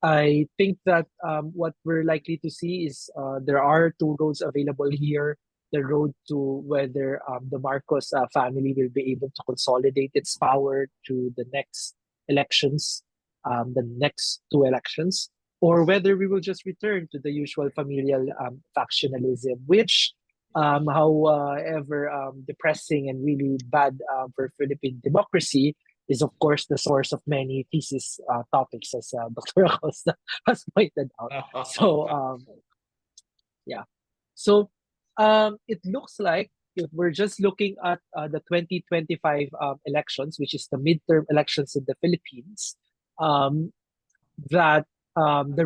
I think that what we're likely to see is there are two roads available here. The road to whether the Marcos family will be able to consolidate its power to the next elections, the next two elections, or whether we will just return to the usual familial factionalism, which, however depressing and really bad for Philippine democracy, is of course the source of many thesis topics, as Dr. Acosta has pointed out. So yeah, so it looks like if we're just looking at the 2025 elections, which is the midterm elections in the Philippines, that the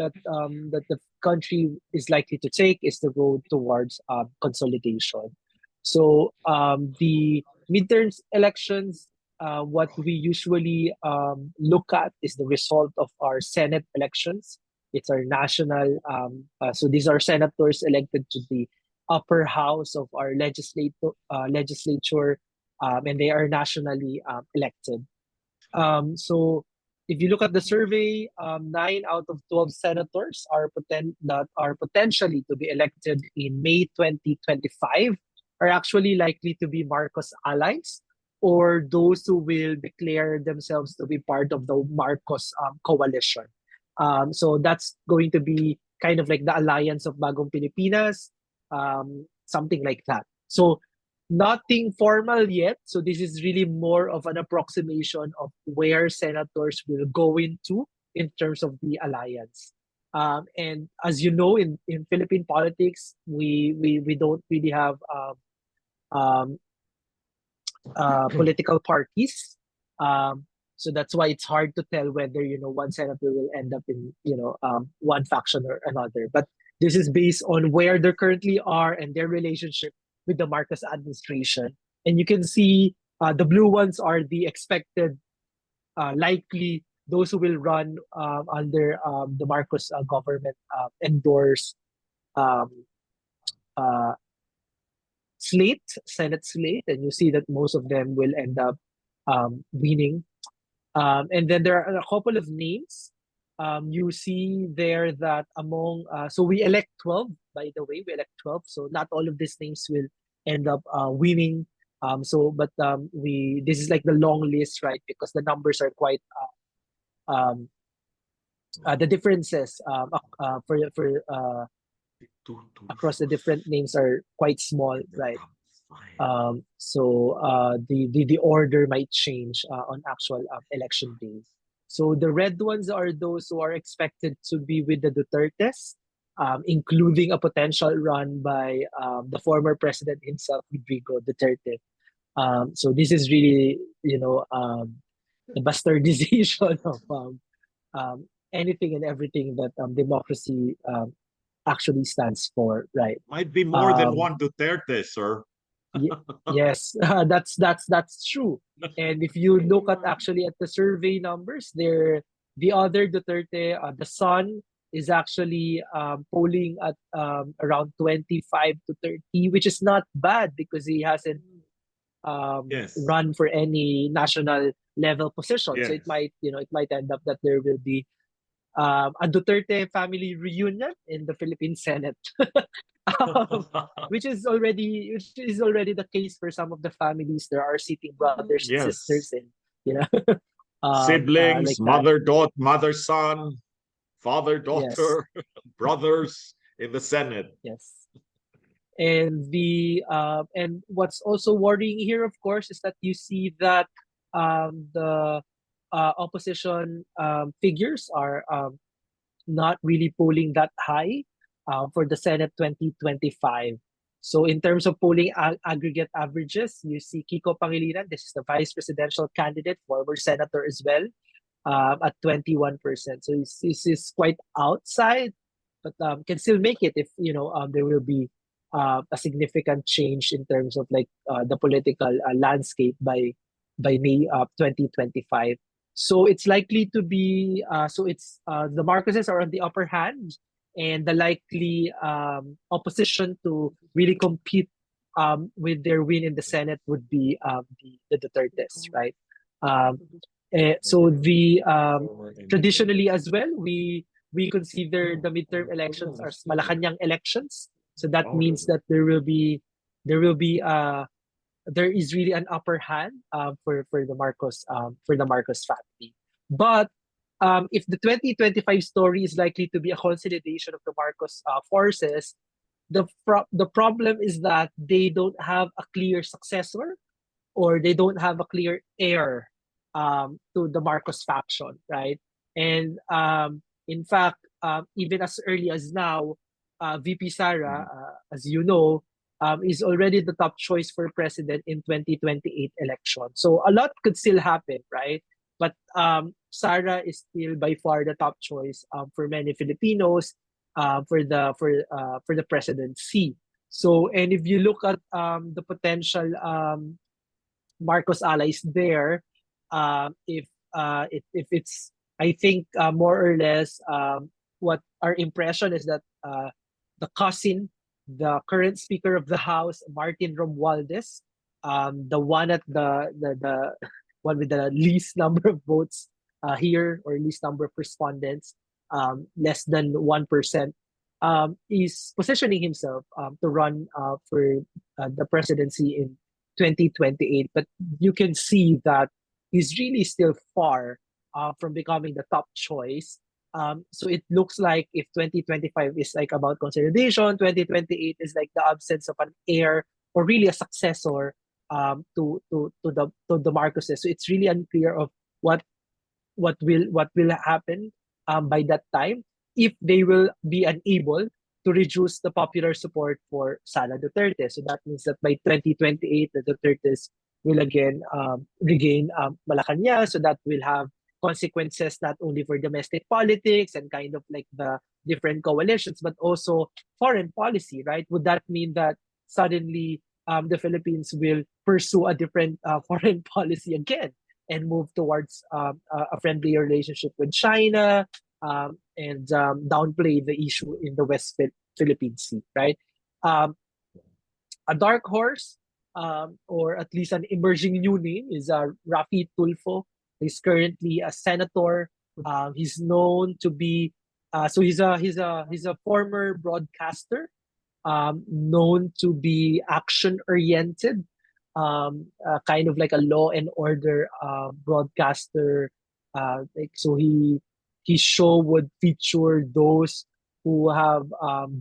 that the country is likely to take is the road towards consolidation. So the midterms elections, what we usually look at is the result of our Senate elections. It's our national, so these are senators elected to the upper house of our legislature, and they are nationally elected. So if you look at the survey, 9 out of 12 senators that are potentially to be elected in May 2025 are actually likely to be Marcos allies, or those who will declare themselves to be part of the Marcos coalition. So that's going to be kind of like the alliance of Bagong Pilipinas, something like that. So nothing formal yet. So this is really more of an approximation of where senators will go into in terms of the alliance. And as you know, in Philippine politics, we don't really have political parties. So that's why it's hard to tell whether one senator will end up in one faction or another. But this is based on where they currently are and their relationship with the Marcos administration. And you can see the blue ones are the expected, likely those who will run under the Marcos government endorsed Senate slate, and you see that most of them will end up winning. And then there are a couple of names. You see there that among, so we elect 12, by the way, we elect 12. So not all of these names will end up winning. This is like the long list, right? Because the numbers are quite, the differences across the different names are quite small, right? The order might change on actual election day. So the red ones are those who are expected to be with the Dutertes, including a potential run by the former president himself, Rodrigo Duterte. So this is really, the bastardization of anything and everything that democracy actually stands for, right? Might be more than one Duterte, sir. Yes, that's true. And if you look at actually at the survey numbers, the other Duterte, the son is actually polling at around 25 to 30, which is not bad because he hasn't run for any national level position. So it might end up that there will be a Duterte family reunion in the Philippine Senate. which is already the case for some of the families. There are sitting brothers and sisters, and siblings, like mother, son, father, daughter, brothers in the Senate. Yes. And and what's also worrying here, of course, is that you see that the opposition figures are not really polling that high for the Senate 2025. So in terms of polling aggregate averages, you see Kiko Pangilinan, this is the vice presidential candidate, former senator as well, at 21%. So this is quite outside, but can still make it if there will be a significant change in terms of like the political landscape by May 2025. So it's likely to be the Marcoses are on the upper hand, and the likely opposition to really compete with their win in the Senate would be the Dutertes, right? So traditionally as well, we consider the midterm elections as Malacanang elections. So that means that there is really an upper hand for the Marcos family. But if the 2025 story is likely to be a consolidation of the Marcos forces, the problem is that they don't have a clear successor, or they don't have a clear heir to the Marcos faction, right? And in fact, even as early as now, VP Sara, as you know, is already the top choice for president in 2028 election. So a lot could still happen, right? But Sara is still by far the top choice for many Filipinos for the presidency. So, and if you look at the potential Marcos allies there, if it's, I think more or less what our impression is that the cousin, the current Speaker of the House, Martin Romualdez, the one at the one with the least number of votes here, or least number of respondents, less than 1%, is positioning himself to run for the presidency in 2028. But you can see that he's really still far from becoming the top choice. So it looks like if 2025 is like about consolidation, 2028 is like the absence of an heir or really a successor to the Marcoses. So it's really unclear of what will happen by that time, if they will be unable to reduce the popular support for Sara Duterte. So that means that by 2028, the Dutertes will again regain Malacanang. So that will have consequences not only for domestic politics and kind of like the different coalitions, but also foreign policy, right? Would that mean that suddenly the Philippines will pursue a different foreign policy again and move towards a friendlier relationship with China, and downplay the issue in the Philippine Sea, right? A dark horse, or at least an emerging new name, is Rafi Tulfo. He's currently a senator. He's known to be so he's a former broadcaster, known to be action oriented, kind of like a law and order broadcaster. Like, so his show would feature those who have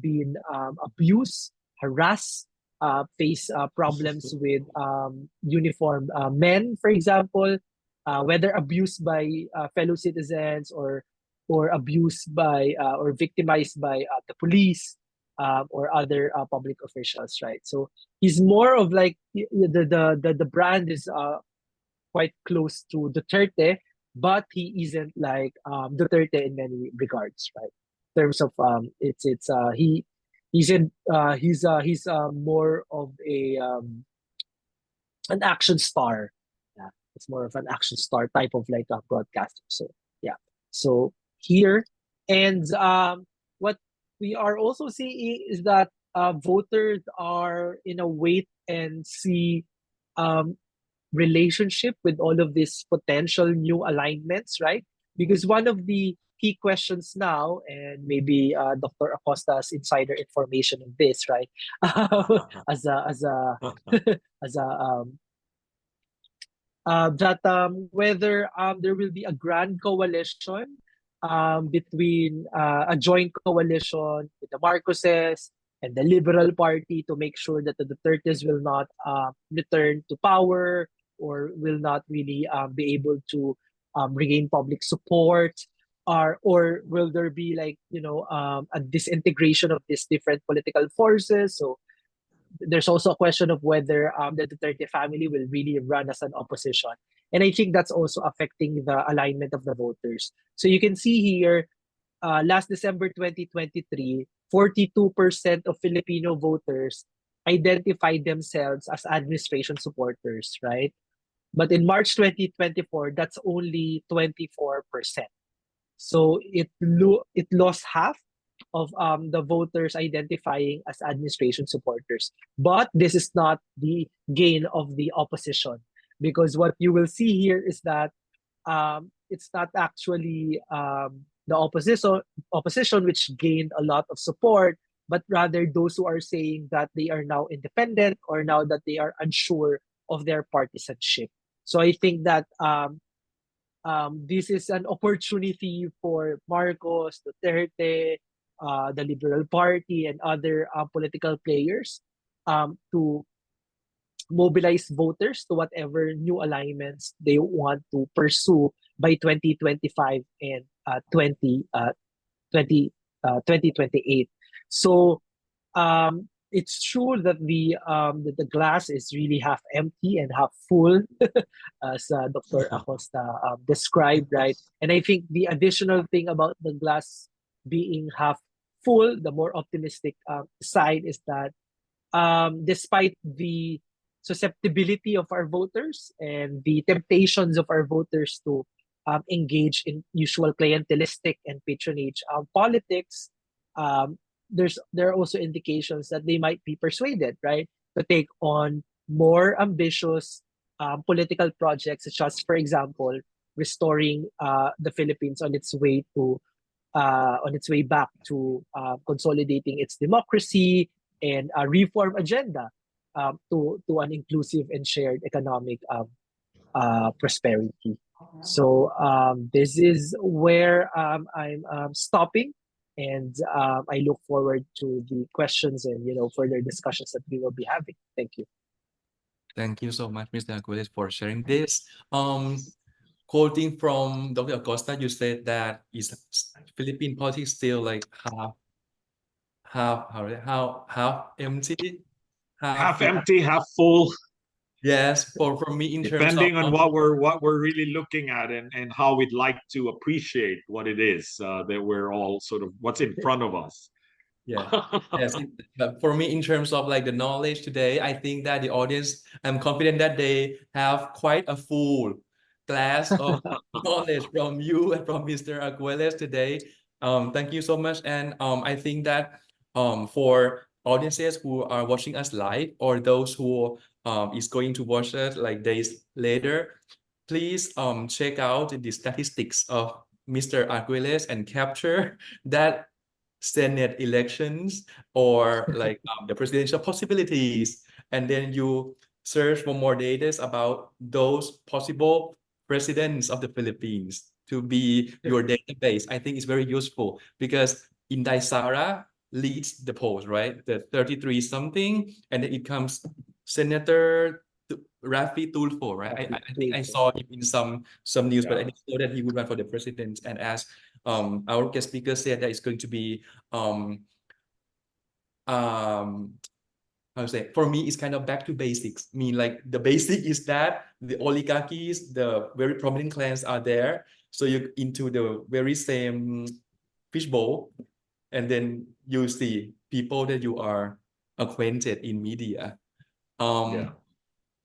been abused, harassed, face problems with uniformed men, for example, whether abused by fellow citizens, or abused by or victimized by the police, or other public officials, right? So he's more of like the brand is quite close to Duterte, but he isn't like Duterte in many regards, right? In terms of he's more of a an action star. Yeah, it's more of an action star type of like a broadcaster. So yeah, so here, and what we are also seeing is that voters are in a wait and see relationship with all of these potential new alignments, right? Because one of the key questions now, and maybe Dr. Acosta's insider information of this, right? As a that whether there will be a grand coalition between a joint coalition with the Marcoses and the Liberal Party to make sure that the Dutertes will not return to power, or will not really be able to regain public support, or will there be like a disintegration of these different political forces? So there's also a question of whether the Duterte family will really run as an opposition. And I think that's also affecting the alignment of the voters. So you can see here, last December 2023, 42% of Filipino voters identified themselves as administration supporters, right? But in March 2024, that's only 24%. So it lost half of the voters identifying as administration supporters. But this is not the gain of the opposition, because what you will see here is that it's not actually the opposition which gained a lot of support, but rather those who are saying that they are now independent, or now that they are unsure of their partisanship. So I think that this is an opportunity for Marcos, Duterte, the Liberal Party, and other political players to mobilize voters to whatever new alignments they want to pursue by 2025 and 2028. So it's true that the glass is really half empty and half full, as Dr. Acosta described, right? And I think the additional thing about the glass being half full, the more optimistic side, is that despite the susceptibility of our voters and the temptations of our voters to engage in usual clientelistic and patronage politics, um, there are also indications that they might be persuaded, right, to take on more ambitious political projects, such as, for example, restoring the Philippines on its way back to consolidating its democracy and a reform agenda to an inclusive and shared economic prosperity. So this is where I'm stopping, and I look forward to the questions and further discussions that we will be having. Thank you. Thank you so much, Mr. Aquiles, for sharing this. Quoting from Dr. Acosta, you said that is Philippine politics still like half empty, Half full. empty, half full, Yes, for me in terms of depending on what we're really looking at, and how we'd like to appreciate what it is that we're all sort of what's in front of us. yeah. Yes, but for me, in terms of like the knowledge today, I think that the audience, I'm confident that they have quite a full glass of knowledge from you and from Mr. Aguiles today. Thank you so much. And I think that for audiences who are watching us live, or those who is going to watch us like days later, please check out the statistics of Mr. Aguiles and capture that Senate elections, or like the presidential possibilities, and then you search for more data about those possible presidents of the Philippines to be your database. I think it's very useful because Inday Sara leads the polls, right? The 33 something, and then it comes Senator Rafi Tulfo, right? I think I saw him in some news, but I didn't know that he would run for the president. And as our guest speaker said, that it's going to be um how to say, for me, it's kind of back to basics. I mean, like the basic is that the oligarchies, the very prominent clans are there, so you into the very same fishbowl, and then you see people that you are acquainted in media. Yeah.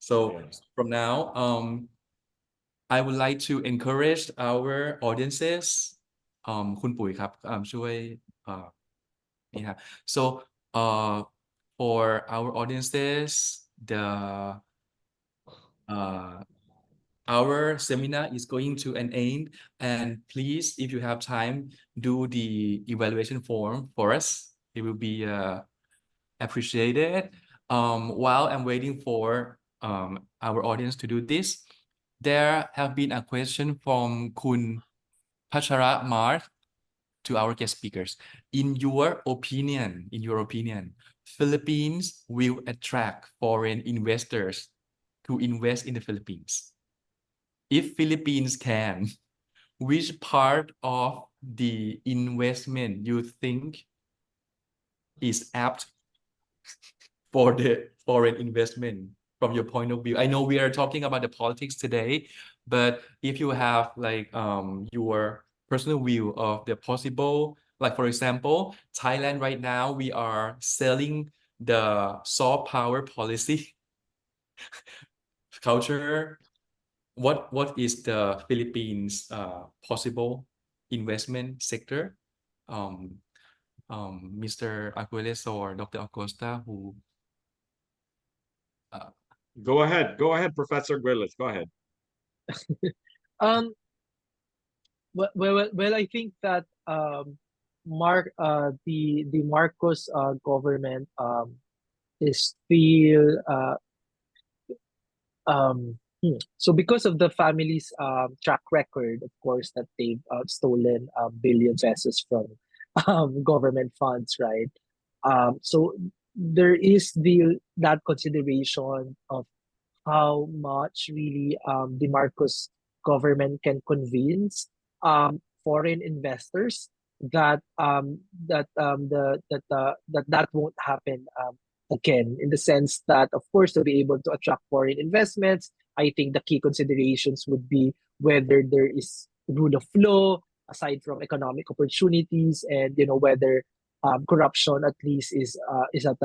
So Yeah. from now, I would like to encourage our audiences คุณปุ๋ยครับช่วยนี่ครับ so uh, for our audiences, the our seminar is going to an end, and please, if you have time, do the evaluation form for us. It will be appreciated. While I'm waiting for our audience to do this, there have been a question from Kun Pachara Marth to our guest speakers. In your opinion, Philippines will attract foreign investors to invest in the Philippines. If Philippines can, which part of the investment you think is apt for the foreign investment from your point of view? I know we are talking about the politics today, but if you have like your personal view of the possible, like for example, Thailand right now, we are selling the soft power policy culture. What is the Philippines possible investment sector? Mr. Aquiles or Dr. Acosta, who Go ahead, Professor Grillis. Go ahead. Um, well, I think that the Marcos government is still so because of the family's track record, of course, that they've stolen billion pesos from government funds, right? So there is that consideration of how much really the Marcos government can convince foreign investors that that won't happen again, in the sense that, of course, to be able to attract foreign investments, I think the key considerations would be whether there is rule of law, aside from economic opportunities, and whether corruption at least is at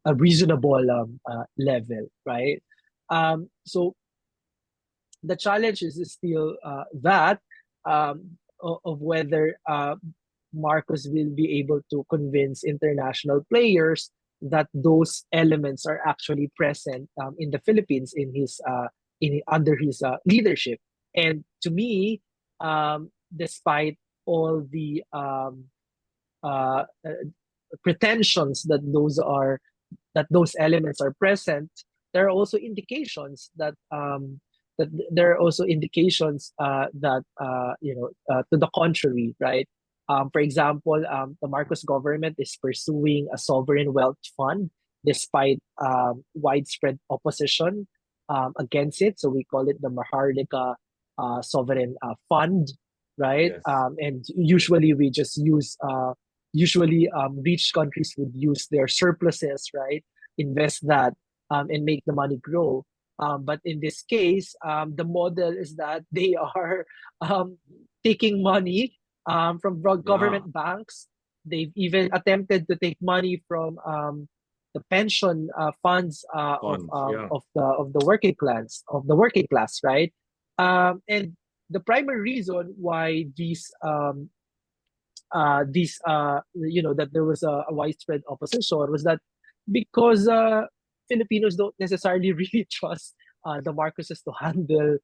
a reasonable level, right? So the challenge is still that of whether Marcos will be able to convince international players that those elements are actually present in the Philippines under his leadership. And to me, despite all the pretensions that those elements are present, there are also indications that to the contrary, right? For example, the Marcos government is pursuing a sovereign wealth fund despite widespread opposition against it. So we call it the Maharlika Sovereign Fund, right? Yes. And usually we just use rich countries would use their surpluses, right? Invest that and make the money grow. But in this case, the model is that they are taking money from government banks. They've even attempted to take money from the pension funds of the working class, right? And the primary reason why that there was a widespread opposition was that because Filipinos don't necessarily really trust the Marcoses to handle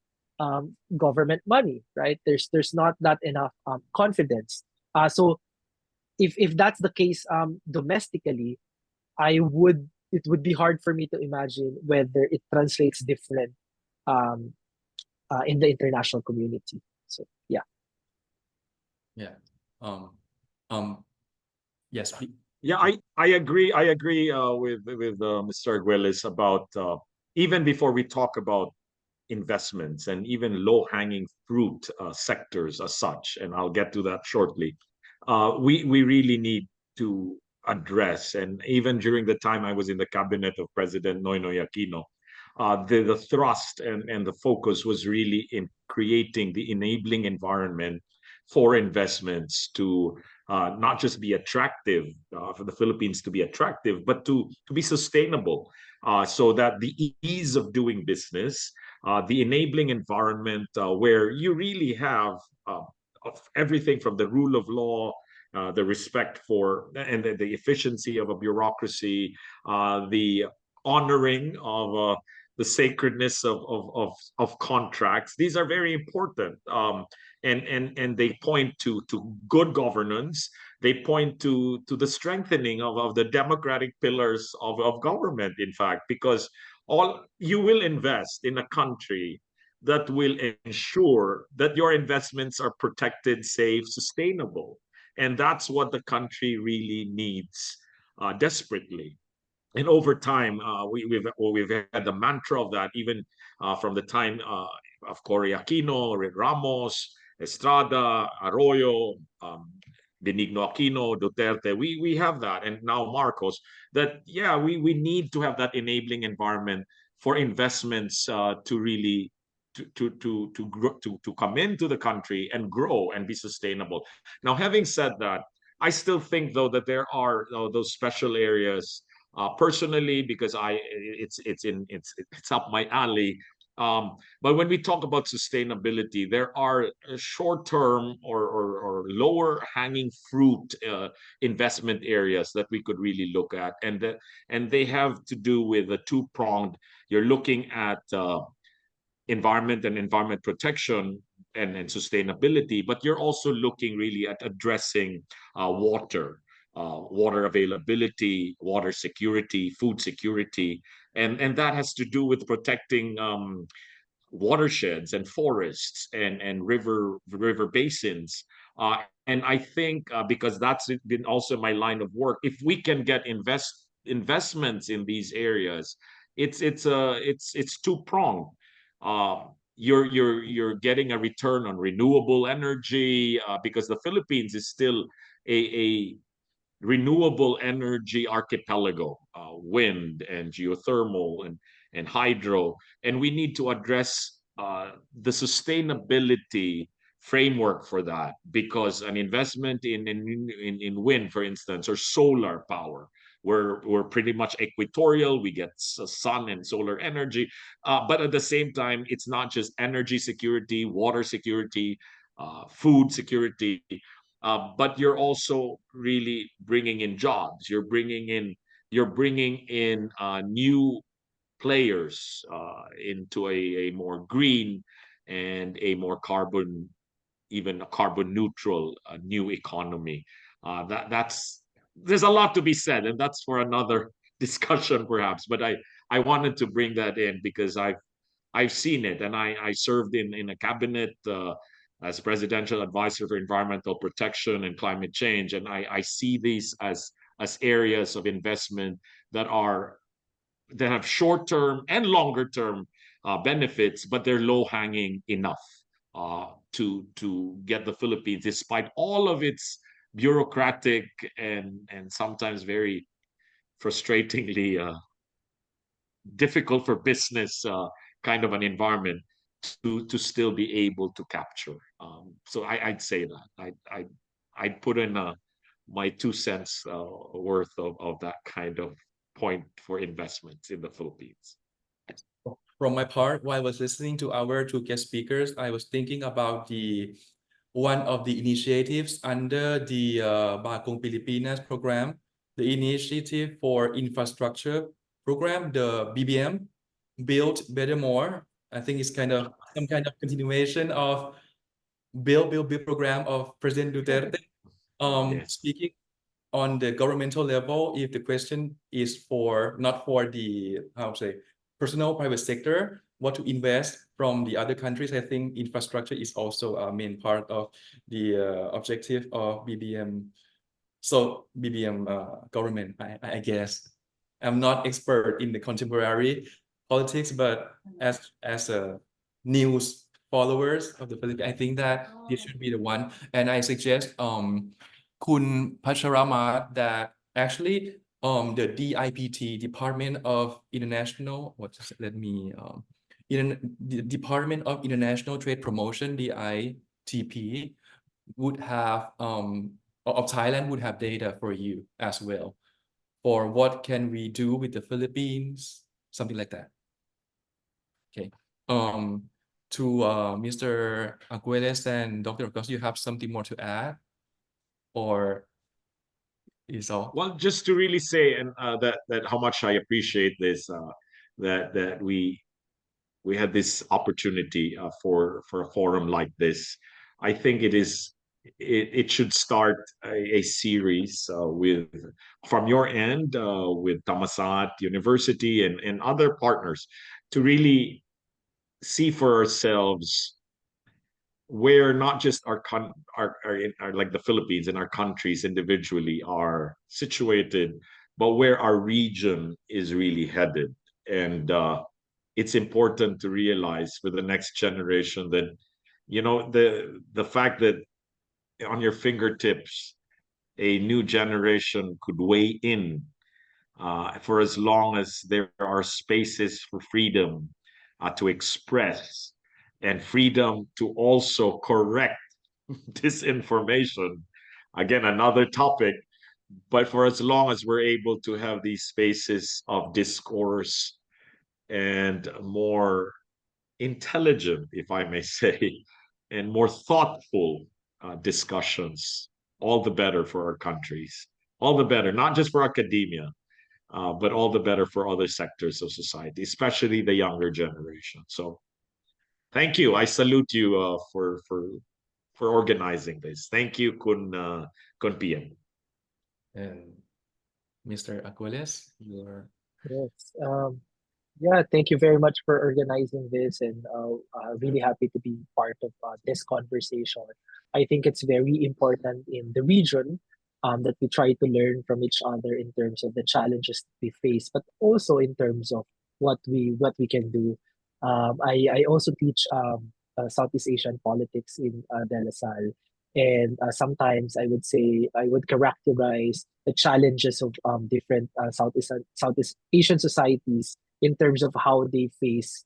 government money, right? There's not that enough confidence. So if that's the case domestically, it would be hard for me to imagine whether it translates different um, in the international community. So yeah. Yeah. Um. Yes. Yeah, I agree. I agree with Mr. Arguelles about even before we talk about investments and even low-hanging fruit sectors as such, and I'll get to that shortly. We really need to address, and even during the time I was in the cabinet of President Noynoy Aquino, the thrust and the focus was really in creating the enabling environment for investments to not just be attractive for the Philippines to be attractive, but to be sustainable, so that the ease of doing business, the enabling environment where you really have of everything from the rule of law, the respect for and the efficiency of a bureaucracy, the honoring of the sacredness of contracts. These are very important, and they point to good governance. They point to the strengthening of the democratic pillars of government. In fact, because all you will invest in a country that will ensure that your investments are protected, safe, sustainable, and that's what the country really needs desperately. And over time, we've had the mantra of that even from the time of Cory Aquino, Ramos, Estrada, Arroyo, Benigno Aquino, Duterte. We have that, and now Marcos. That yeah, we need to have that enabling environment for investments to really to come into the country and grow and be sustainable. Now, having said that, I still think though that there are those special areas personally, because it's up my alley. But when we talk about sustainability, there are short-term or lower hanging fruit investment areas that we could really look at, and they have to do with a two-pronged. You're looking at environment and environment protection and sustainability, but you're also looking really at addressing water availability, water security, food security, and that has to do with protecting watersheds and forests and river basins. And I think because that's been also my line of work, if we can get investments in these areas, it's two-pronged. You're getting a return on renewable energy because the Philippines is still a renewable energy archipelago, wind and geothermal and hydro. And we need to address the sustainability framework for that, because an investment in wind, for instance, or solar power, we're pretty much equatorial. We get sun and solar energy, but at the same time, it's not just energy security, water security, food security, but you're also really bringing in jobs. You're bringing in new players into a more green and a more carbon, even a carbon neutral new economy. That's There's a lot to be said, and that's for another discussion perhaps. But I wanted to bring that in because I've seen it, and I served in a cabinet as presidential advisor for environmental protection and climate change, and I see these as areas of investment that have short term and longer term benefits, but they're low hanging enough to get the Philippines, despite all of its bureaucratic and sometimes very frustratingly difficult for business kind of an environment, to still be able to capture. So I'd say that I'd put in my 2 cents worth of that kind of point for investments in the Philippines. From my part, while I was listening to our two guest speakers, I was thinking about one of the initiatives under the Bagong Pilipinas program, the Initiative for Infrastructure program, the BBM, Build Better More. I think it's kind of some kind of continuation of Build program of President Duterte. Yes. Speaking on the governmental level, if the question is not for the, how to say, personal private sector, what to invest from the other countries, I think infrastructure is also a main part of the objective of BBM. So BBM government, I guess. I'm not expert in the contemporary politics, but as a news followers of the Philippines, I think that this should be the one. And I suggest Kun Pacharama that actually the DIPT, Department of International, the Department of International Trade Promotion, DITP, would have of Thailand would have data for you as well, for what can we do with the Philippines, something like that. Okay. To Mr. Aguiles and Dr. August, you have something more to add, or is all? Well, just to really say, and that how much I appreciate this, that we had this opportunity for a forum like this. I think it should start a series with from your end with Thammasat University and other partners, to really see for ourselves where not just our like the Philippines and our countries individually are situated, but where our region is really headed. And it's important to realize for the next generation that, the fact that on your fingertips a new generation could weigh in for as long as there are spaces for freedom to express, and freedom to also correct disinformation. Again, another topic, but for as long as we're able to have these spaces of discourse and more intelligent, if I may say, and more thoughtful discussions, all the better for our countries. All the better, not just for academia, but all the better for other sectors of society, especially the younger generation. So, thank you. I salute you for organizing this. Thank you, Kun PM. And Mr. Aguiles, your Yes. Yeah, thank you very much for organizing this, and really happy to be part of this conversation. I think it's very important in the region that we try to learn from each other in terms of the challenges that we face, but also in terms of what we can do. I also teach Southeast Asian politics in De La Salle, And sometimes I would say I would characterize the challenges of different Southeast Asian societies in terms of how they face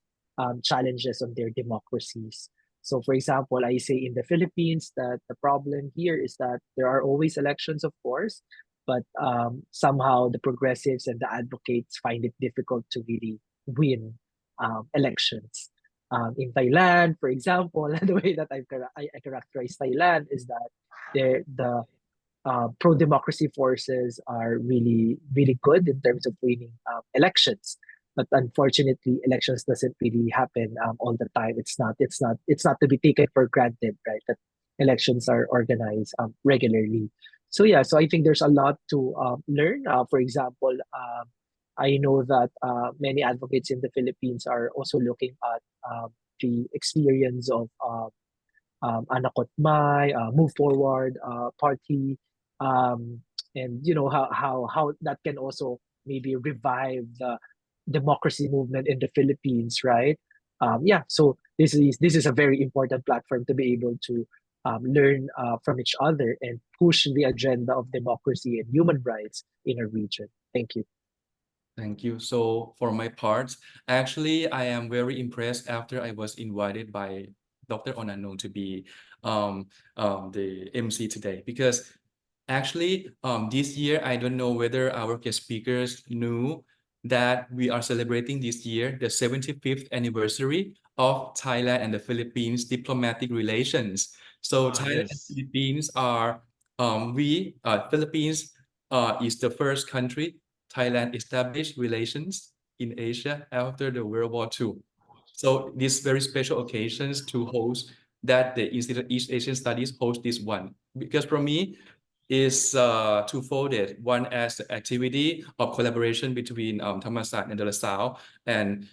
challenges on their democracies. So, for example, I say in the Philippines that the problem here is that there are always elections, of course, but somehow the progressives and the advocates find it difficult to really win elections. In Thailand, for example, the way that I characterize Thailand is that the pro-democracy forces are really, really good in terms of winning elections. But unfortunately, elections doesn't really happen all the time. It's not to be taken for granted, right? That elections are organized regularly. So yeah, so I think there's a lot to learn. For example, I know that many advocates in the Philippines are also looking at the experience of Anak Ko't Mai, Move Forward Party, um, and you know how that can also maybe revive the democracy movement in the Philippines, right? Yeah, so this is a very important platform to be able to learn from each other and push the agenda of democracy and human rights in a region. Thank you. Thank you. So for my part, actually, I am very impressed after I was invited by Dr. Onanong to be the MC today, because actually this year, I don't know whether our guest speakers knew that we are celebrating this year the 75th anniversary of Thailand and the Philippines diplomatic relations. So Thailand and Yes. Philippines are Philippines is the first country Thailand established relations in Asia after the World War II. So these very special occasions to host that the Institute of East Asian Studies host this one. Because for me, is twofolded. One as the activity of collaboration between Thammasat and De La Salle, and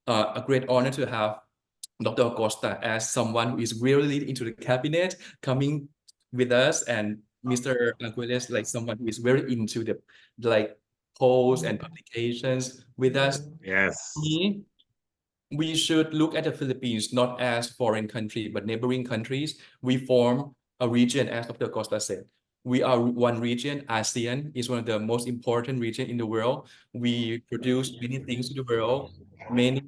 a great honor to have Dr. Acosta as someone who is really into the cabinet coming with us, and Mr. Aguiles like someone who is very into the like polls and publications with us. Yes. Me, we should look at the Philippines not as foreign country, but neighboring countries. We form a region, as Dr. Costa said. We are one region. ASEAN is one of the most important region in the world. We produce many things to the world. We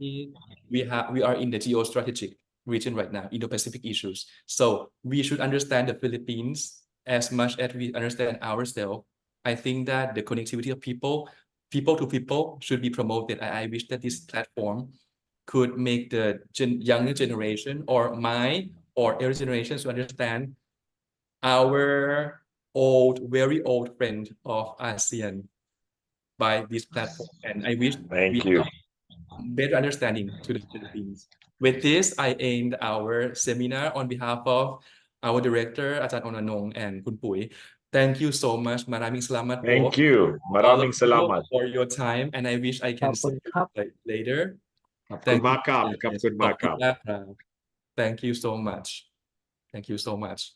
are in the geostrategic region right now, Indo-Pacific issues. So we should understand the Philippines as much as we understand ourselves. I think that the connectivity of people to people should be promoted. I wish that this platform could make the younger generation or my or elder generations to understand our very old friend of ASEAN by this platform. And I wish we Thank you. have better understanding to the Philippines. With this, I end our seminar on behalf of our director, Ajahn Onanong and Kun Pui. Thank you so much. Maraming salamat po, Thank you. all of Maraming you, salamat. for your time. And I wish I can see Kapon you kap. later. Kapkun Thank you. makap. Yes. Kapkun makap. Thank you so much. Thank you so much.